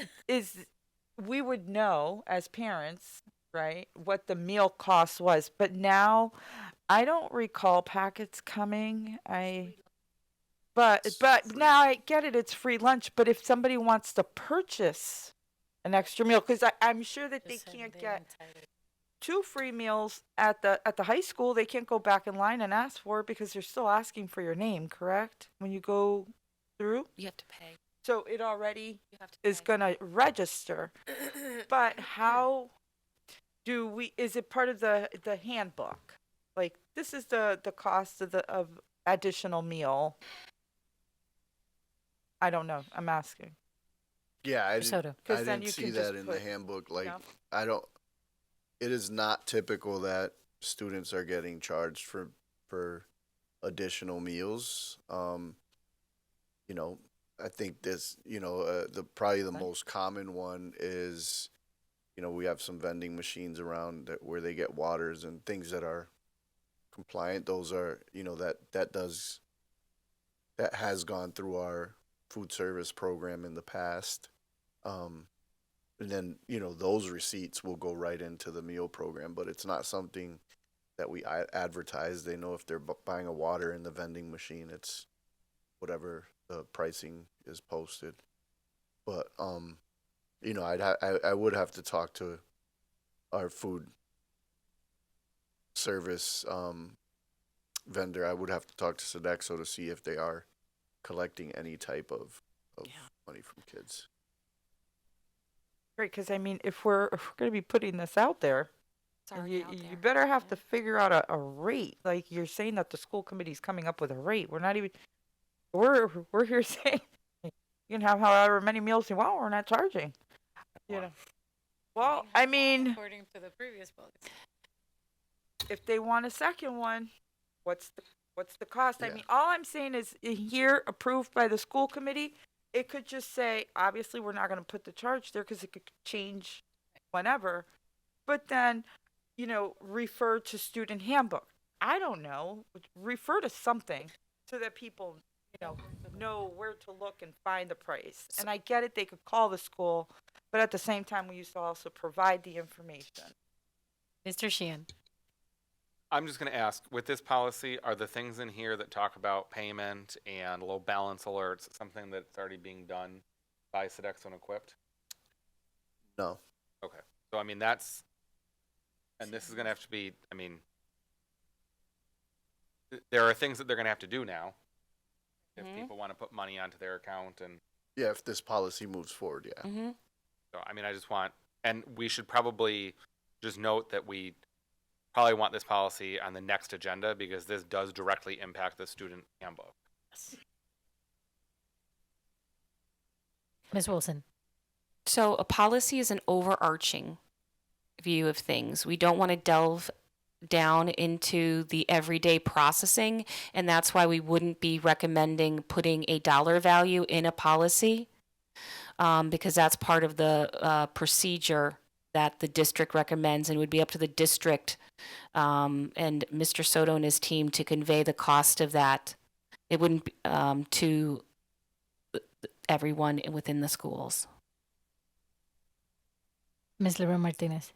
Speaker 4: we would know as parents, right, what the meal cost was. But now I don't recall packets coming. But now I get it, it's free lunch. But if somebody wants to purchase an extra meal, because I'm sure that they can't get 2 free meals at the high school, they can't go back in line and ask for it because they're still asking for your name, correct? When you go through?
Speaker 7: You have to pay.
Speaker 4: So it already
Speaker 7: You have to
Speaker 4: is
Speaker 7: pay.
Speaker 4: going to register. But how is it part of the handbook? Like, this is the cost of additional meal. I don't know. I'm asking.
Speaker 12: Yeah, I
Speaker 2: Soto.
Speaker 4: 'Cause
Speaker 12: I
Speaker 4: then
Speaker 12: didn't
Speaker 4: you
Speaker 12: see
Speaker 4: can
Speaker 12: that
Speaker 4: just
Speaker 12: in the
Speaker 4: put,
Speaker 12: handbook. Like,
Speaker 4: know.
Speaker 12: it is not typical that students are getting charged for additional meals. I think this, probably the most common one is, we have some vending machines around where they get waters and things that are compliant. Those are, that has gone through our food service program in the past. And then, those receipts will go right into the meal program, but it's not something that we advertise. They know if they're buying a water in the vending machine, it's whatever the pricing is posted. But, I would have to talk to our food service vendor. I would have to talk to Sodexo to see if they are collecting any type of money from kids.
Speaker 4: Great, because I mean, if we're going to be putting this out there,
Speaker 7: It's already out
Speaker 4: you
Speaker 7: there.
Speaker 4: better have to figure out a rate. Like, you're saying that the school committee's coming up with a rate. We're not even. We're here saying you can have however many meals you want. We're not charging. Well, I mean,
Speaker 2: According to the previous policy.
Speaker 4: if they want a second one, what's the cost? I
Speaker 12: Yeah.
Speaker 4: mean, all I'm saying is here approved by the school committee, it could just say, obviously, we're not going to put the charge there because it could change whenever. But then, refer to student handbook. I don't know. Refer to something so that people, know where to look and find the price. And I get it, they could call the school, but at the same time, we used to also provide the information.
Speaker 2: Mr. Sheehan.
Speaker 3: I'm just going to ask, with this policy, are the things in here that talk about payment and low balance alerts something that's already being done by Sodexo and Equipped?
Speaker 12: No.
Speaker 3: Okay. So, I mean, that's, and this is going to have to be, I mean, there are things that they're going to have to do now if people want to put money onto their account. And
Speaker 12: Yeah, if this policy moves forward, yeah.
Speaker 7: Mm-hmm.
Speaker 3: so, I mean, I just want, and we should probably just note that we probably want this policy on the next agenda because this does directly impact the student handbook.
Speaker 2: Ms. Wilson.
Speaker 7: So a policy is an overarching view of things. We don't want to delve down into the everyday processing, and that's why we wouldn't be recommending putting a dollar value in a policy, because that's part of the procedure that the district recommends, and would be up to the district and Mr. Soto and his team to convey the cost of that. It wouldn't be to everyone within the schools.
Speaker 2: Ms. Lorena Martinez.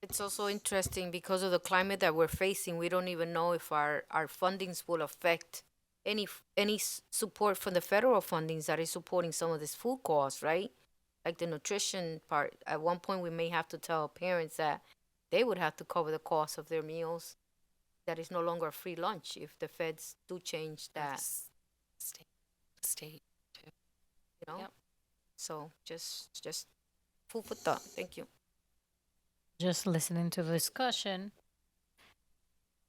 Speaker 8: It's also interesting because of the climate that we're facing. We don't even know if our fundings will affect any support from the federal fundings that is supporting some of this food costs, right? Like the nutrition part. At one point, we may have to tell parents that they would have to cover the cost of their meals. That is no longer a free lunch if the feds do change that.
Speaker 7: State. Yep.
Speaker 8: So just food for thought. Thank you.
Speaker 2: Just listening to the discussion,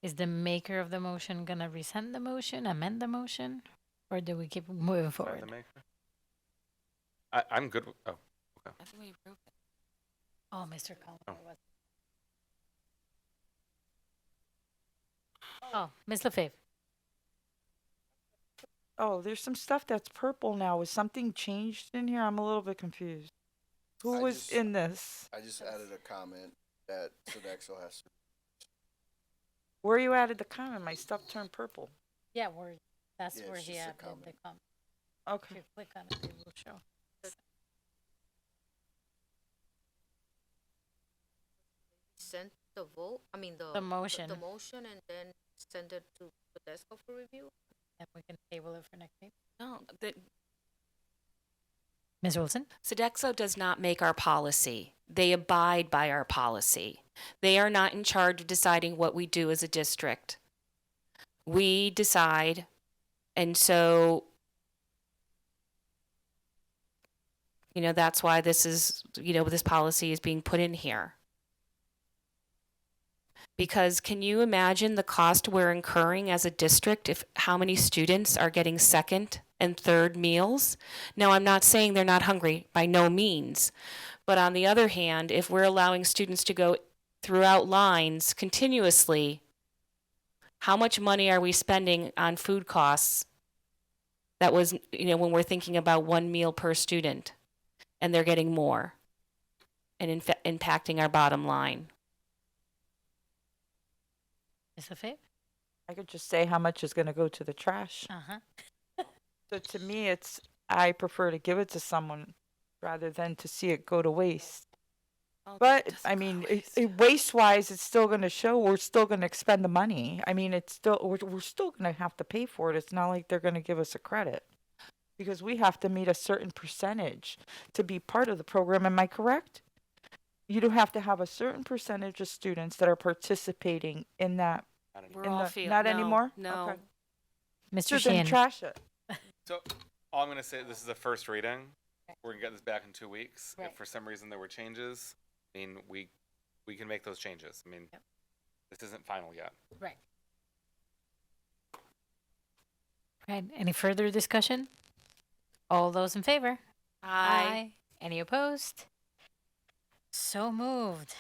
Speaker 2: is the maker of the motion gonna rescind the motion, amend the motion, or do we keep moving
Speaker 3: Sorry,
Speaker 2: forward?
Speaker 3: the maker? I'm good. Oh, okay.
Speaker 7: I think we approved it.
Speaker 2: Oh, Mr. Collins.
Speaker 3: Oh.
Speaker 2: Oh, Ms. Lefebvre.
Speaker 4: Oh, there's some stuff that's purple now. Was something changed in here? I'm a little bit confused. Who
Speaker 12: I
Speaker 4: was
Speaker 12: just-
Speaker 4: in this?
Speaker 12: I just added a comment that Sodexo has to.
Speaker 4: Where you added the comment? My stuff turned purple.
Speaker 2: Yeah, that's
Speaker 12: Yeah,
Speaker 2: where
Speaker 12: it's
Speaker 2: he
Speaker 12: just a
Speaker 2: added the
Speaker 12: comment.
Speaker 2: comment.
Speaker 4: Okay.
Speaker 2: If you click on it, it will show.
Speaker 8: Send the vote. I mean
Speaker 2: The motion.
Speaker 8: The motion, and then send it to Sodexo for review.
Speaker 2: And we can table it for next week.
Speaker 7: No, the
Speaker 2: Ms. Wilson?
Speaker 7: Sodexo does not make our policy. They abide by our policy. They are not in charge of deciding what we do as a district. We decide, and so, that's why this is, this policy is being put in here. Because can you imagine the cost we're incurring as a district if how many students are getting second and third meals? Now, I'm not saying they're not hungry, by no means. But on the other hand, if we're allowing students to go throughout lines continuously, how much money are we spending on food costs? That was, when we're thinking about one meal per student, and they're getting more, and impacting our bottom line.
Speaker 2: Ms. Lefebvre?
Speaker 4: I could just say how much is going to go to the trash.
Speaker 2: Uh-huh.
Speaker 4: So to me, I prefer to give it to someone rather than to see it go to waste.
Speaker 7: Oh,
Speaker 4: But
Speaker 7: that
Speaker 4: I
Speaker 7: doesn't
Speaker 4: mean,
Speaker 7: go to waste.
Speaker 4: waste-wise, it's still going to show. We're still going to expend the money. I mean, we're still going to have to pay for it. It's not like they're going to give us a credit because we have to meet a certain percentage to be part of the program. Am I correct? You do have to have a certain percentage of students that are participating in that.
Speaker 3: Not anymore.
Speaker 7: We're
Speaker 4: in
Speaker 7: all
Speaker 4: the- not anymore?
Speaker 7: No.
Speaker 4: Okay.
Speaker 2: Mr.
Speaker 4: So then
Speaker 2: Sheehan?
Speaker 4: trash it.
Speaker 3: So all I'm going to say, this is the first reading. We're going to get this back in 2 weeks.
Speaker 2: Right.
Speaker 3: If for some reason there were changes, I mean, we can make those changes. I mean,
Speaker 2: Yep.
Speaker 3: this isn't final yet.
Speaker 2: Right. Right. Any further discussion? All those in favor? Any opposed? So moved.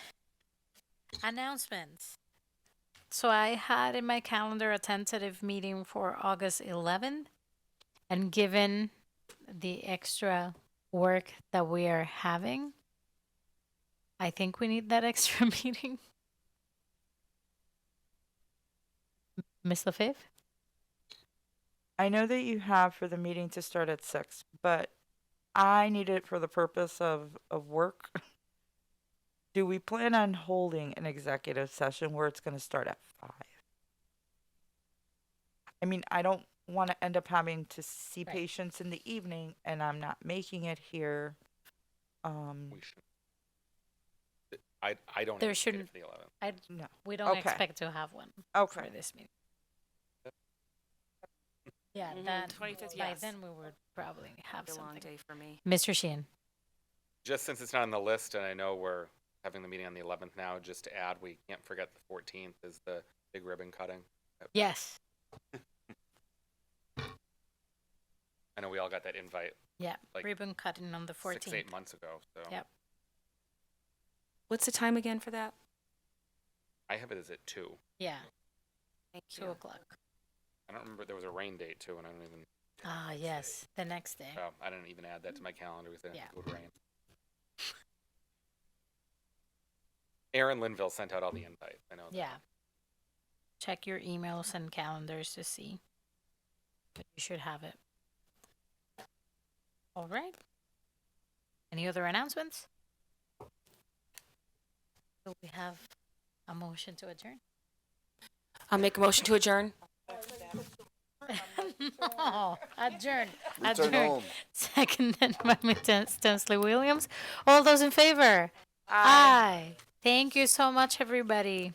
Speaker 2: Announcements. So I had in my calendar a tentative meeting for August 11th, and given the extra work that we are having, I think we need that extra meeting. Miss LaFave?
Speaker 4: I know that you have for the meeting to start at 6, but I need it for the purpose of work. Do we plan on holding an executive session where it's going to start at 5? I mean, I don't want to end up having to see
Speaker 2: Right.
Speaker 4: patients in the evening and I'm not making it here.
Speaker 3: We should. I don't
Speaker 2: There
Speaker 3: anticipate it
Speaker 2: shouldn't-
Speaker 3: for the 11th.
Speaker 4: No.
Speaker 2: We don't
Speaker 4: Okay.
Speaker 2: expect to have one
Speaker 4: Okay.
Speaker 2: for this meeting. Yeah,
Speaker 7: Mhm,
Speaker 2: that
Speaker 7: 25th,
Speaker 2: by
Speaker 7: yes.
Speaker 2: then we would probably have
Speaker 7: A long
Speaker 2: something.
Speaker 7: day for me.
Speaker 2: Mr. Sheehan.
Speaker 3: Just since it's not on the list, and I know we're having the meeting on the 11th now, just to add, we can't forget the 14th is the big ribbon cutting.
Speaker 2: Yes.
Speaker 3: I know we all got that invite
Speaker 2: Yeah.
Speaker 3: Like,
Speaker 2: Ribbon cutting on the 14th.
Speaker 3: 6-8 months ago. So
Speaker 2: Yep.
Speaker 7: What's the time again for that?
Speaker 3: I have it as at 2.
Speaker 2: Yeah.
Speaker 7: Thank
Speaker 2: 2 o'clock.
Speaker 3: I don't remember there was a rain date too, and I don't even.
Speaker 2: Ah, yes. The next day.
Speaker 3: Oh, I didn't even add that to my calendar because I didn't
Speaker 2: Yeah.
Speaker 3: think it would rain. Aaron Linville sent out all the invites. I know. that.
Speaker 2: Yeah. Check your emails and calendars to see. But you should have it. All right. Any other announcements? Do we have a motion to adjourn?
Speaker 7: I'll make a motion to adjourn.
Speaker 2: No, adjourn.
Speaker 12: Return
Speaker 2: Adjourn.
Speaker 12: home.
Speaker 2: Seconded by Ms. Stensley Williams. All those in favor? Aye. Thank you so much, everybody.